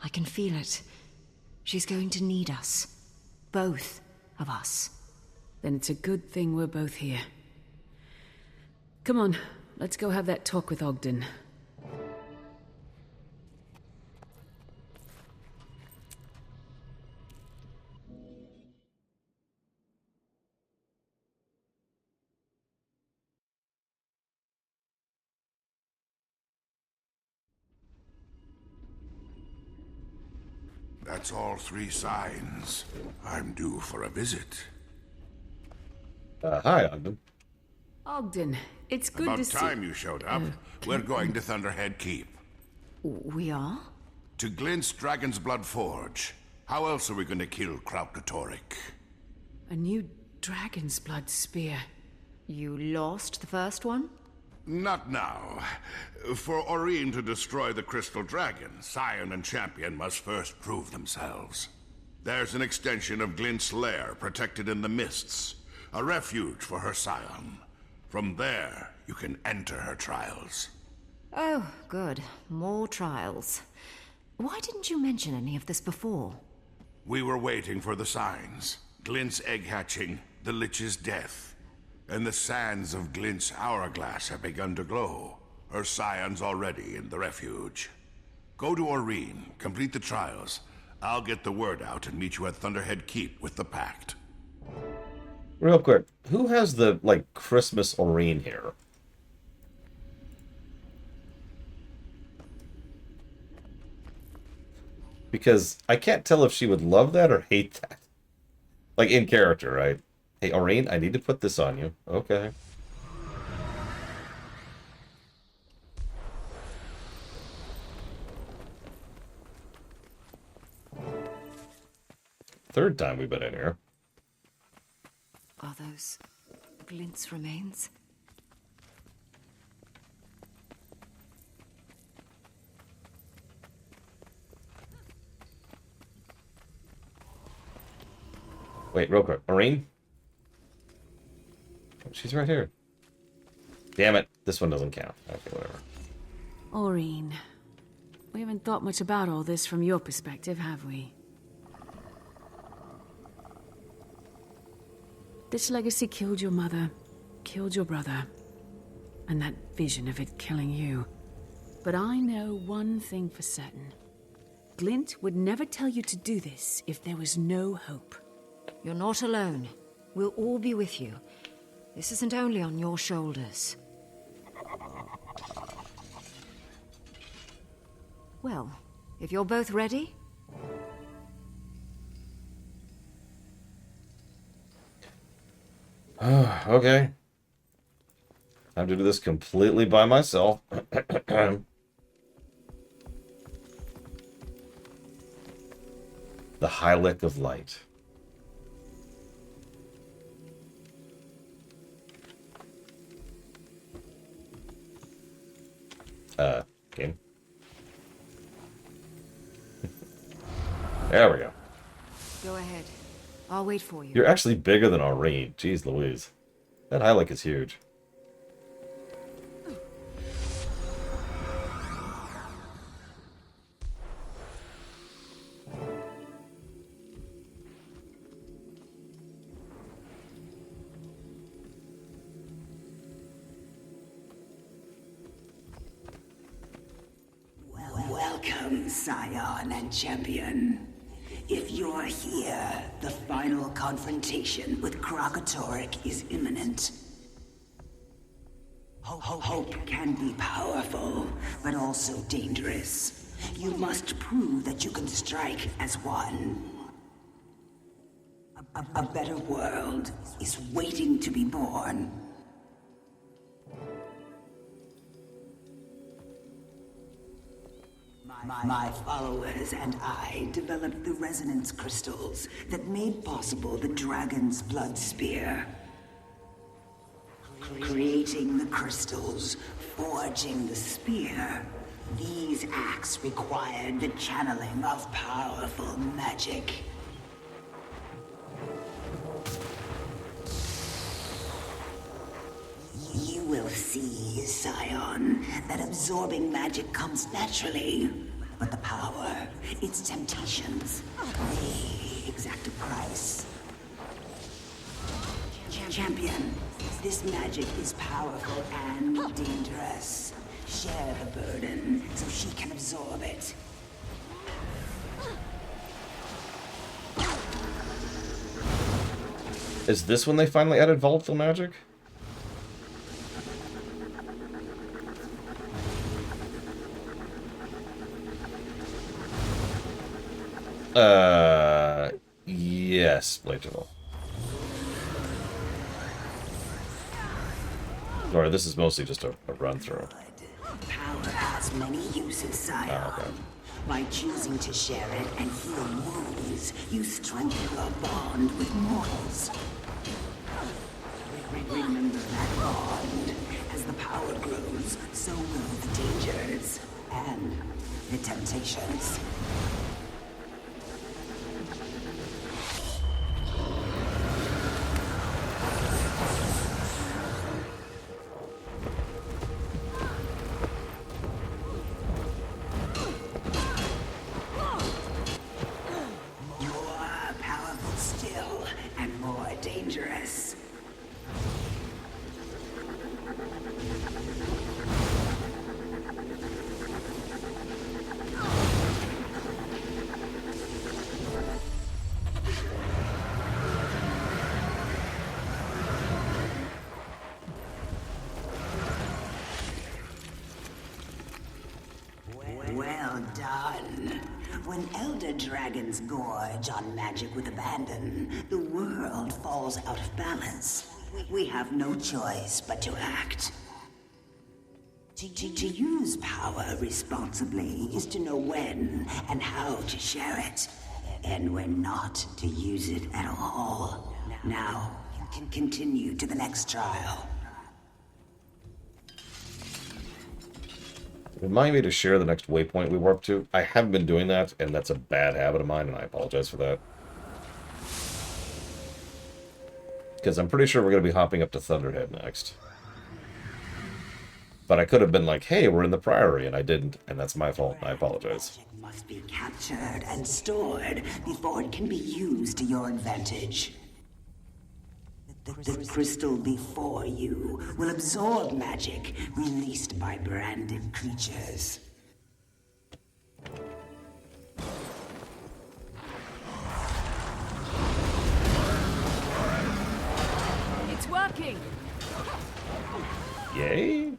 I can feel it. She's going to need us. Both of us. Then it's a good thing we're both here. Come on, let's go have that talk with Ogden. That's all 3 signs. I'm due for a visit. Hi, Ogden. Ogden, it's good About to see... time you showed up. We're going to Thunderhead Keep. We are? To Glint's Dragon's Blood Forge. How else are we going to kill Krautkatorik? A new dragon's blood spear. You lost the first one? Not now. For Irene to destroy the Crystal Dragon, Scion and Champion must first prove themselves. There's an extension of Glint's lair protected in the mists. A refuge for her Scion. From there, you can enter her trials. Oh, good. More trials. Why didn't you mention any of this before? We were waiting for the signs. Glint's egg hatching, the Lich's death. And the sands of Glint's hourglass have begun to glow. Her Scion's already in the refuge. Go to Irene, complete the trials. I'll get the word out and meet you at Thunderhead Keep with the Pact. Real quick, who has the, like, Christmas Irene here? Because I can't tell if she would love that or hate that. Like, in character, right? Hey, Irene, I need to put this on you. Okay. Third time we've been in here. Are those Glint's remains? Wait, real quick. Irene? She's right here. Damn it. This one doesn't count. Okay, whatever. Irene. We haven't thought much about all this from your perspective, have we? This legacy killed your mother, killed your brother, and that vision of it killing you. But I know one thing for certain. Glint would never tell you to do this if there was no hope. You're not alone. We'll all be with you. This isn't only on your shoulders. Well, if you're both ready... Okay. I have to do this completely by myself. The Hylic of Light. Game. There we go. Go ahead. I'll wait for you. You're actually bigger than Aurene. Jeez Louise. That Hylic is huge. Welcome, Scion and Champion. If you're here, the final confrontation with Krakatorrik is imminent. Hope can be powerful, but also dangerous. You must prove that you can strike as one. A better world is waiting to be born. My followers and I developed the resonance crystals that made possible the Dragon's Blood Spear. Creating the crystals, forging the spear, these acts required the channeling of powerful magic. You will see, Scion, that absorbing magic comes naturally. But the power, its temptations, they exact a price. Champion, this magic is powerful and dangerous. Share the burden so she can absorb it. Is this when they finally added volatile magic? Yes, Blade-Journal. Or this is mostly just a run-through. Power has many uses, Scion. Oh, okay. By choosing to share it and heal wounds, you strengthen your bond with mortals. Remember that bond. As the power grows, so will the dangers and the temptations. Well done. When Elder Dragons gorge on magic with abandon, the world falls out of balance. We have no choice but to act. To use power responsibly is to know when and how to share it, and when not to use it at all. Now, you can continue to the next trial. Remind me to share the next waypoint we warp to. I haven't been doing that, and that's a bad habit of mine, and I apologize for that. Because I'm pretty sure we're going to be hopping up to Thunderhead next. But I could have been like, hey, we're in the Priory, and I didn't, and that's my fault, and I apologize. Magic must be captured and stored before it can be used to your advantage. The crystal before you will absorb magic released by branded creatures. It's working! Yay?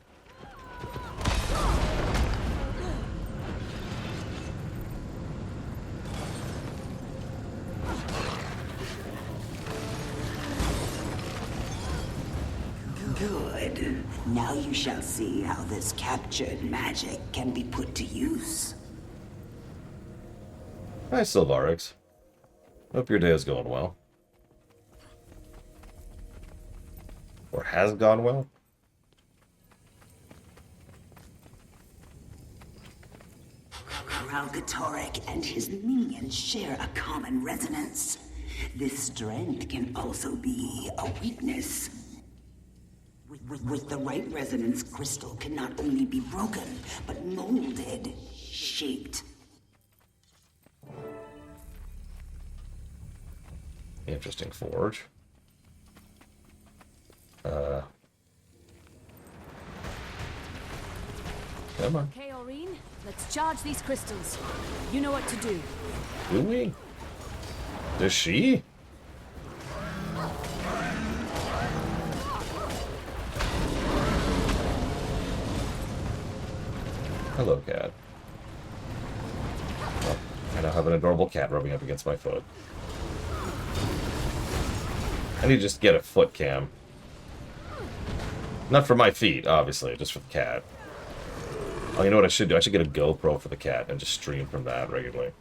Good. Now you shall see how this captured magic can be put to use. Hi, Sylvarix. Hope your day is going well. Or has gone well? Kralkatorrik and his minions share a common resonance. This strength can also be a weakness. With the right resonance, crystal can not only be broken, but molded, shaped. Interesting forge. Come on. Okay, Aurene, let's charge these crystals. You know what to do. Do we? Does she? Hello, cat. Oh, I now have an adorable cat rubbing up against my foot. I need to just get a foot cam. Not for my feet, obviously, just for the cat. Oh, you know what I should do? I should get a GoPro for the cat and just stream from that regularly.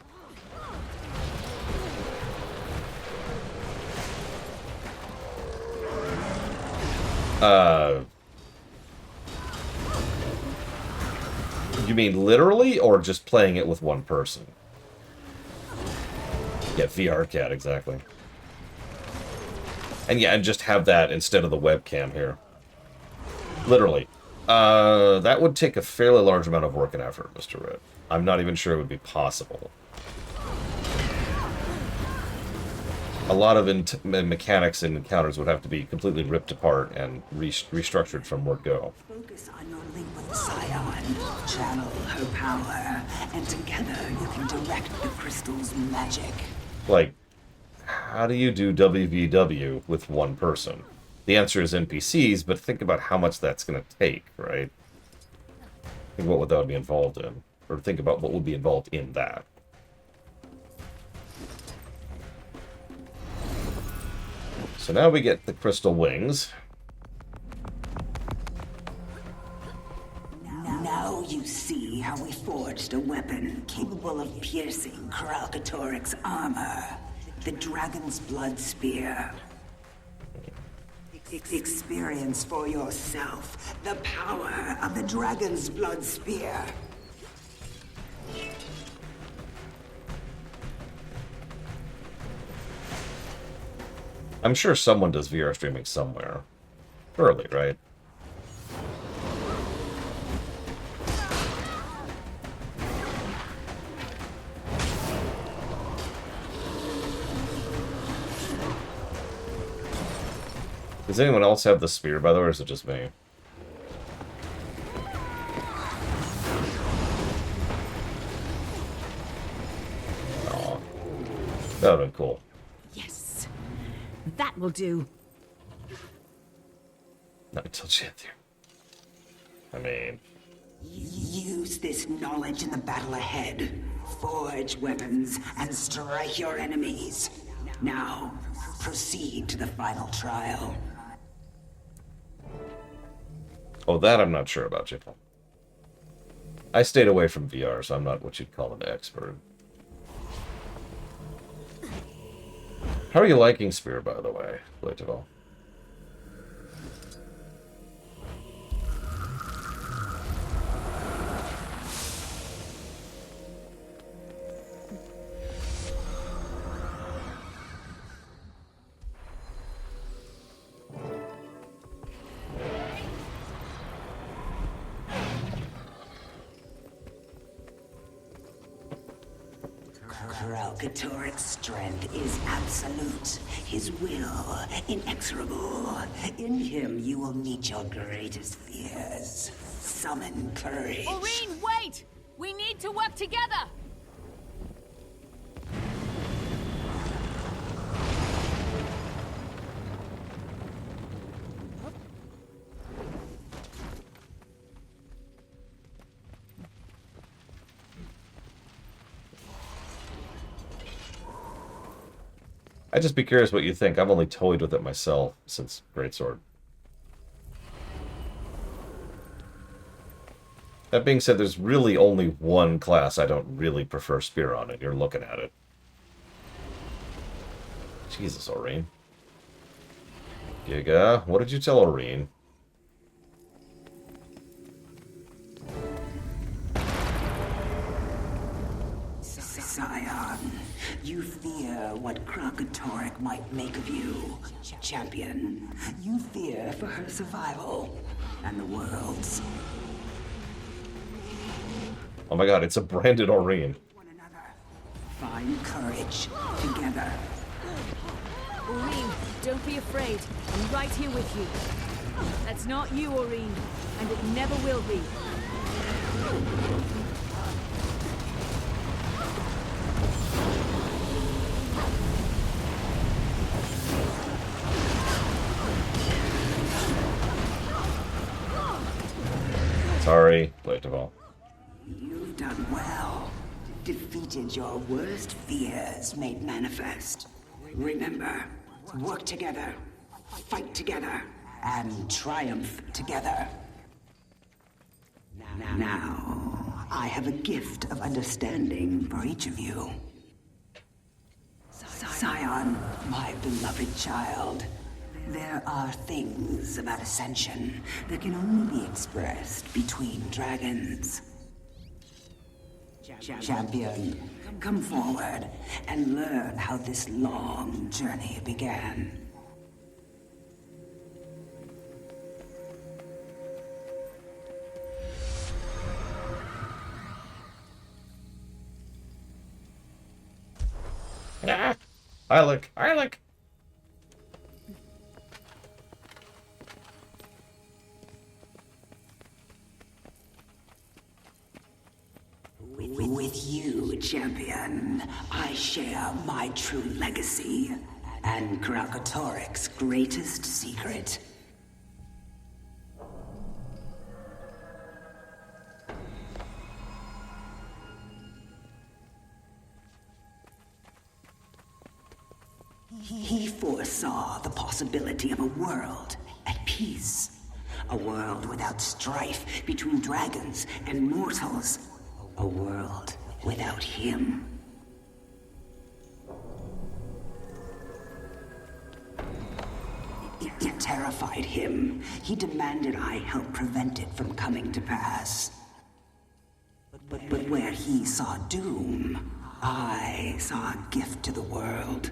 You mean literally, or just playing it with one person? Yeah, VR cat, exactly. And yeah, and just have that instead of the webcam here. Literally. That would take a fairly large amount of work and effort, Mr. Red. I'm not even sure it would be possible. A lot of mechanics and encounters would have to be completely ripped apart and restructured from word go. Focus on your link with Scion. Channel her power, and together you can direct the crystal's magic. Like, how do you do WVW with one person? The answer is NPCs, but think about how much that's going to take, right? Think about what that would be involved in. Or think about what would be involved in that. So now we get the crystal wings. Now you see how we forged a weapon capable of piercing Kralkatorrik's armor. The Dragon's Blood Spear. Experience for yourself the power of the Dragon's Blood Spear. I'm sure someone does VR streaming somewhere. Early, right? Does anyone else have the spear, by the way, or is it just me? Aw. That would've been cool. Yes, that will do. Not until Chanthir. I mean... Use this knowledge in the battle ahead. Forge weapons and strike your enemies. Now, proceed to the final trial. Oh, that I'm not sure about, Jiffle. I stayed away from VR, so I'm not what you'd call an expert. How are you liking Spear, by the way, Blatival? Kralkatorrik's strength is absolute, his will inexorable. In him you will meet your greatest fears. Summon courage. Aurene, wait! We need to work together! I'd just be curious what you think. I've only toyed with it myself since Greatsword. That being said, there's really only one class I don't really prefer Spear on, and you're looking at it. Jesus, Aurene. Giga, what did you tell Aurene? Scion, you fear what Kralkatorrik might make of you, champion. You fear for her survival and the world's. Oh my god, it's a branded Aurene. Find courage together. Aurene, don't be afraid. I'm right here with you. That's not you, Aurene, and it never will be. Sorry, Blatevall. You've done well. Defeated your worst fears made manifest. Remember, work together, fight together, and triumph together. Now, I have a gift of understanding for each of you. Scion, my beloved child, there are things about Ascension that can only be expressed between dragons. Champion, come forward and learn how this long journey began. Ah! Ilek! With you, champion, I share my true legacy and Kralkatorrik's greatest secret. He foresaw the possibility of a world at peace. A world without strife between dragons and mortals. A world without him. It terrified him. He demanded I help prevent it from coming to pass. But where he saw doom, I saw a gift to the world.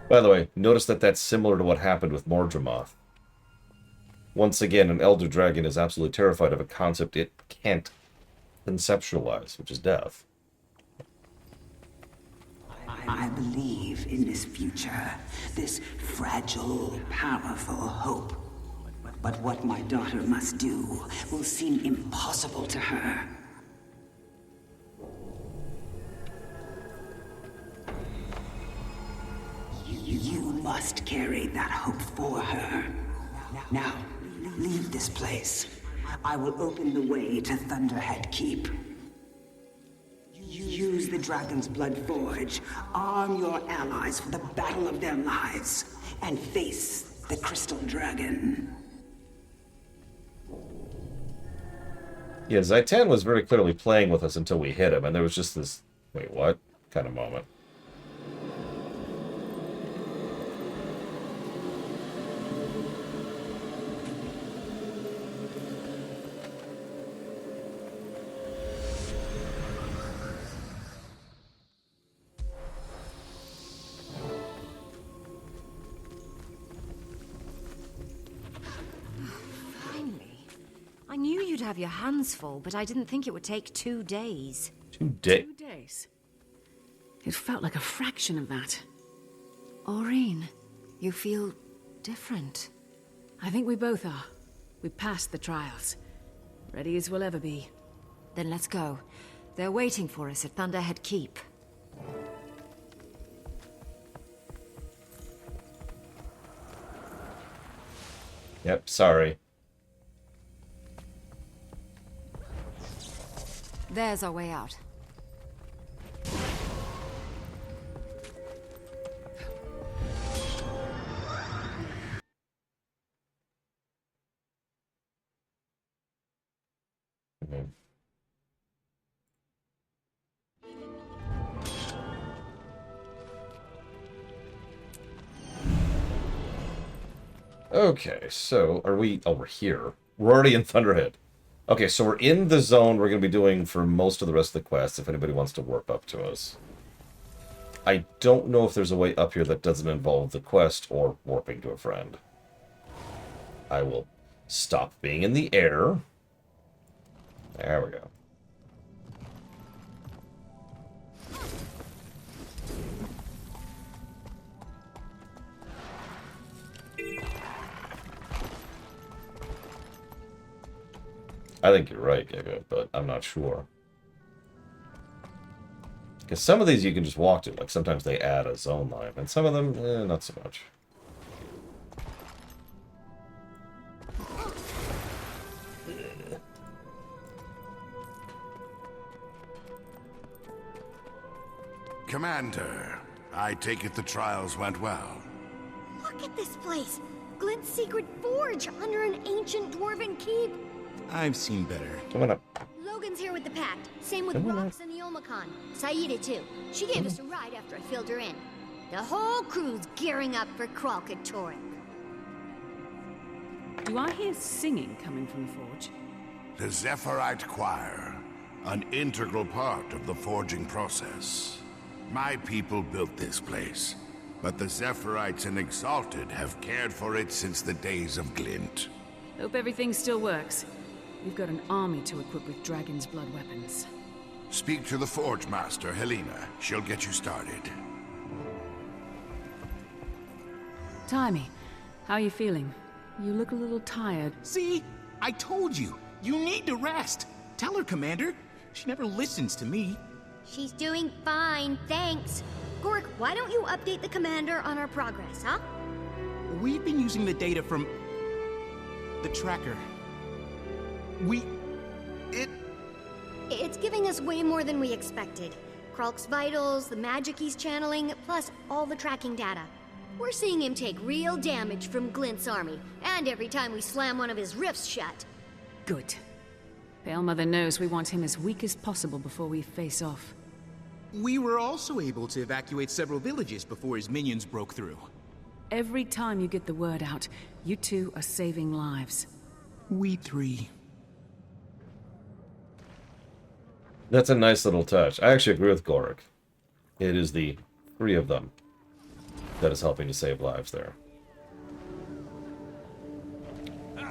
By the way, notice that that's similar to what happened with Mordremoth. Once again, an Elder Dragon is absolutely terrified of a concept it can't conceptualize, which is death. I believe in this future, this fragile, powerful hope. But what my daughter must do will seem impossible to her. You must carry that hope for her. Now, leave this place. I will open the way to Thunderhead Keep. Use the Dragon's Blood Forge. Arm your allies for the battle of their lives. And face the Crystal Dragon. Yeah, Zaitan was very clearly playing with us until we hit him, and there was just this, wait, what? kind of moment. I knew you'd have your hands full, but I didn't think it would take 2 days. 2 days? 2 days? It felt like a fraction of that. Aurene, you feel different. I think we both are. We passed the trials. Ready as we'll ever be. Then let's go. They're waiting for us at Thunderhead Keep. Yep, sorry. There's our way out. Okay, so are we... Oh, we're here. We're already in Thunderhead. Okay, so we're in the zone we're going to be doing for most of the rest of the quests, if anybody wants to warp up to us. I don't know if there's a way up here that doesn't involve the quest or warping to a friend. I will stop being in the air. There we go. I think you're right, Giga, but I'm not sure. Because some of these you can just walk to. Like, sometimes they add a zone line, and some of them, not so much. Commander, I take it the trials went well. Look at this place. Glint's secret forge under an ancient dwarven keep. I've seen better. Come on up. Logan's here with the Pact. Same with Come on Rox and the Omicron. Saida, too. She gave us a ride after I filled her in. The whole crew's gearing up for Kralkatorrik. Do I hear singing coming from the forge? The Zephyrite Choir, an integral part of the forging process. My people built this place, but the Zephyrites and Exalted have cared for it since the days of Glint. Hope everything still works. We've got an army to equip with Dragon's Blood weapons. Speak to the Forge Master, Helena. She'll get you started. Taimi, how are you feeling? You look a little tired. See? I told you. You need to rest. Tell her, Commander. She never listens to me. She's doing fine, thanks. Gork, why don't you update the commander on our progress, huh? We've been using the data from the tracker. It's giving us way more than we expected. Kralk's vitals, the magic he's channeling, plus all the tracking data. We're seeing him take real damage from Glint's army, and every time we slam one of his rifts shut. Good. Pale Mother knows we want him as weak as possible before we face off. We were also able to evacuate several villages before his minions broke through. Every time you get the word out, you two are saving lives. We three. That's a nice little touch. I actually agree with Gorik. It is the three of them that is helping to save lives there.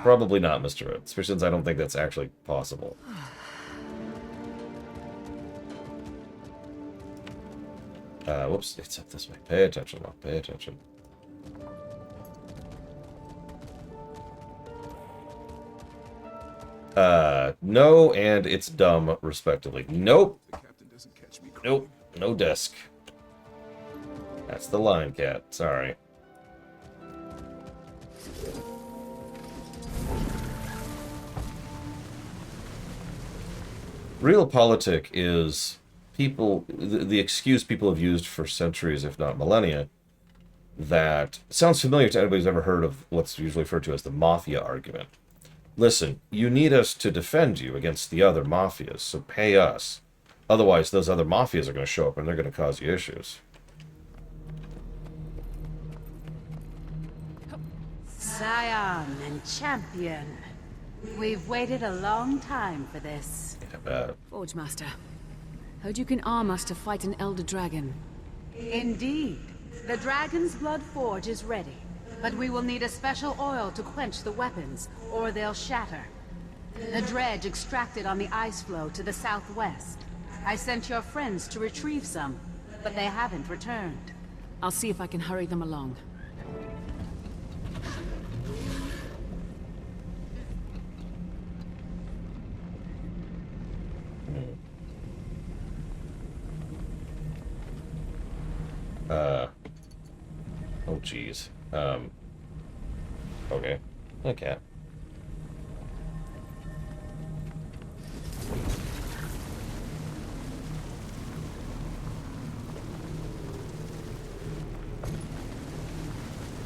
Probably not, Mr. Red, especially since I don't think that's actually possible. Whoops, it's up this way. Pay attention, Locke, pay attention. No, and it's dumb, respectively. Nope. Nope, no desk. That's the Lion Cat, sorry. Realpolitik is people, the excuse people have used for centuries, if not millennia, that sounds familiar to anybody who's ever heard of what's usually referred to as the Mafia argument. Listen, you need us to defend you against the other mafias, so pay us. Otherwise, those other mafias are going to show up and they're going to cause you issues. Scion and champion. We've waited a long time for this. Forge Master, heard you can arm us to fight an Elder Dragon. Indeed. The Dragon's Blood Forge is ready, but we will need a special oil to quench the weapons, or they'll shatter. The dredge extracted on the ice floe to the southwest. I sent your friends to retrieve some, but they haven't returned. I'll see if I can hurry them along. Oh, jeez. Okay. Okay.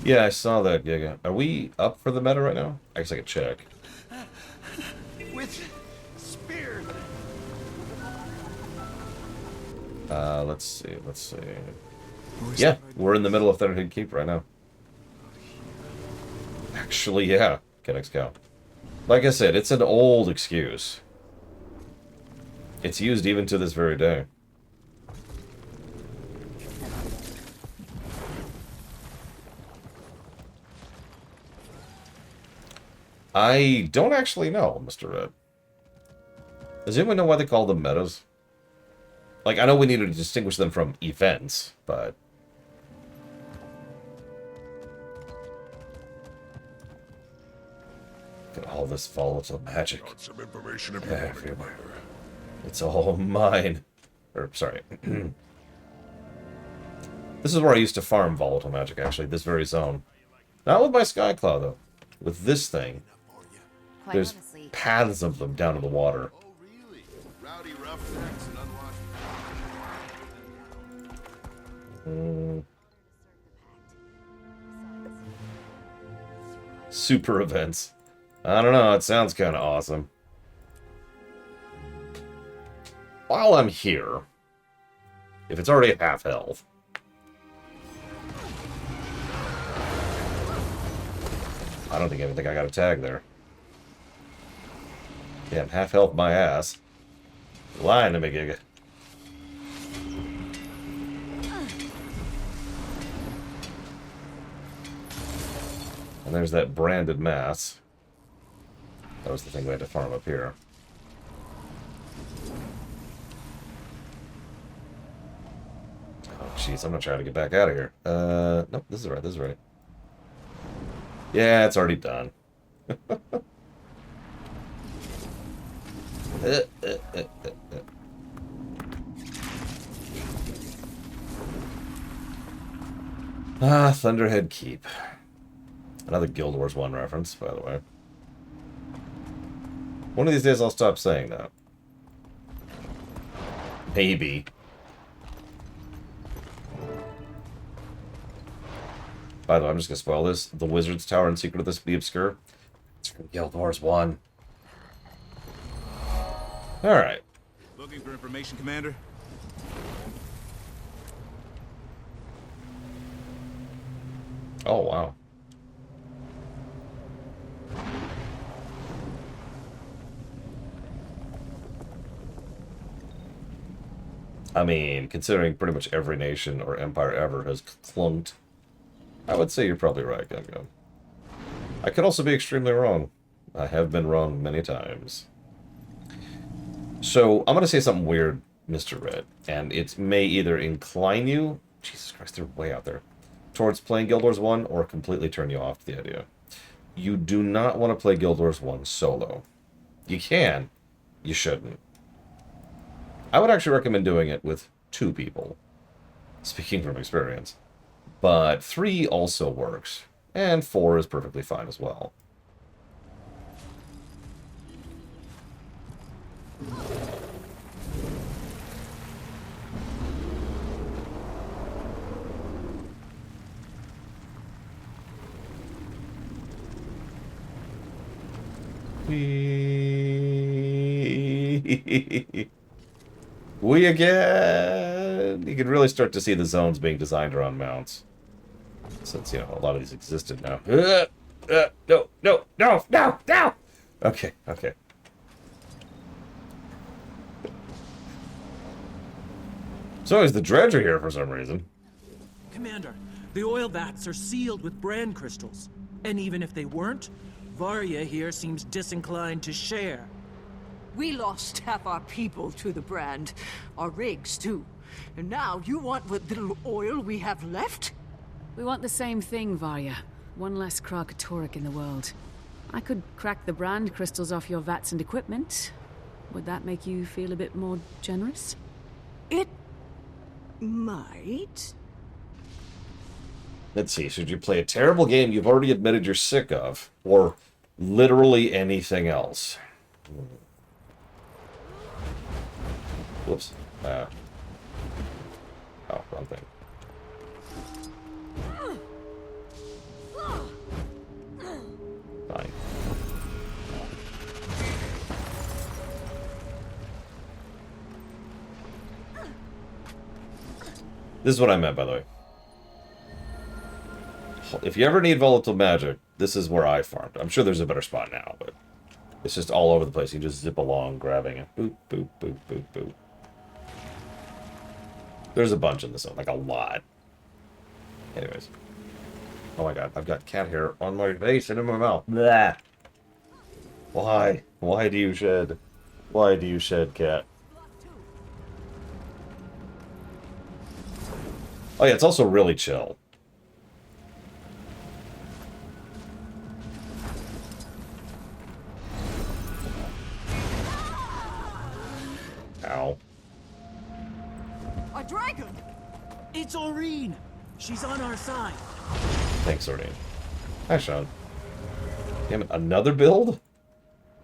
Yeah, I saw that, Giga. Are we up for the meta right now? I guess I could check. With spear Let's see. Yeah, we're in the middle of Thunderhead Keep right now. Actually, yeah. Kennex Cow. Like I said, it's an old excuse. It's used even to this very day. I don't actually know, Mr. Red. Does anyone know why they call them metas? Like, I know we need to distinguish them from events, but... Look at all this volatile magic. Got some information everywhere. It's all mine. Or, sorry. This is where I used to farm volatile magic, actually, this very zone. Not with my Sky Cloud, though. With this thing. Quite There's honestly, paths of them down to the water. Super events. I don't know, it sounds kind of awesome. While I'm here, if it's already at half health, I don't think I got a tag there. Damn, half health my ass. Lying to me, Giga. And there's that branded mass. That was the thing we had to farm up here. Oh, jeez, I'm gonna try to get back out of here. Nope, this is right, this is right. Yeah, it's already done. Thunderhead Keep. Another Guild Wars 1 reference, by the way. One of these days I'll stop saying that. Maybe. By the way, I'm just gonna spoil this. The Wizard's Tower and Secret of the Obscure. It's from Guild Wars 1. Alright. Looking for information, Commander? Oh, wow. I mean, considering pretty much every nation or empire ever has clunked, I would say you're probably right, Gungo. I could also be extremely wrong. I have been wrong many times. So, I'm going to say something weird, Mr. Red, and it may either incline you, Jesus Christ, they're way out there, towards playing Guild Wars 1 or completely turn you off to the idea. You do not want to play Guild Wars 1 solo. You can, you shouldn't. I would actually recommend doing it with 2 people, speaking from experience. But 3 also works, and 4 is perfectly fine as well. We again! You can really start to see the zones being designed around mounts. Since, you know, a lot of these existed now. No! Okay. So is the dredger here for some reason. Commander, the oil vats are sealed with brand crystals. And even if they weren't, Varya here seems disinclined to share. We lost half our people to the brand. Our rigs, too. And now you want what little oil we have left? We want the same thing, Varya. One less Kralkatorrik in the world. I could crack the brand crystals off your vats and equipment. Would that make you feel a bit more generous? It might. Let's see, should you play a terrible game you've already admitted you're sick of, or literally anything else? Whoops. Oh, wrong thing. Fine. This is what I meant, by the way. If you ever need volatile magic, this is where I farmed. I'm sure there's a better spot now, but it's just all over the place. You just zip along, grabbing it. Boop, boop, boop, boop, boop. There's a bunch in this one, like a lot. Anyways. Oh my god, I've got cat hair on my face and in my mouth. Blah. Why? Why do you shed? Why do you shed, cat? Oh yeah, it's also really chill. Ow. A dragon! It's Aurene! She's on our side. Thanks, Aurene. Hi, Sean. Damn it, another build?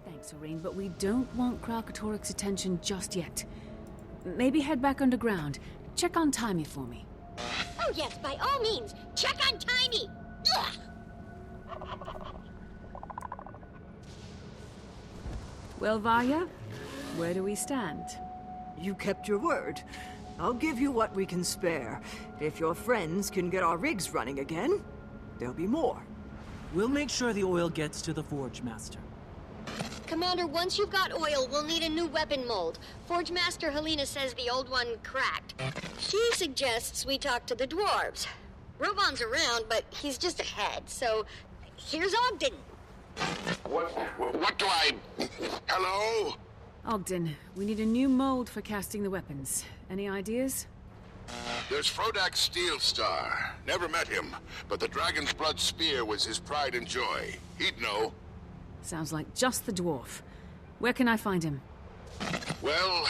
Thanks, Aurene, but we don't want Kralkatorrik's attention just yet. Maybe head back underground. Check on Timey for me. Oh yes, by all means, check on Timey! Ugh. Well, Varya, where do we stand? You kept your word. I'll give you what we can spare. If your friends can get our rigs running again, there'll be more. We'll make sure the oil gets to the Forge Master. Commander, once you've got oil, we'll need a new weapon mold. Forge Master Helena says the old one cracked. She suggests we talk to the dwarves. Robon's around, but he's just ahead, so here's Ogden. What do I... Hello? Ogden, we need a new mold for casting the weapons. Any ideas? There's Frodak Steelstar. Never met him, but the Dragon's Blood Spear was his pride and joy. He'd know. Sounds like just the dwarf. Where can I find him? Well,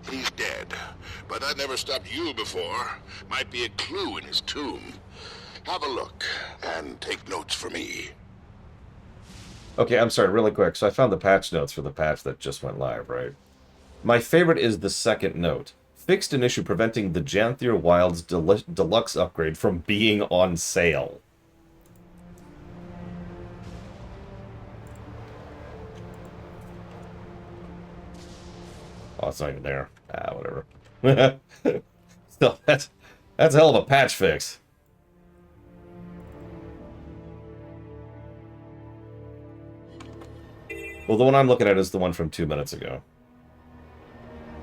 he's dead. But that never stopped you before. Might be a clue in his tomb. Have a look, and take notes for me. Okay, I'm sorry, really quick. So I found the patch notes for the patch that just went live, right? My favorite is the second note. Fixed an issue preventing the Janthier Wilds Deluxe upgrade from being on sale. Oh, it's not even there. Ah, whatever. Still, that's a hell of a patch fix. Well, the one I'm looking at is the one from 2 minutes ago.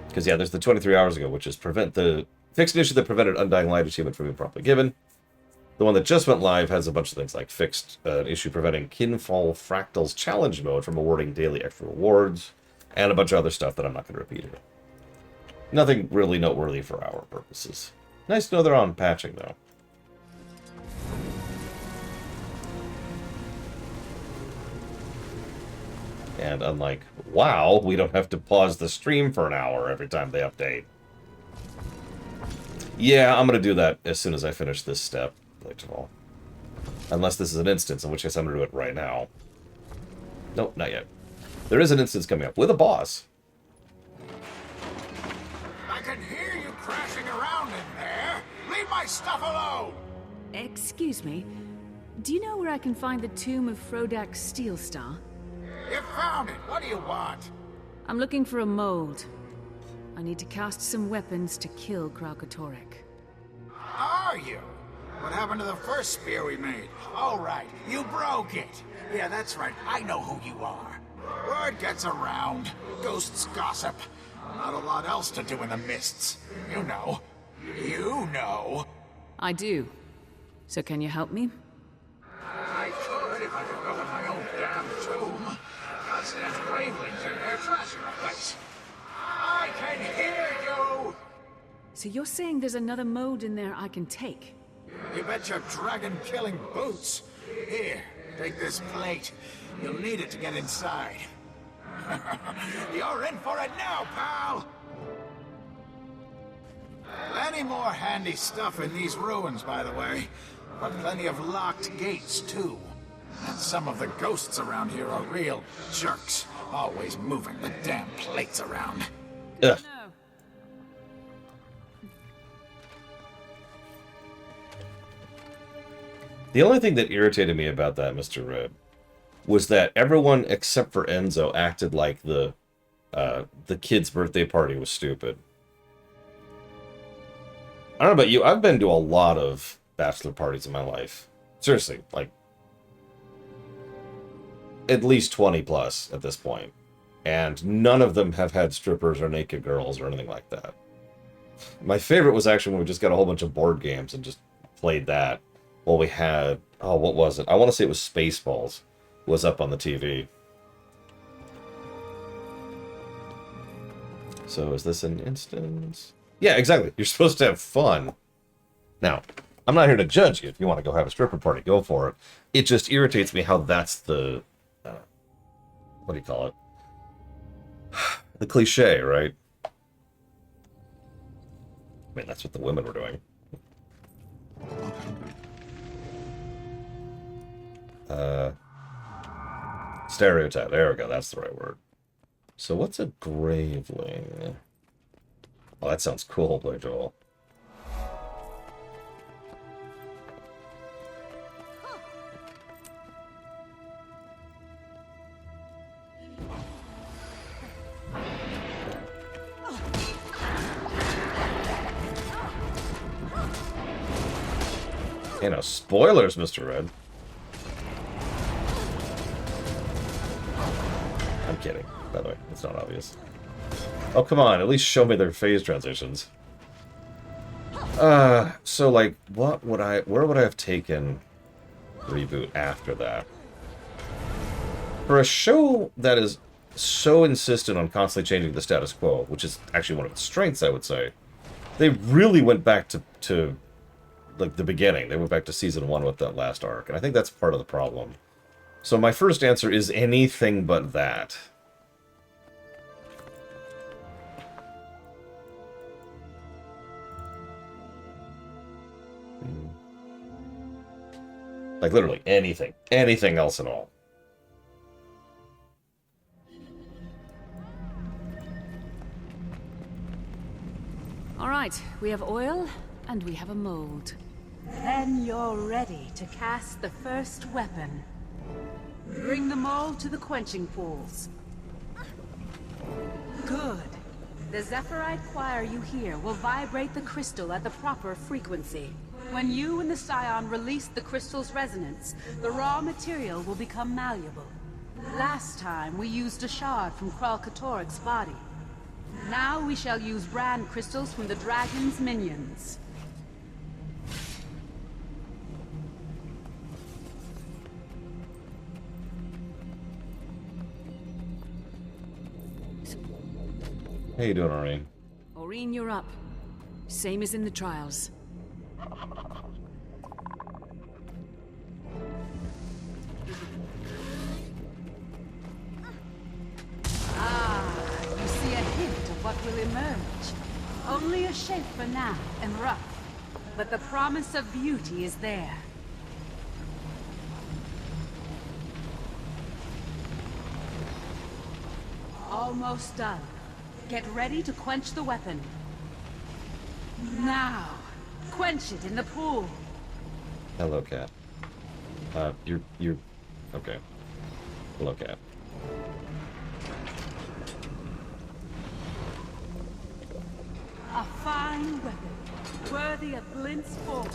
Because, yeah, there's the 23 hours ago, which is prevent the fixed issue that prevented Undying Light achievement from being properly given. The one that just went live has a bunch of things like fixed issue preventing Kinfall Fractal's challenge mode from awarding daily extra rewards, and a bunch of other stuff that I'm not going to repeat here. Nothing really noteworthy for our purposes. Nice to know they're on patching, though. And unlike WoW, we don't have to pause the stream for an hour every time they update. Yeah, I'm going to do that as soon as I finish this step, later on. Unless this is an instance, in which case I'm going to do it right now. Nope, not yet. There is an instance coming up with a boss. I can hear you crashing around in there. Leave my stuff alone! Excuse me. Do you know where I can find the tomb of Frodak Steelstar? You found it. What do you want? I'm looking for a mold. I need to cast some weapons to kill Kralkatorrik. Are you? What happened to the first spear we made? Oh, right. You broke it. Yeah, that's right. I know who you are. Word gets around. Ghosts gossip. Not a lot else to do in the mists. You know. You know. I do. So can you help me? I could if I could go in my own damn tomb. Because there's gravelings in their treasure place. I can hear you! So you're saying there's another mode in there I can take? You bet your dragon-killing boots. Here, take this plate. You'll need it to get inside. You're in for it now, pal! Plenty more handy stuff in these ruins, by the way. But plenty of locked gates, too. And some of the ghosts around here are real jerks. Always moving the damn plates around. Ugh. The only thing that irritated me about that, Mr. Red, was that everyone except for Enzo acted like the kid's birthday party was stupid. I don't know about you, I've been to a lot of bachelor parties in my life. Seriously, like, at least 20 plus at this point. And none of them have had strippers or naked girls or anything like that. My favorite was actually when we just got a whole bunch of board games and just played that. While we had, oh, what was it? I want to say it was Spaceballs was up on the TV. So is this an instance? Yeah, exactly. You're supposed to have fun. Now, I'm not here to judge you. If you want to go have a stripper party, go for it. It just irritates me how that's the, what do you call it? The cliche, right? I mean, that's what the women were doing. Stereotype. There we go. That's the right word. So what's a graveling? Oh, that sounds cool, Blue Joel. Hey, no spoilers, Mr. Red. I'm kidding, by the way. It's not obvious. Oh, come on. At least show me their phase transitions. So, like, where would I have taken Reboot after that? For a show that is so insistent on constantly changing the status quo, which is actually one of its strengths, I would say, they really went back to like the beginning. They went back to season 1 with that last arc, and I think that's part of the problem. So my first answer is anything but that. Like literally anything. Anything else at all. All right, we have oil and we have a mold. Then you're ready to cast the first weapon. Bring them all to the quenching pools. Good. The Zephyrite choir you hear will vibrate the crystal at the proper frequency. When you and the Scion release the crystal's resonance, the raw material will become malleable. Last time, we used a shard from Kralkatorik's body. Now we shall use brand crystals from the dragon's minions. How you doing, Aurene? Aurene, you're up. Same as in the trials. You see a hint of what will emerge. Only a shape for now, and rough. But the promise of beauty is there. Almost done. Get ready to quench the weapon. Now, quench it in the pool. Hello, cat. You're... Okay. Hello, cat. A fine weapon, worthy of Glint's forge.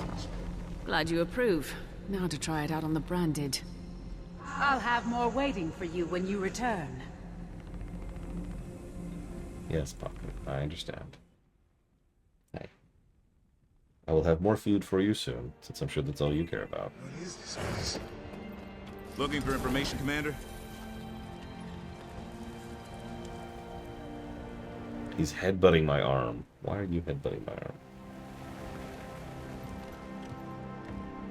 Glad you approve. Now to try it out on the Branded. I'll have more waiting for you when you return. Yes, Pocket. I understand. Hey. I will have more food for you soon, since I'm sure that's all you care about. What is this place? Looking for information, Commander? He's headbutting my arm. Why are you headbutting my arm?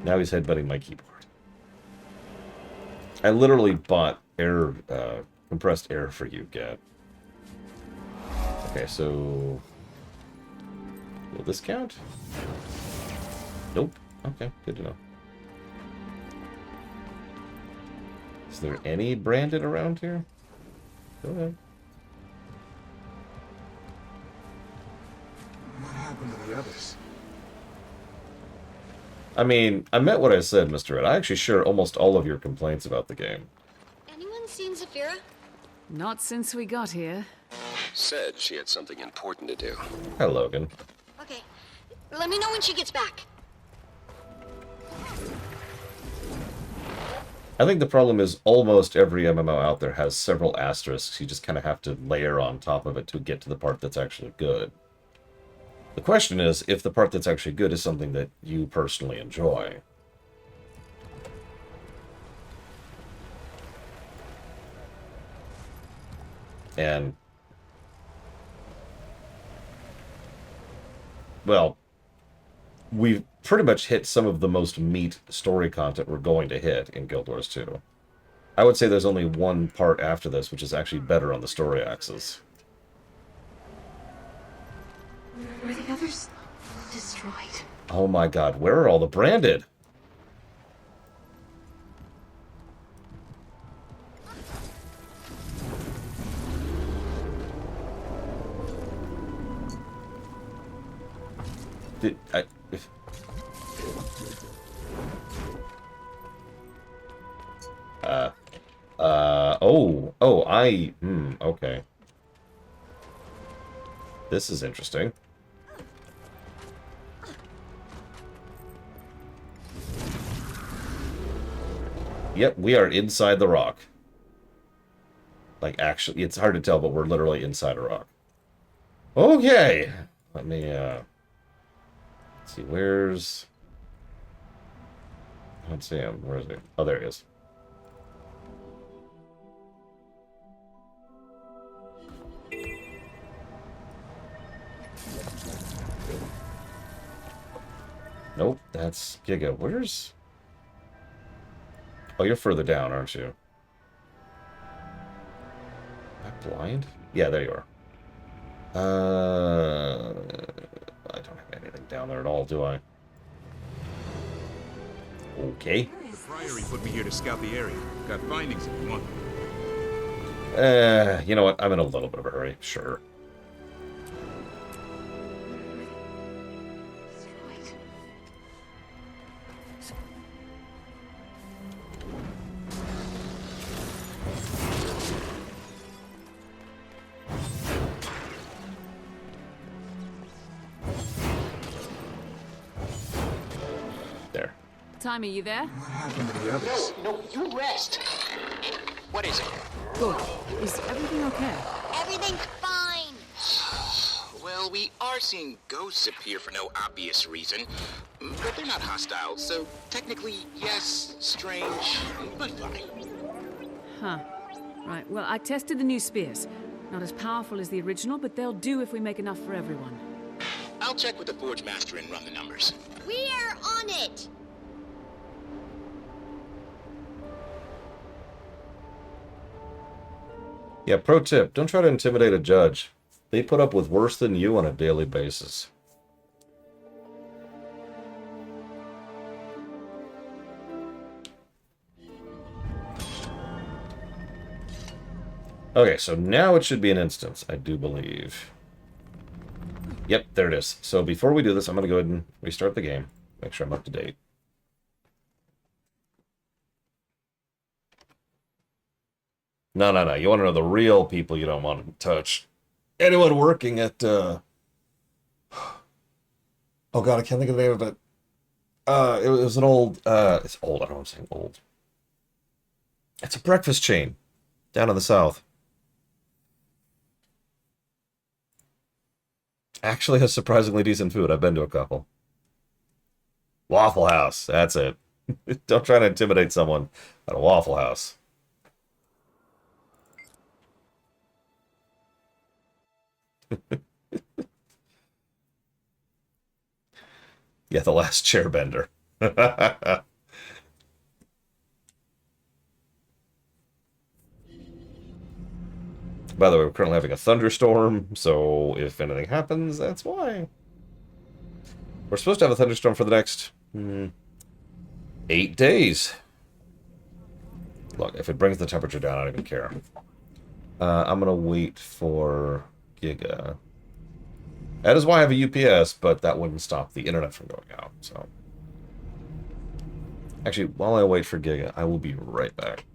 Now he's headbutting my keyboard. I literally bought air, compressed air for you, Gat. Okay, so... will this count? Nope. Okay, good to know. Is there any Branded around here? Go ahead. What happened to the others? I mean, I meant what I said, Mr. Red. I actually share almost all of your complaints about the game. Anyone seen Zafira? Not since we got here. Said she had something important to do. Hi, Logan. Okay, Let me know when she gets back. I think the problem is almost every MMO out there has several asterisks. You just kind of have to layer on top of it to get to the part that's actually good. The question is if the part that's actually good is something that you personally enjoy. And, well, we've pretty much hit some of the most meat story content we're going to hit in Guild Wars 2. I would say there's only one part after this, which is actually better on the story axis. Were the others destroyed? Oh my god, where are all the branded? Did I... okay. This is interesting. Yep, we are inside the rock. Like, actually, it's hard to tell, but we're literally inside a rock. Okay! Let me, let's see, where's... I don't see him. Where is he? Oh, there he is. Nope, that's Giga. Where's... Oh, you're further down, aren't you? Am I blind? Yeah, there you are. I don't have anything down there at all, do I? Okay. The Priory put me here to scout the area. Got findings if you want. You know what? I'm in a little bit of a hurry. Sure. Timmy, you there? What happened to the others? No, you rest. What is it? Good. Is everything okay? Everything's fine. Well, we are seeing ghosts appear for no obvious reason, but they're not hostile, so technically, yes, strange, but fine. Huh. Right, well, I tested the new spears. Not as powerful as the original, but they'll do if we make enough for everyone. I'll check with the Forge Master and run the numbers. We're on it! Yeah, pro tip, don't try to intimidate a judge. They put up with worse than you on a daily basis. Okay, so now it should be an instance, I do believe. Yep, there it is. So before we do this, I'm going to go ahead and restart the game. Make sure I'm up to date. No. You want to know the real people you don't want to touch. Anyone working at, oh god, I can't think of the name of it. It was an old, it's old, I don't know what I'm saying old. It's a breakfast chain down in the south. Actually has surprisingly decent food. I've been to a couple. Waffle House, that's it. Don't try to intimidate someone at a Waffle House. Yeah, the last chairbender. By the way, we're currently having a thunderstorm, so if anything happens, that's why. We're supposed to have a thunderstorm for the next 8 days. Look, if it brings the temperature down, I don't even care. I'm going to wait for Giga. That is why I have a UPS, but that wouldn't stop the internet from going out, so. Actually, while I wait for Giga, I will be right back.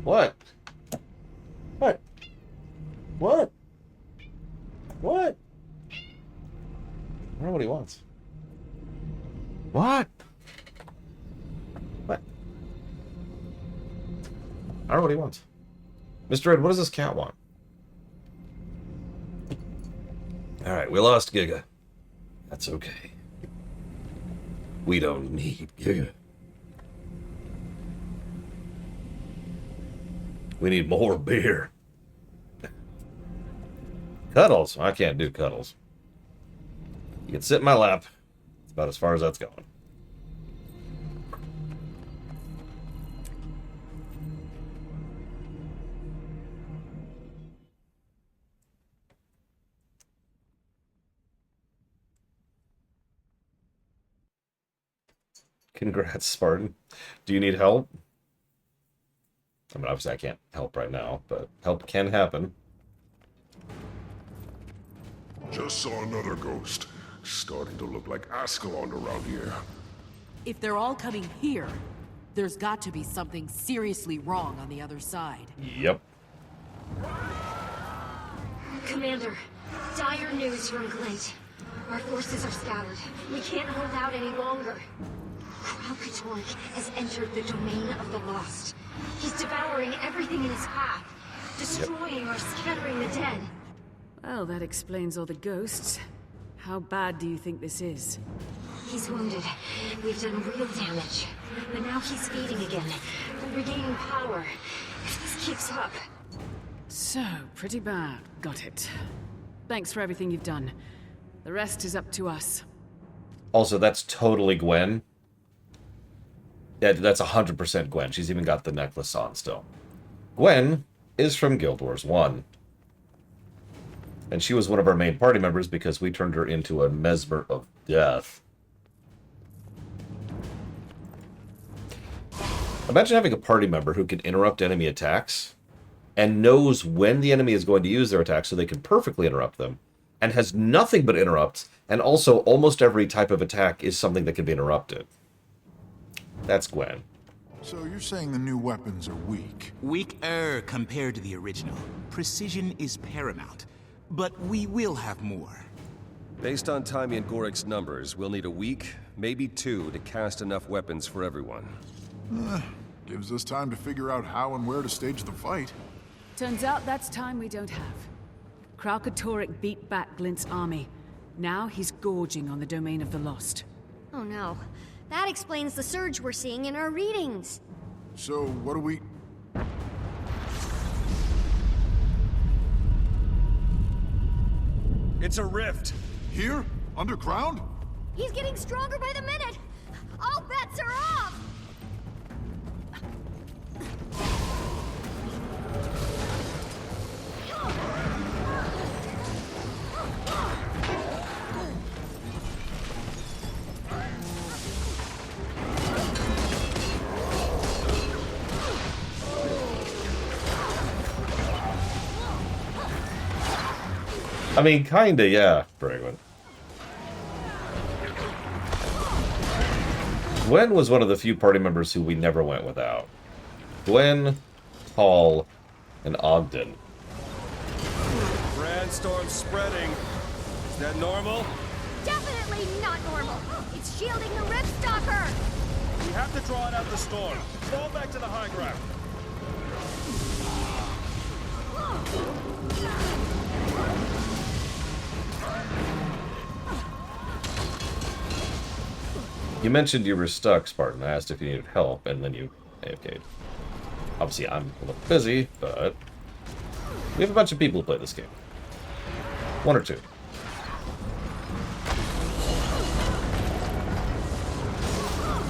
What? What? What? What? I don't know what he wants. What? What? I don't know what he wants. Mr. Ed, what does this cat want? Alright, we lost Giga. That's okay. We don't need Giga. We need more beer. Cuddles. I can't do cuddles. You can sit in my lap. That's about as far as that's going. Congrats, Spartan. Do you need help? I mean, obviously I can't help right now, but help can happen. Just saw another ghost. Starting to look like Ascalon around here. If they're all coming here, there's got to be something seriously wrong on the other side. Yep. Commander, dire news from Glint. Our forces are scattered. We can't hold out any longer. Kralkatorrik has entered the domain of the lost. He's devouring everything in his path, destroying or scattering the dead. Well, that explains all the ghosts. How bad do you think this is? He's wounded. We've done real damage. But now he's feeding again, regaining power. If this keeps up... So, pretty bad. Got it. Thanks for everything you've done. The rest is up to us. Also, that's totally Gwen. Yeah, that's 100% Gwen. She's even got the necklace on still. Gwen is from Guild Wars 1. And she was one of our main party members because we turned her into a mesmer of death. Imagine having a party member who can interrupt enemy attacks and knows when the enemy is going to use their attack so they can perfectly interrupt them, and has nothing but interrupts, and also almost every type of attack is something that can be interrupted. That's Gwen. So you're saying the new weapons are weak? Weaker compared to the original. Precision is paramount. But we will have more. Based on Taimi and Gorik's numbers, we'll need a week, maybe 2, to cast enough weapons for everyone. Gives us time to figure out how and where to stage the fight. Turns out that's time we don't have. Kralkatorrik beat back Glint's army. Now he's gorging on the domain of the lost. Oh no. That explains the surge we're seeing in our readings. So, what do we... It's a rift! Here? Underground? He's getting stronger by the minute! All bets are off! I mean, kinda, yeah, Bragwin. Gwen was one of the few party members who we never went without. Gwen, Paul, and Ogden. Brandstorm's spreading. Is that normal? Definitely not normal! It's shielding the Ripstalker! We have to draw it out the storm. Fall back to the high ground. You mentioned you were stuck, Spartan. I asked if you needed help, and then you AFK'd. Obviously, I'm a little busy, but we have a bunch of people who play this game. 1 or 2.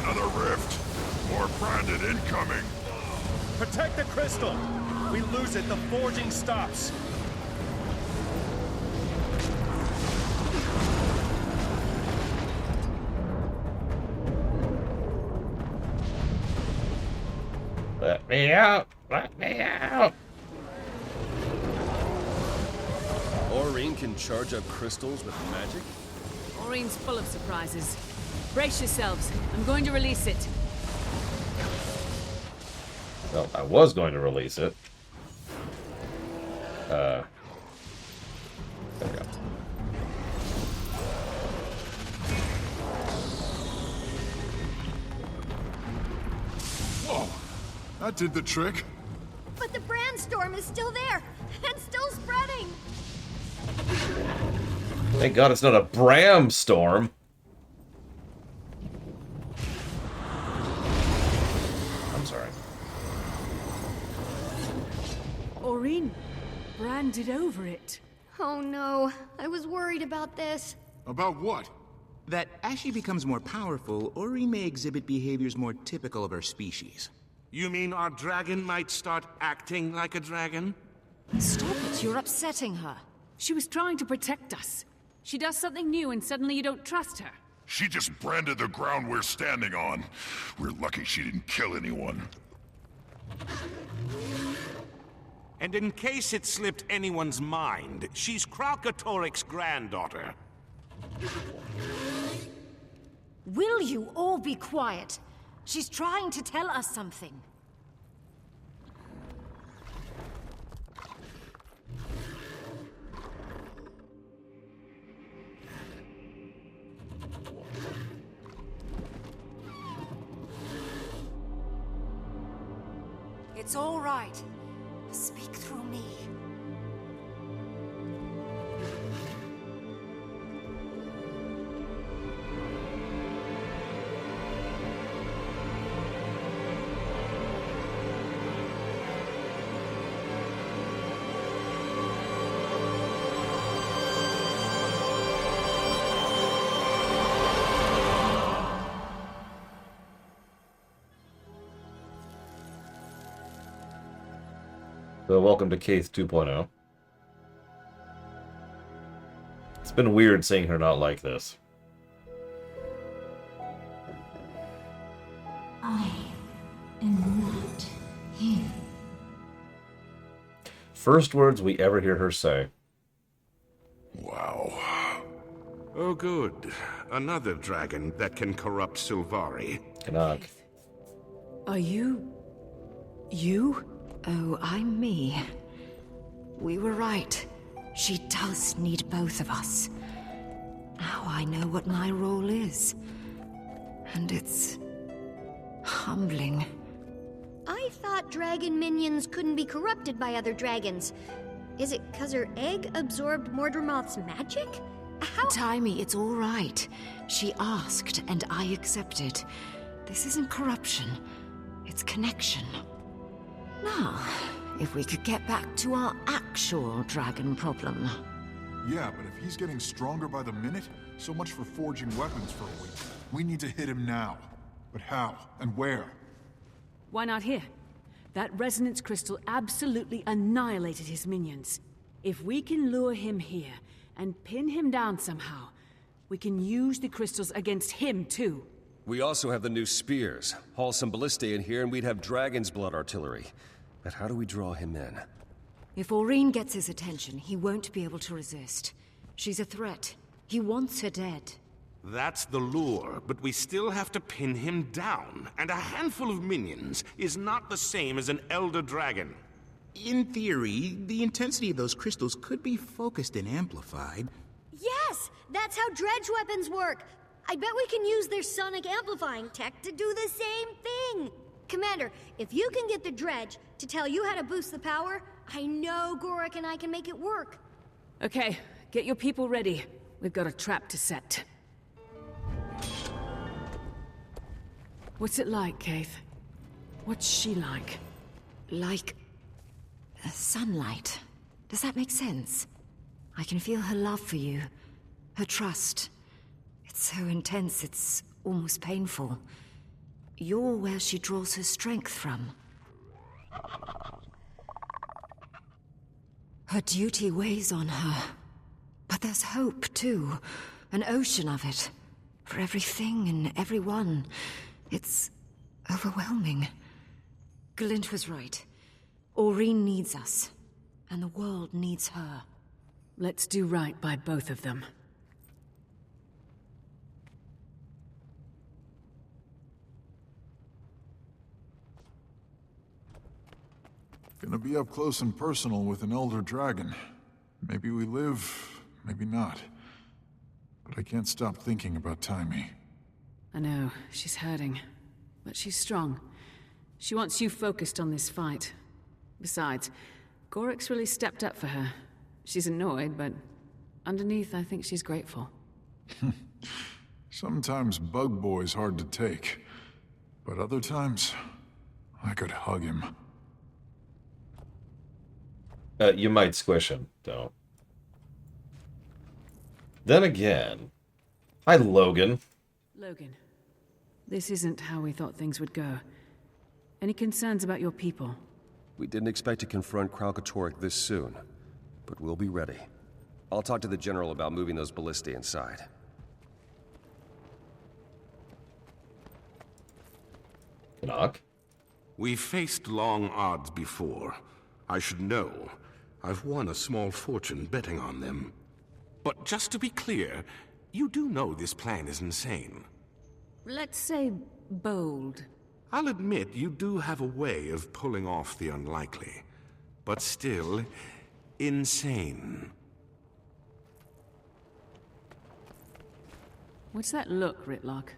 Another rift. More branded incoming. Protect the crystal. We lose it, the forging stops. Let me out! Let me out! Aurene can charge up crystals with magic? Aurene's full of surprises. Brace yourselves. I'm going to release it. Well, I was going to release it. There we go. Whoa! That did the trick. But the brand storm is still there, and still spreading! Thank God it's not a Bram storm. I'm sorry. Aurene, branded over it. Oh no, I was worried about this. About what? That as she becomes more powerful, Ori may exhibit behaviors more typical of her species. You mean our dragon might start acting like a dragon? Stop it, you're upsetting her. She was trying to protect us. She does something new and suddenly you don't trust her. She just branded the ground we're standing on. We're lucky she didn't kill anyone. And in case it slipped anyone's mind, she's Kralkatorrik's granddaughter. Will you all be quiet? She's trying to tell us something. It's all right. Speak through me. So welcome to Kaith 2.0. It's been weird seeing her not like this. I am not here. First words we ever hear her say. Wow. Oh good. Another dragon that can corrupt Sylvari. Canuck. Are you... you? Oh, I'm me. We were right. She does need both of us. Now I know what my role is. And it's... humbling. I thought dragon minions couldn't be corrupted by other dragons. Is it 'cause her egg absorbed Mordremoth's magic? How— Taimi, it's all right. She asked, and I accepted. This isn't corruption. It's connection. Now, if we could get back to our actual dragon problem. Yeah, but if he's getting stronger by the minute, so much for forging weapons for a week. We need to hit him now. But how? And where? Why not here? That resonance crystal absolutely annihilated his minions. If we can lure him here and pin him down somehow, we can use the crystals against him too. We also have the new spears. Haul some ballistae in here and we'd have dragon's blood artillery. But how do we draw him in? If Aurene gets his attention, he won't be able to resist. She's a threat. He wants her dead. That's the lure, but we still have to pin him down. And a handful of minions is not the same as an elder dragon. In theory, the intensity of those crystals could be focused and amplified. Yes! That's how dredge weapons work! I bet we can use their sonic amplifying tech to do the same thing! Commander, if you can get the dredge to tell you how to boost the power, I know Gorik and I can make it work. Okay, get your people ready. We've got a trap to set. What's it like, Kaith? What's she like? Like... sunlight. Does that make sense? I can feel her love for you. Her trust. It's so intense, it's almost painful. You're where she draws her strength from. Her duty weighs on her. But there's hope, too. An ocean of it. For everything and everyone. It's overwhelming. Glint was right. Aurene needs us. And the world needs her. Let's do right by both of them. Gonna be up close and personal with an Elder Dragon. Maybe we live, maybe not. But I can't stop thinking about Taimi. I know, she's hurting. But she's strong. She wants you focused on this fight. Besides, Gorik's really stepped up for her. She's annoyed, but underneath, I think she's grateful. Sometimes Bug Boy's hard to take. But other times, I could hug him. You might squish him, though. Then again... Hi, Logan. Logan, this isn't how we thought things would go. Any concerns about your people? We didn't expect to confront Kralkatorrik this soon, but we'll be ready. I'll talk to the General about moving those ballistae inside. Knock. We've faced long odds before. I should know. I've won a small fortune betting on them. But just to be clear, you do know this plan is insane. Let's say bold. I'll admit you do have a way of pulling off the unlikely. But still, insane. What's that look, Rytlock?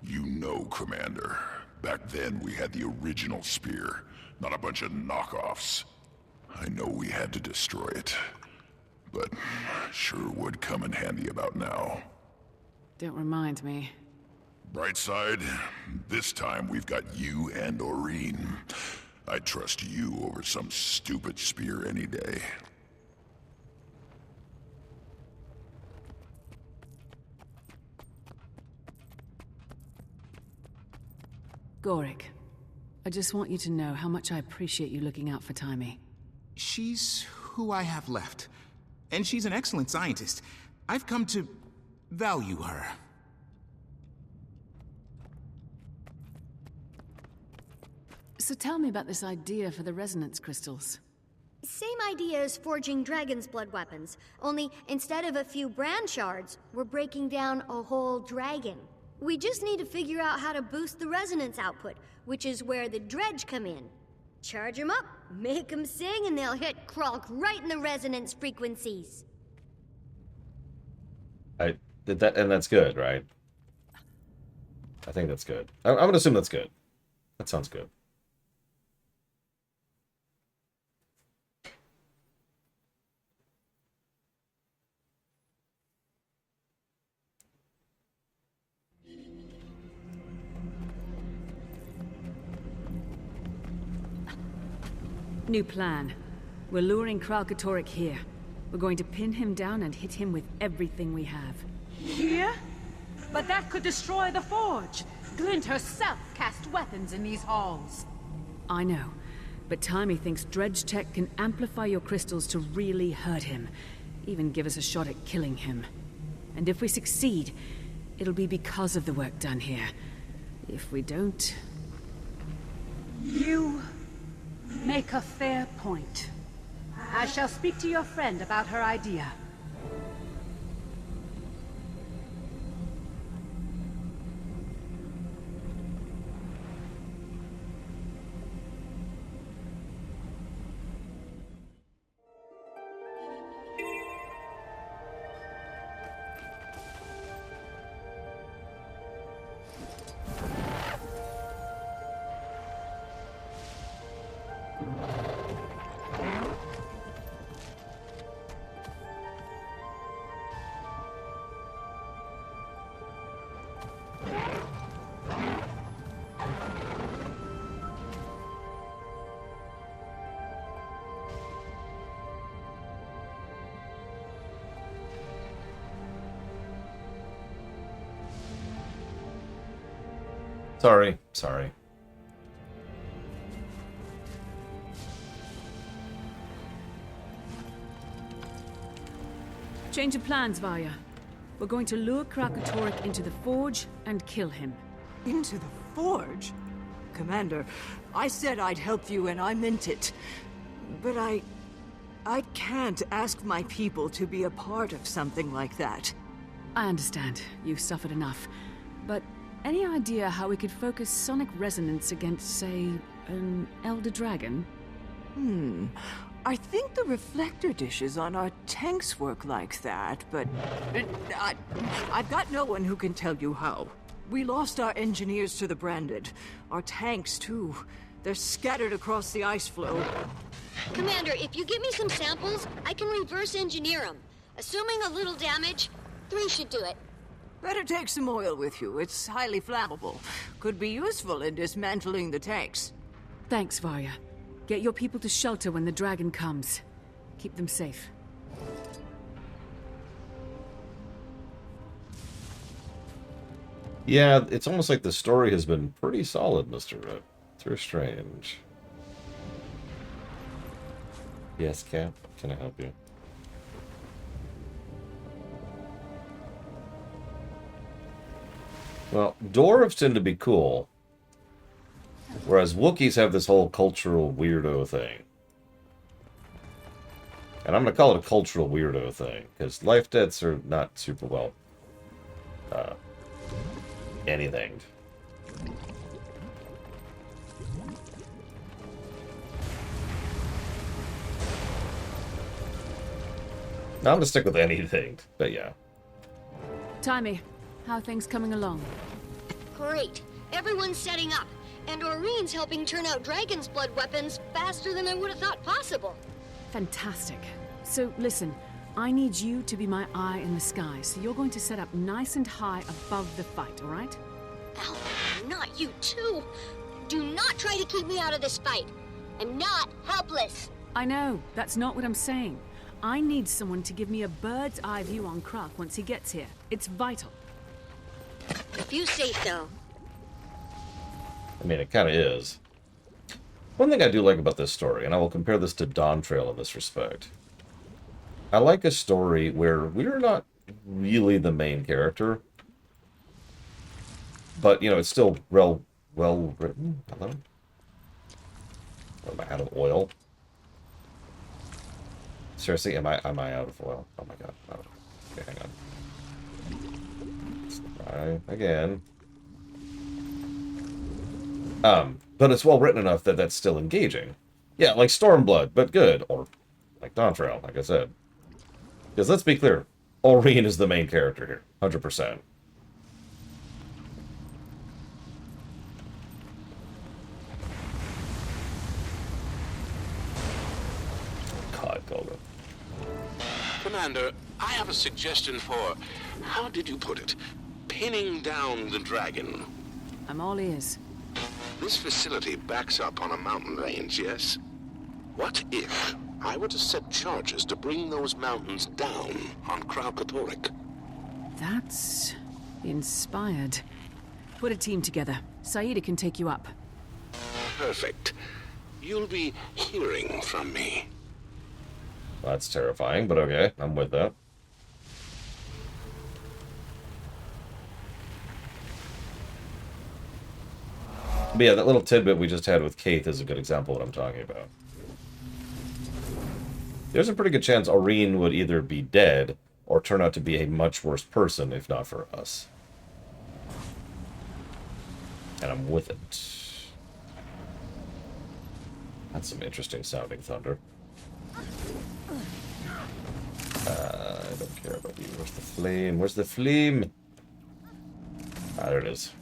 You know, Commander. Back then we had the original spear, not a bunch of knockoffs. I know we had to destroy it, but sure would come in handy about now. Don't remind me. Bright side, this time we've got you and Aurene. I'd trust you over some stupid spear any day. Gorik, I just want you to know how much I appreciate you looking out for Taimi. She's who I have left. And she's an excellent scientist. I've come to value her. So tell me about this idea for the resonance crystals. Same idea as forging dragon's blood weapons, only instead of a few brand shards, we're breaking down a whole dragon. We just need to figure out how to boost the resonance output, which is where the dredge come in. Charge them up, make them sing, and they'll hit Kralk right in the resonance frequencies. I did that, and that's good, right? I think that's good. I'm gonna assume that's good. That sounds good. New plan. We're luring Kralkatorrik here. We're going to pin him down and hit him with everything we have. Here? But that could destroy the forge. Glint herself cast weapons in these halls. I know, but Taimi thinks dredge tech can amplify your crystals to really hurt him. Even give us a shot at killing him. And if we succeed, it'll be because of the work done here. If we don't... You make a fair point. I shall speak to your friend about her idea. Sorry. Change of plans, Varya. We're going to lure Kralkatorrik into the forge and kill him. Into the forge? Commander, I said I'd help you and I meant it. But I can't ask my people to be a part of something like that. I understand. You've suffered enough. But any idea how we could focus sonic resonance against, say, an Elder Dragon? I think the reflector dishes on our tanks work like that, but I've got no one who can tell you how. We lost our engineers to the Branded. Our tanks, too. They're scattered across the ice floe. Commander, if you give me some samples, I can reverse engineer them. Assuming a little damage, 3 should do it. Better take some oil with you. It's highly flammable. Could be useful in dismantling the tanks. Thanks, Varya. Get your people to shelter when the dragon comes. Keep them safe. Yeah, it's almost like the story has been pretty solid, Mr. Rip. Through Strange. Yes, Cap? Can I help you? Well, dwarves tend to be cool. Whereas Wookiees have this whole cultural weirdo thing. And I'm going to call it a cultural weirdo thing. Because life debts are not super well... anything. Now I'm going to stick with anything. But yeah. Timmy, how are things coming along? Great. Everyone's setting up. And Aureen's helping turn out dragon's blood weapons faster than I would have thought possible. Fantastic. So, listen, I need you to be my eye in the sky, so you're going to set up nice and high above the fight, all right? Al, not you too. Do not try to keep me out of this fight. I'm not helpless. I know, that's not what I'm saying. I need someone to give me a bird's eye view on Krark once he gets here. It's vital. If you say so. I mean, it kind of is. One thing I do like about this story, and I will compare this to Dawntrail in this respect. I like a story where we're not really the main character. But, you know, it's still well written. Hello? Am I out of oil? Seriously, am I out of oil? Oh my god. Oh. Okay, hang on. Let's try again. But it's well written enough that that's still engaging. Yeah, like Stormblood, but good. Or like Dawntrail, like I said. Because let's be clear, Aureen is the main character here. 100%. God, Golden. Commander, I have a suggestion for, how did you put it, pinning down the dragon. I'm all ears. This facility backs up on a mountain range, yes? What if I were to set charges to bring those mountains down on Kralkatorrik? That's... inspired. Put a team together. Saida can take you up. Perfect. You'll be hearing from me. That's terrifying, but okay. I'm with that. But yeah, that little tidbit we just had with Kaith is a good example of what I'm talking about. There's a pretty good chance Aureen would either be dead or turn out to be a much worse person if not for us. And I'm with it. That's some interesting sounding thunder. I don't care about you. Where's the flame? Where's the flame? Ah, there it is.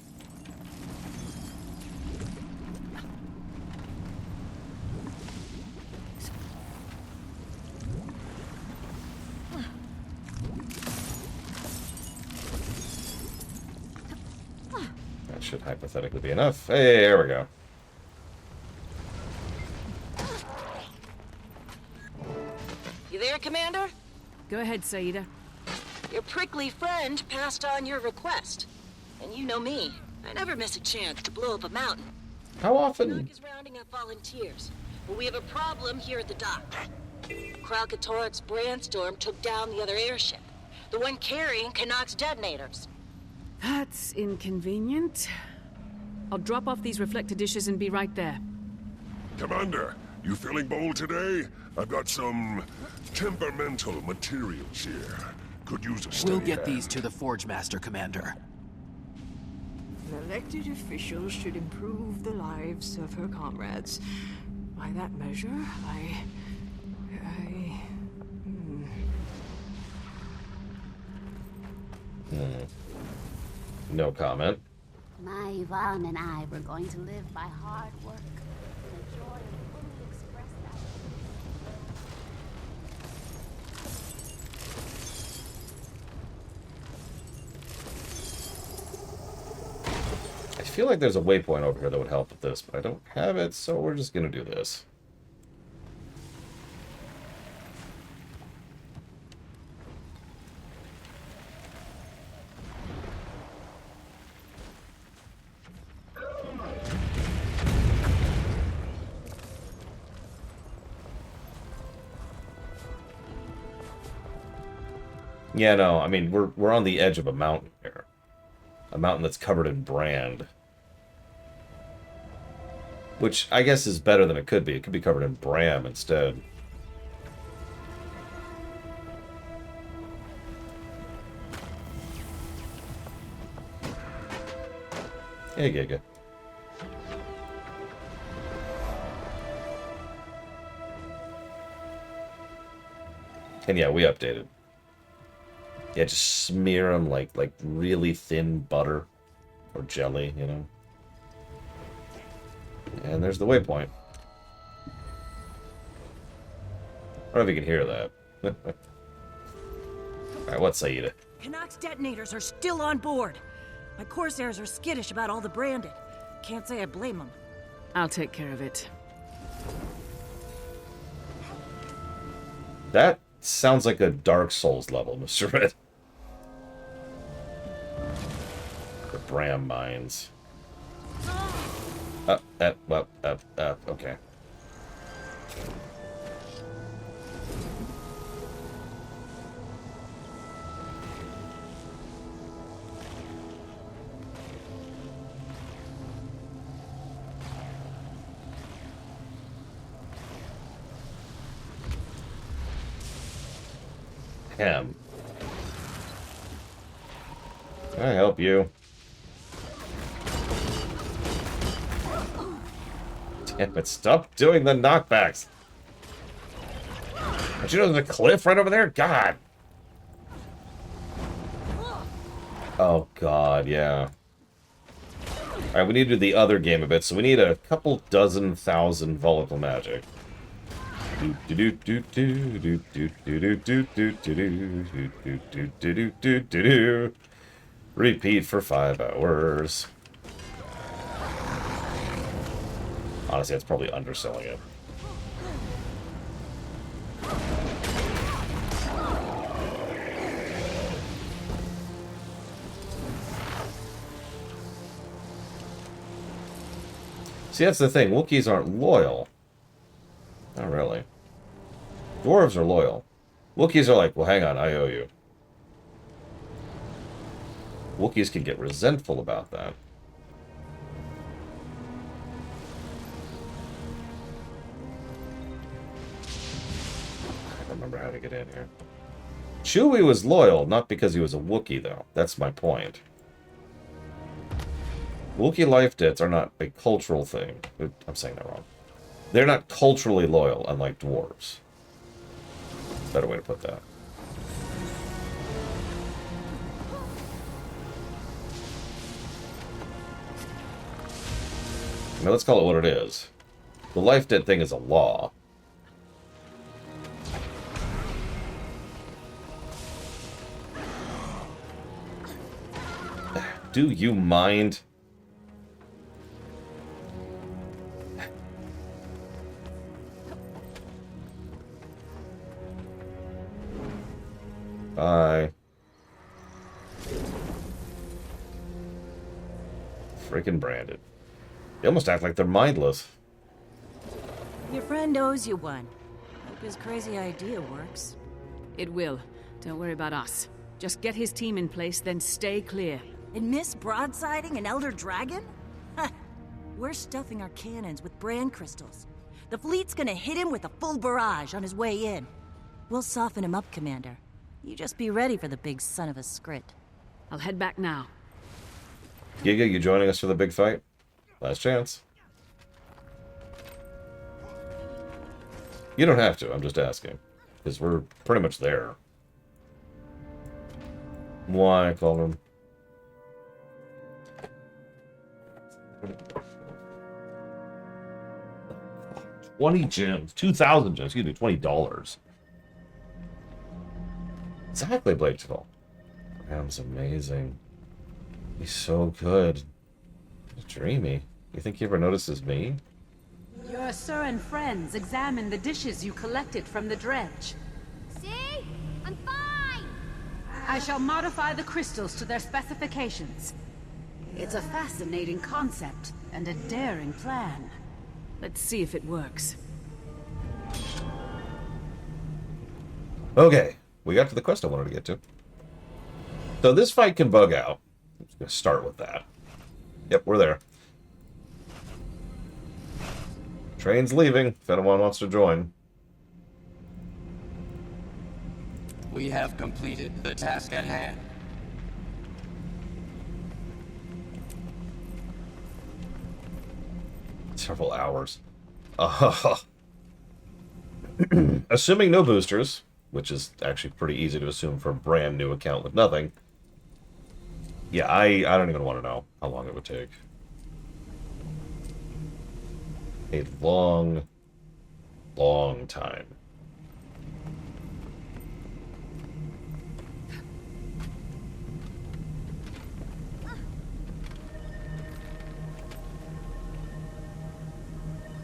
That should hypothetically be enough. Hey, there we go. You there, Commander? Go ahead, Saida. Your prickly friend passed on your request. And you know me. I never miss a chance to blow up a mountain. How often? Knock is rounding up volunteers. But we have a problem here at the dock. Kralkatorrik's Brandstorm took down the other airship. The one carrying Connacht's detonators. That's inconvenient. I'll drop off these reflector dishes and be right there. Commander, you feeling bold today? I've got some temperamental materials here. Could use a steady We'll get hand. these to the Forge Master, Commander. Elected officials should improve the lives of her comrades. By that measure, No comment. My Yvonne and I were going to live by hard work. The joy of fully express I feel like there's a waypoint over here that would help with this, but I don't have it, so we're just gonna do this. Yeah, no, I mean, we're on the edge of a mountain here. A mountain that's covered in brand. Which I guess is better than it could be. It could be covered in bram instead. Hey, Giga. And yeah, we updated. Yeah, just smear them like really thin butter or jelly, you know. And there's the waypoint. I don't know if you can hear that. Alright, what's Saida? Canucks detonators are still on board. My Corsairs are skittish about all the branded. Can't say I blame them. I'll take care of it. That sounds like a Dark Souls level, Mr. Red. The Bram mines. Okay. Ham. Can I help you? Damn it, stop doing the knockbacks. Don't you know there's a cliff right over there? God. Oh, God, yeah. Alright, we need to do the other game a bit, so we need a couple dozen thousand volatile magic. Repeat for 5 hours. Honestly, that's probably underselling it. See, that's the thing. Wookiees aren't loyal. Not really. Dwarves are loyal. Wookiees are like, well, hang on, I owe you. Wookiees can get resentful about that. I don't remember how to get in here. Chewie was loyal, not because he was a Wookiee, though. That's my point. Wookiee life debts are not a cultural thing. I'm saying that wrong. They're not culturally loyal, unlike dwarves. Better way to put that. Now let's call it what it is. The life debt thing is a law. Do you mind? Bye. Freaking branded. They almost act like they're mindless. Your friend owes you one. Hope his crazy idea works. It will. Don't worry about us. Just get his team in place, then stay clear. And miss broadsiding an Elder Dragon? We're stuffing our cannons with brand crystals. The fleet's gonna hit him with a full barrage on his way in. We'll soften him up, Commander. You just be ready for the big son of a scrit. I'll head back now. Giga, you joining us for the big fight? Last chance. You don't have to, I'm just asking. Because we're pretty much there. Why call him? $20 gems. 2,000 gems. Excuse me, $20. Exactly, Blakeville. Brown's amazing. He's so good. He's dreamy. You think he ever notices me? Your sir and friends examine the dishes you collected from the dredge. See? I'm fine! I shall modify the crystals to their specifications. It's a fascinating concept and a daring plan. Let's see if it works. Okay, we got to the quest I wanted to get to. So this fight can bug out. I'm just going to start with that. Yep, we're there. Train's leaving, if anyone wants to join. We have completed the task at hand. Several hours. Assuming no boosters, which is actually pretty easy to assume for a brand new account with nothing. Yeah, I don't even want to know how long it would take. A long, long time.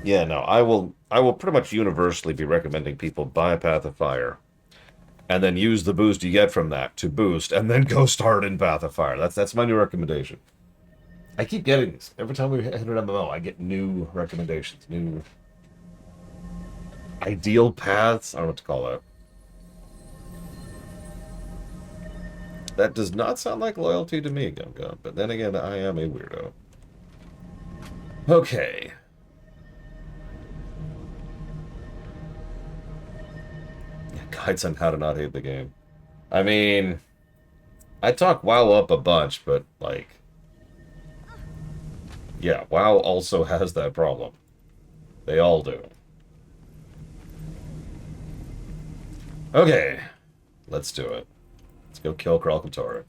Yeah, no, I will pretty much universally be recommending people buy a Path of Fire and then use the boost you get from that to boost and then go start in Path of Fire. That's my new recommendation. I keep getting this. Every time we hit an MMO, I get new recommendations, new ideal paths. I don't know what to call that. That does not sound like loyalty to me, Gum Gum, but then again, I am a weirdo. Okay. Guides on how to not hate the game. I mean, I talk WoW up a bunch, but, like, yeah, WoW also has that problem. They all do. Okay, let's do it. Let's go kill Kralkatorrik.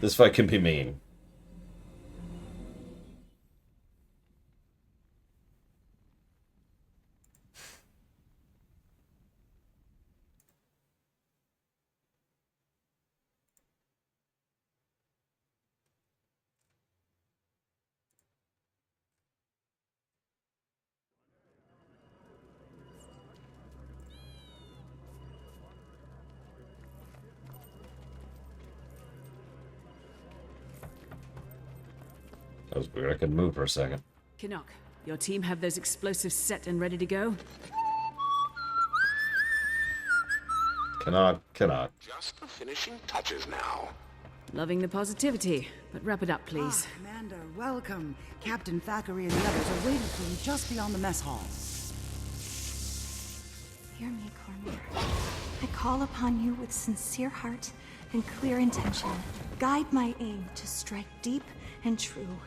This fight can be mean. That was weird. I couldn't move for a second. Canuck, your team have those explosives set and ready to go? Cannot. Just the finishing touches now. Loving the positivity, but wrap it up, please. Commander, welcome. Captain Thackeray and the others are waiting for you just beyond the mess hall. Hear me, Cormyr. I call upon you with sincere heart and clear intention. Guide my aim to strike deep and true.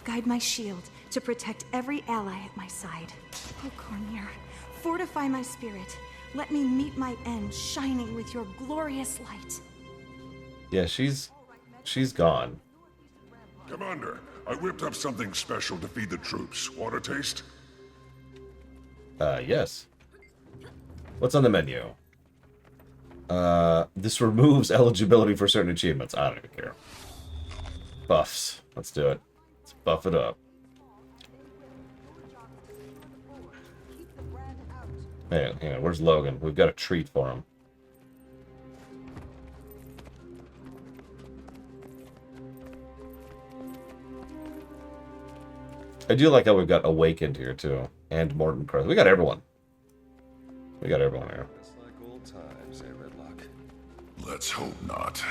Guide my shield to protect every ally at my side. Oh, Cormyr, fortify my spirit. Let me meet my end shining with your glorious light. Yeah, she's gone. Commander, I whipped up something special to feed the troops. Want a taste? Yes. What's on the menu? This removes eligibility for certain achievements. I don't even care. Buffs. Let's do it. Let's buff it up. Hang on, where's Logan? We've got a treat for him. I do like how we've got Awakened here, too. And Morton Cross. We got everyone. We got everyone here. It's like old times, eh, Redlock? Let's hope not.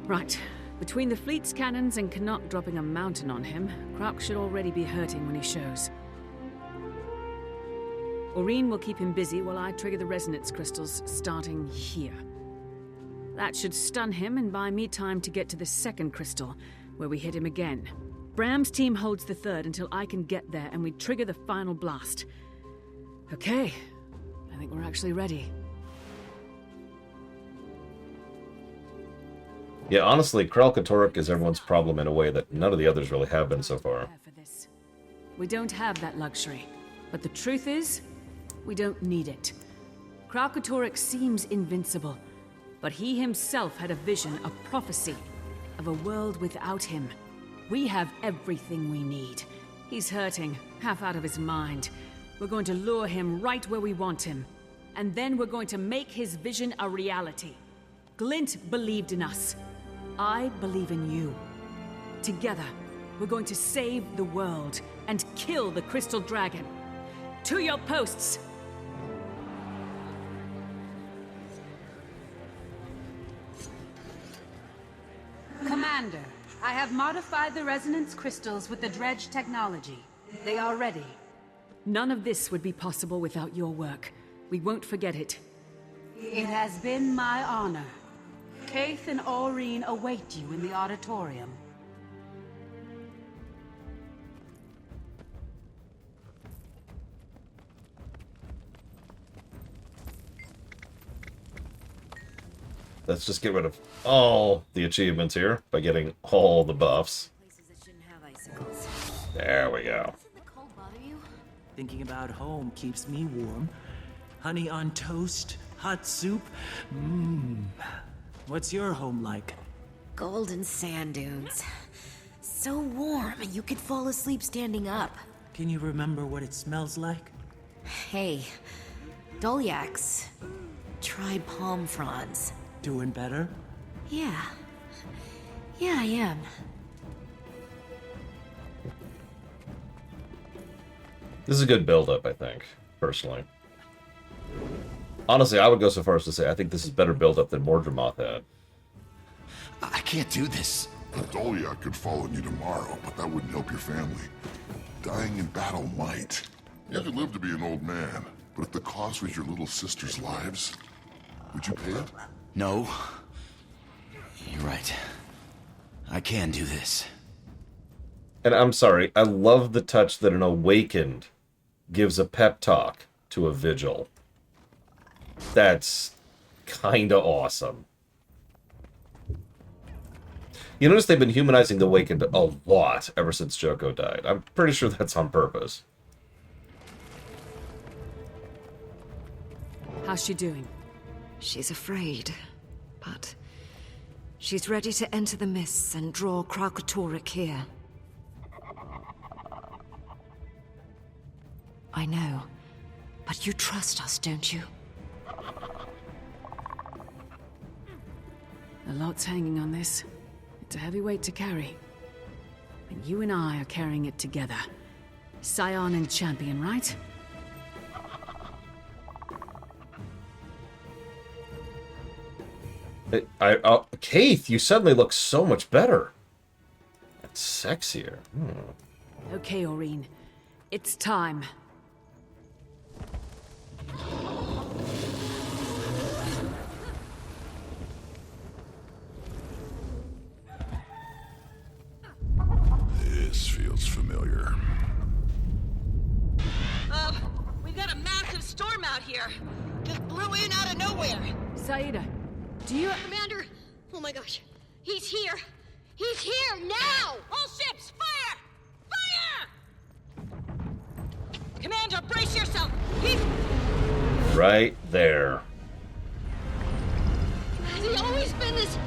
Right. Between the fleet's cannons and Canuck dropping a mountain on him, Kralk should already be hurting when he shows. Aurene will keep him busy while I trigger the resonance crystals starting here. That should stun him and buy me time to get to the second crystal, where we hit him again. Bram's team holds the third until I can get there and we trigger the final blast. Okay, I think we're actually ready. Yeah, honestly, Kralkatorrik is everyone's problem in a way that none of the others really have been so far. We don't have that luxury, but the truth is, we don't need it. Kralkatorrik seems invincible, but he himself had a vision, a prophecy, of a world without him. We have everything we need. He's hurting, half out of his mind. We're going to lure him right where we want him, and then we're going to make his vision a reality. Glint believed in us. I believe in you. Together, we're going to save the world and kill the Crystal Dragon. To your posts! Commander, I have modified the resonance crystals with the dredge technology. They are ready. None of this would be possible without your work. We won't forget it. It has been my honor. Kaith and Aurene await you in the auditorium. Let's just get rid of all the achievements here by getting all the buffs. There we go. Thinking about home keeps me warm. Honey on toast, hot soup. What's your home like? Golden sand dunes. So warm, you could fall asleep standing up. Can you remember what it smells like? Hey, Dolyaks. Tried palm fronds. Doing better? Yeah. Yeah, I am. This is a good build-up, I think, personally. Honestly, I would go so far as to say I think this is better build-up than Mordremoth had. I can't do this. A Dolyak could follow you tomorrow, but that wouldn't help your family. Dying in battle might. You could live to be an old man, but if the cost was your little sister's lives, would you pay it? No. You're right. I can do this. And I'm sorry, I love the touch that an Awakened gives a pep talk to a Vigil. That's kinda awesome. You notice they've been humanizing the Awakened a lot ever since Joko died. I'm pretty sure that's on purpose. How's she doing? She's afraid, but she's ready to enter the mists and draw Kralkatorrik here. I know, but you trust us, don't you? A lot's hanging on this. It's a heavy weight to carry. And you and I are carrying it together. Scion and Champion, right? Kaith, you suddenly look so much better. That's sexier. Okay, Aurene. It's time. This feels familiar. We've got a massive storm out here. Just blew in out of nowhere. Saida, do you... Commander! Oh my gosh. He's here! He's here now! All ships, fire! Fire! Commander, brace yourself! He's... Right there. Has he always been this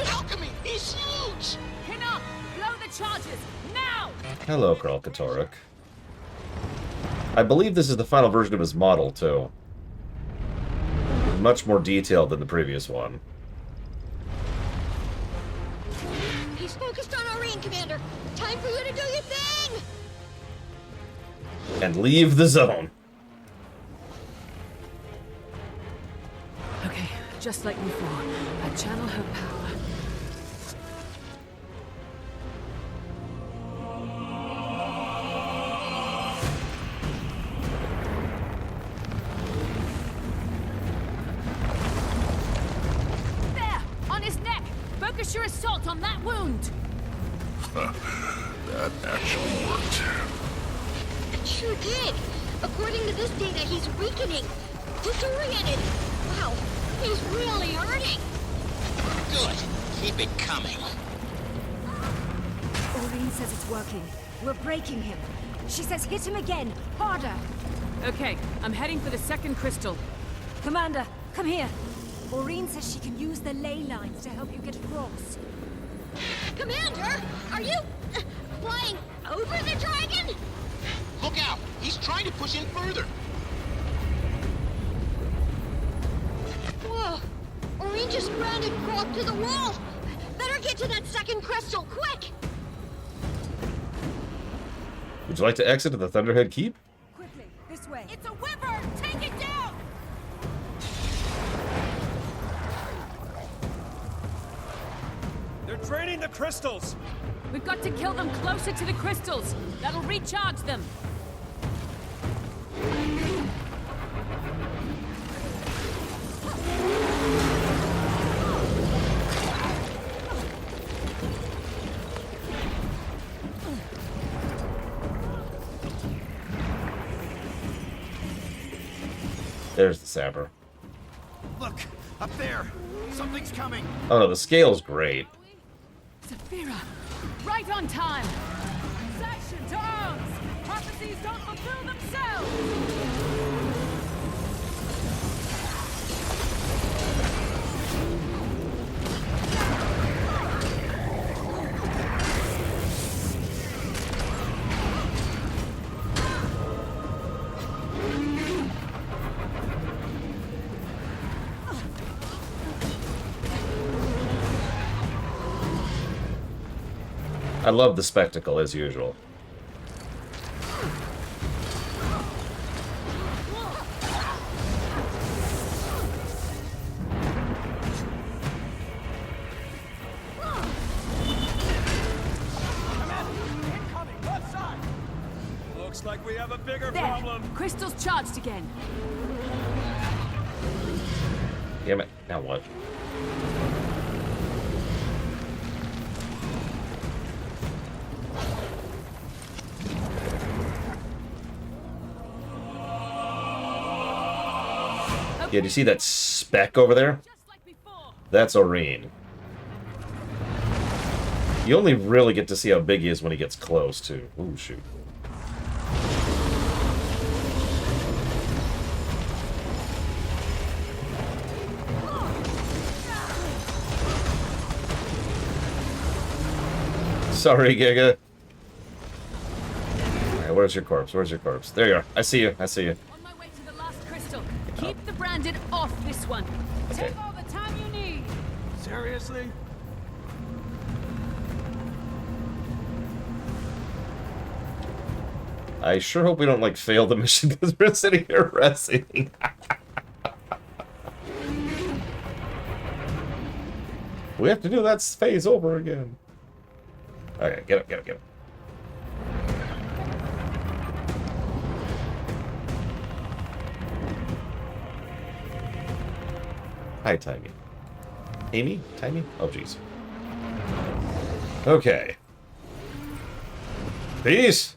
alchemy? He's huge! Hina, blow the charges, now! Hello, Kralkatorrik. I believe this is the final version of his model, too. Much more detailed than the previous one. He's focused on Aurene, Commander. Time for you to do your thing! And leave the zone. Okay, just like before, I channel her power. There! On his neck! Focus your assault on that wound! That actually worked. It sure did. According to this data, he's weakening, disoriented. Wow, he's really hurting. Good. Keep it coming. Aurene says it's working. We're breaking him. She says hit him again, harder. Okay, I'm heading for the second crystal. Commander, come here. Aurene says she can use the ley lines to help you get across. Commander, are you flying over the dragon? Look out! He's trying to push in further. Whoa! Aurene just grounded Croc to the wall! Better get to that second crystal, quick! Would you like to exit to the Thunderhead Keep? Quickly, this way. It's a wyvern! Take it down! They're draining the crystals! We've got to kill them closer to the crystals. That'll recharge them. There's the Sapper. Look, up there. Something's coming. Oh no, the scale's great. Saphira, right on time. Section to arms. Prophecies don't fulfill themselves. I love the spectacle as usual. Looks like we have a bigger There. problem. Crystal's charged again. Damn it. Now what? Yeah, do you see that speck over there? That's Aurene. You only really get to see how big he is when he gets close, too. Ooh, shoot. Sorry, Giga. Alright, where's your corpse? Where's your corpse? There you are. I see you. I see you. On my way to the last crystal. Keep the branded off this one. Okay. Take all the time you need. Seriously? I sure hope we don't, like, fail the mission because we're sitting here resting. We have to do that phase over again. Okay, get up, get up, get up. Hi, Timey. Amy? Timey? Oh, jeez. Okay. Peace!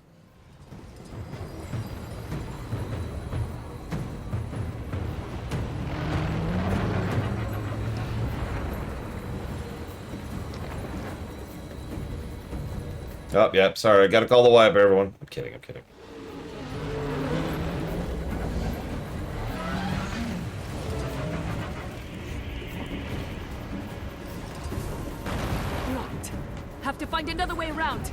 Oh, yeah, sorry, I gotta call the wipe, everyone. I'm kidding, I'm kidding. Blocked. Have to find another way around.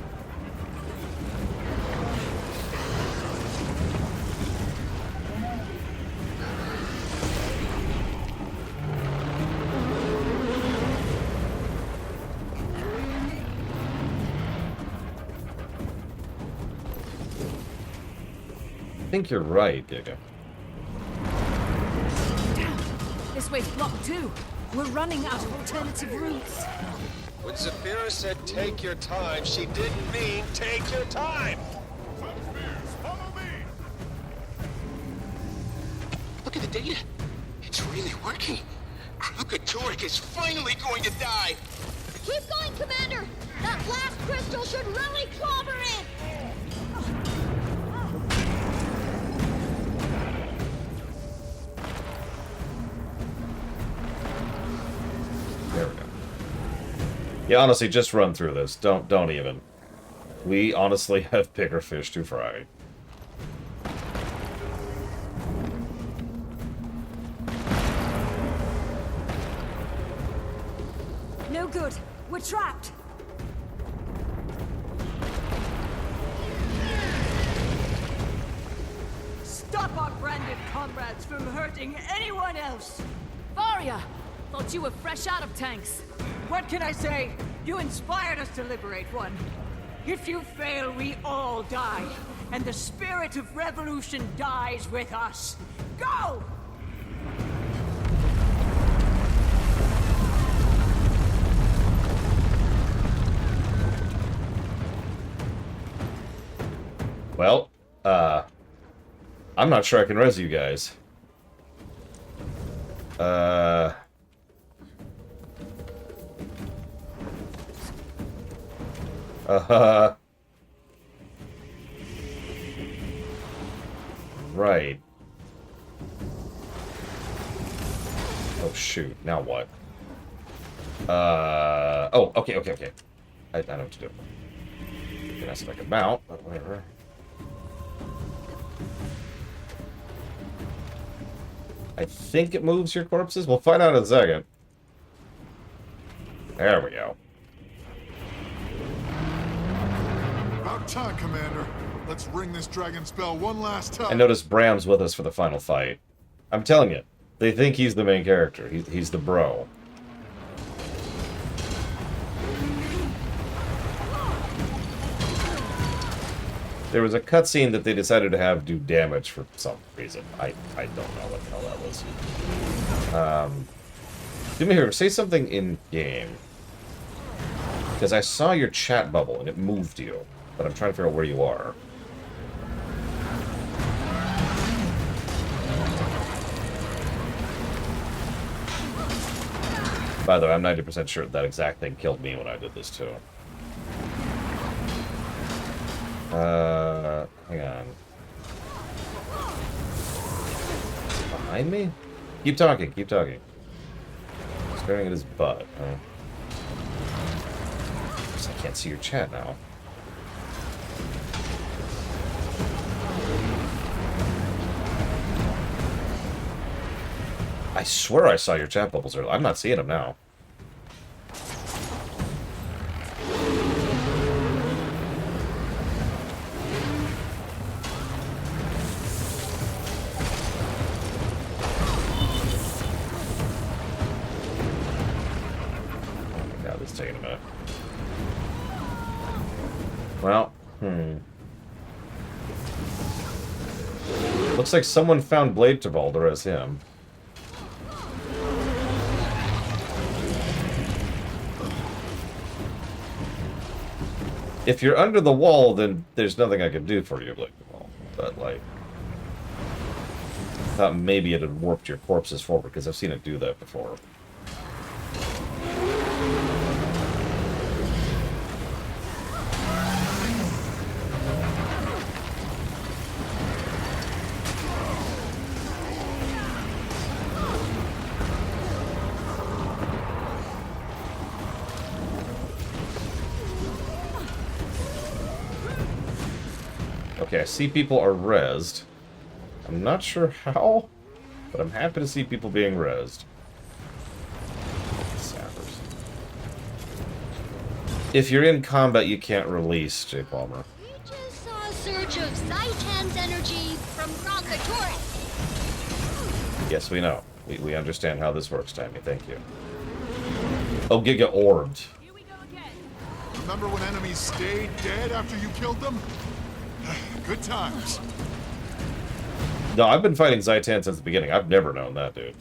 I think you're right, Giga. This way's blocked too. We're running out of alternative routes. When Saphira said take your time, she didn't mean take your time. Look at the data. It's really working. Kralkatorrik is finally going to die. Keep going, Commander! That blast crystal should really clobber it! There we go. Yeah, honestly, just run through this. Don't even. We honestly have bigger fish to fry. No good. We're trapped. Stop our branded comrades from hurting anyone else! Varia! Thought you were fresh out of tanks. What can I say? You inspired us to liberate one. If you fail, we all die. And the spirit of revolution dies with us. Go! Well, I'm not sure I can res you guys. Right. Oh, shoot. Now what? Oh, okay. I know what to do. You can ask if I can mount, but whatever. I think it moves your corpses. We'll find out in a second. There we go. About time, Commander. Let's ring this dragon spell one last time. I noticed Bram's with us for the final fight. I'm telling you, they think he's the main character. He's the bro. There was a cutscene that they decided to have do damage for some reason. I don't know what the hell that was. Do me a favor, say something in game. Because I saw your chat bubble and it moved you, but I'm trying to figure out where you are. By the way, I'm 90% sure that exact thing killed me when I did this too. Hang on. Behind me? Keep talking. Staring at his butt, huh? Guess I can't see your chat now. I swear I saw your chat bubbles earlier. I'm not seeing them now. Taking a minute. Well, looks like someone found Blade Travolder as him. If you're under the wall, then there's nothing I can do for you, Blade Travolder. But, like, I thought maybe it had warped your corpses forward, because I've seen it do that before. Okay, I see people are rezzed. I'm not sure how, but I'm happy to see people being rezzed. Sappers. If you're in combat, you can't release, Jay Palmer. We just saw a surge of Zaitan's energy from Krakatorik. Yes, we know. We understand how this works, Tammy. Thank you. Oh, Giga orbed. Remember when enemies stayed dead after you killed them? Good times. No, I've been fighting Zaitan since the beginning. I've never known that, dude.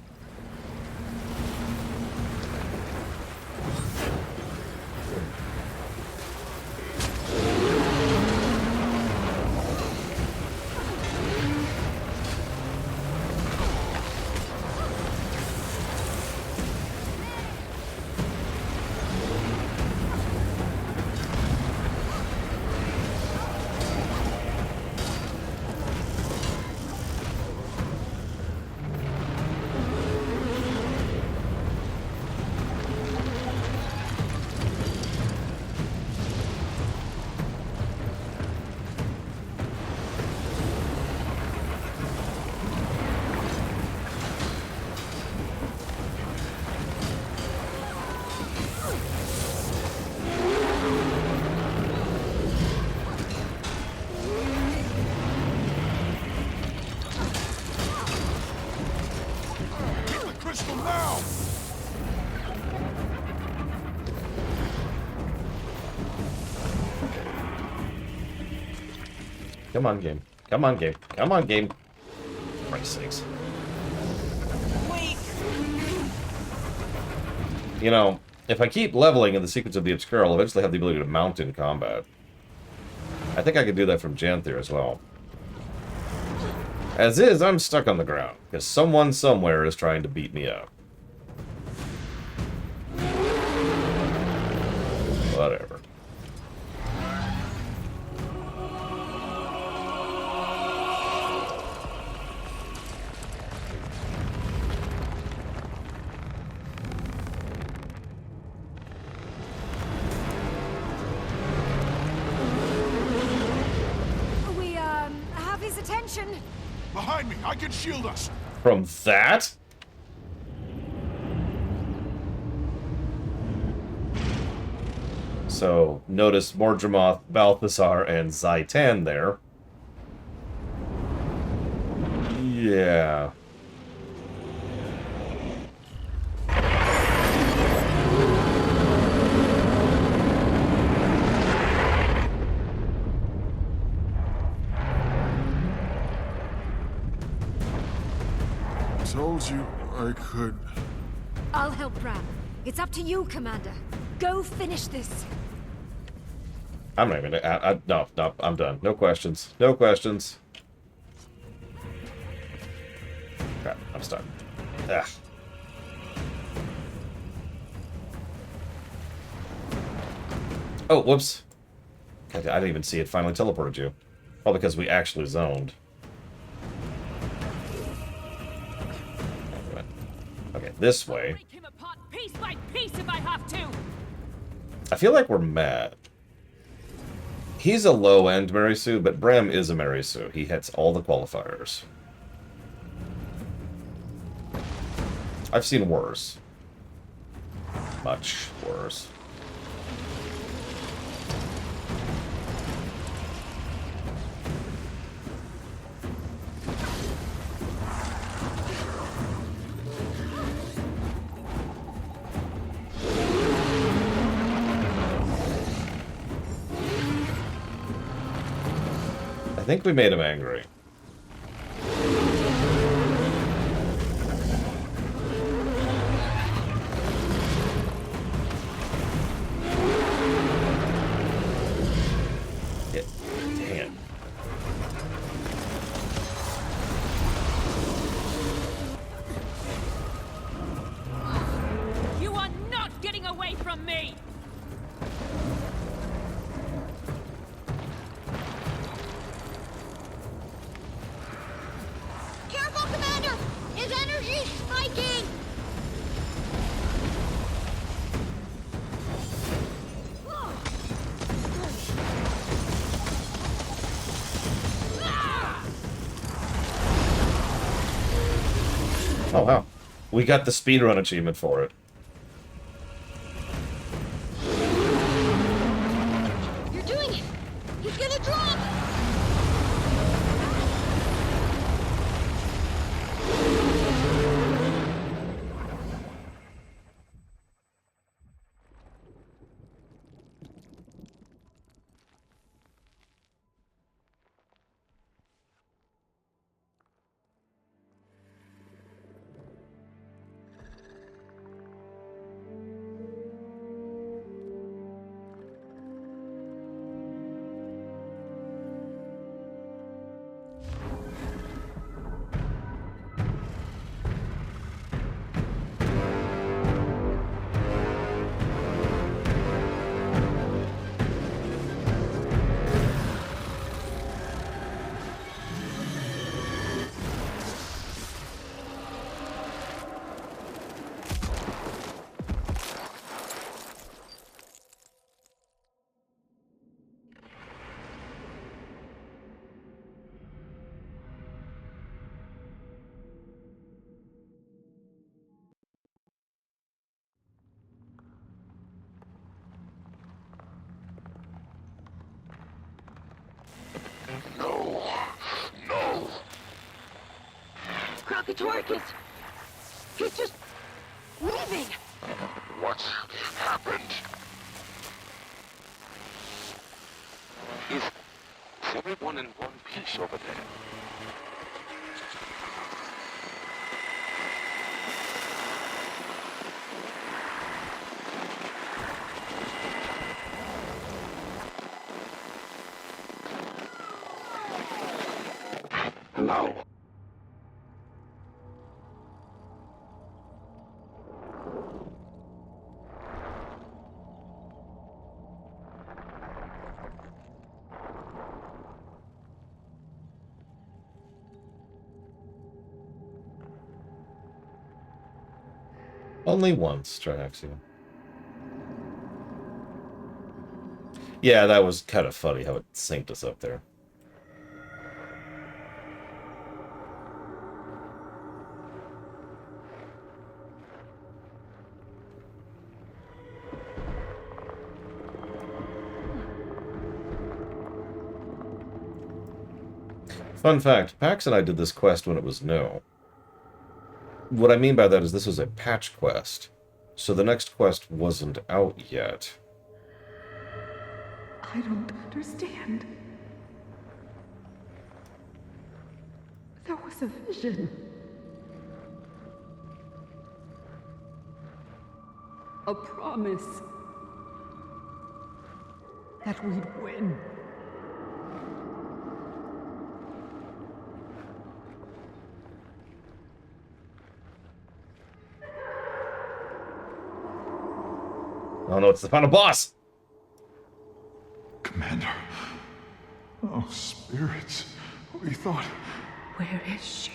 Come on, game. Come on, game. Come on, game. For Christ's sakes. Wait. You know, if I keep leveling in the Secrets of the Obscure, I'll eventually have the ability to mount in combat. I think I could do that from Janthir as well. As is, I'm stuck on the ground, because someone somewhere is trying to beat me up. Whatever. We, have his attention. Behind me, I can shield us. From that? So, notice Mordremoth, Balthazar, and Zaitan there. Yeah. Told you I could. I'll help Bram. It's up to you, Commander. Go finish this. I'm not even... no, I'm done. No questions. No questions. Crap, I'm stuck. Ugh. Oh, whoops. I didn't even see it finally teleported you. Well, because we actually zoned. Okay, this way. Break him apart piece by piece if I have to. I feel like we're mad. He's a low-end Marisu, but Bram is a Marisu. He hits all the qualifiers. I've seen worse. Much worse. I think we made him angry. Yeah, dang it. You are not getting away from me. Careful, Commander! His energy's spiking! Oh, wow. We got the speedrun achievement for it. You're doing it! He's gonna drop! No. No. Kralkatorrik is... He's just... leaving! What happened? If everyone in one piece over there? Hello. Only once, Triaxia. Yeah, that was kind of funny how it synced us up there. Fun fact, Pax and I did this quest when it was new. What I mean by that is this was a patch quest, so the next quest wasn't out yet. I don't understand. There was a vision. A promise that we'd win. Oh no, it's the final boss! Commander. Oh, spirits. We thought... Where is she?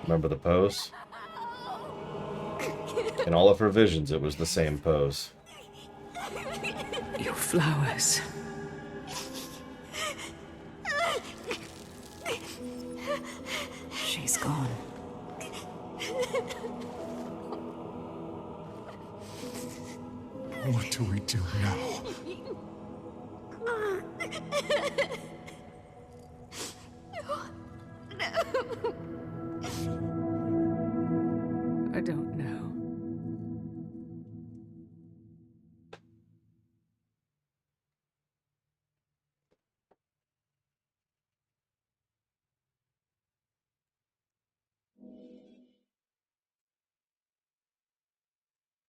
Remember the pose? In all of her visions, it was the same pose. Your flowers. She's gone. What do we do now? I don't know.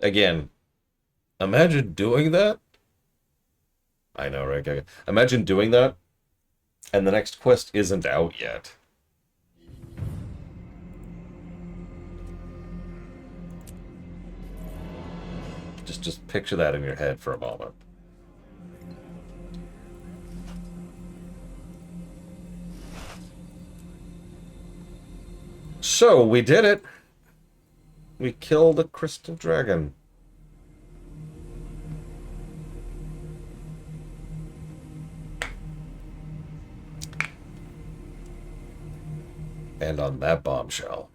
Again, imagine doing that. I know, right? Imagine doing that, and the next quest isn't out yet. Just picture that in your head for a moment. So, we did it. We killed a crystal dragon. And on that bombshell,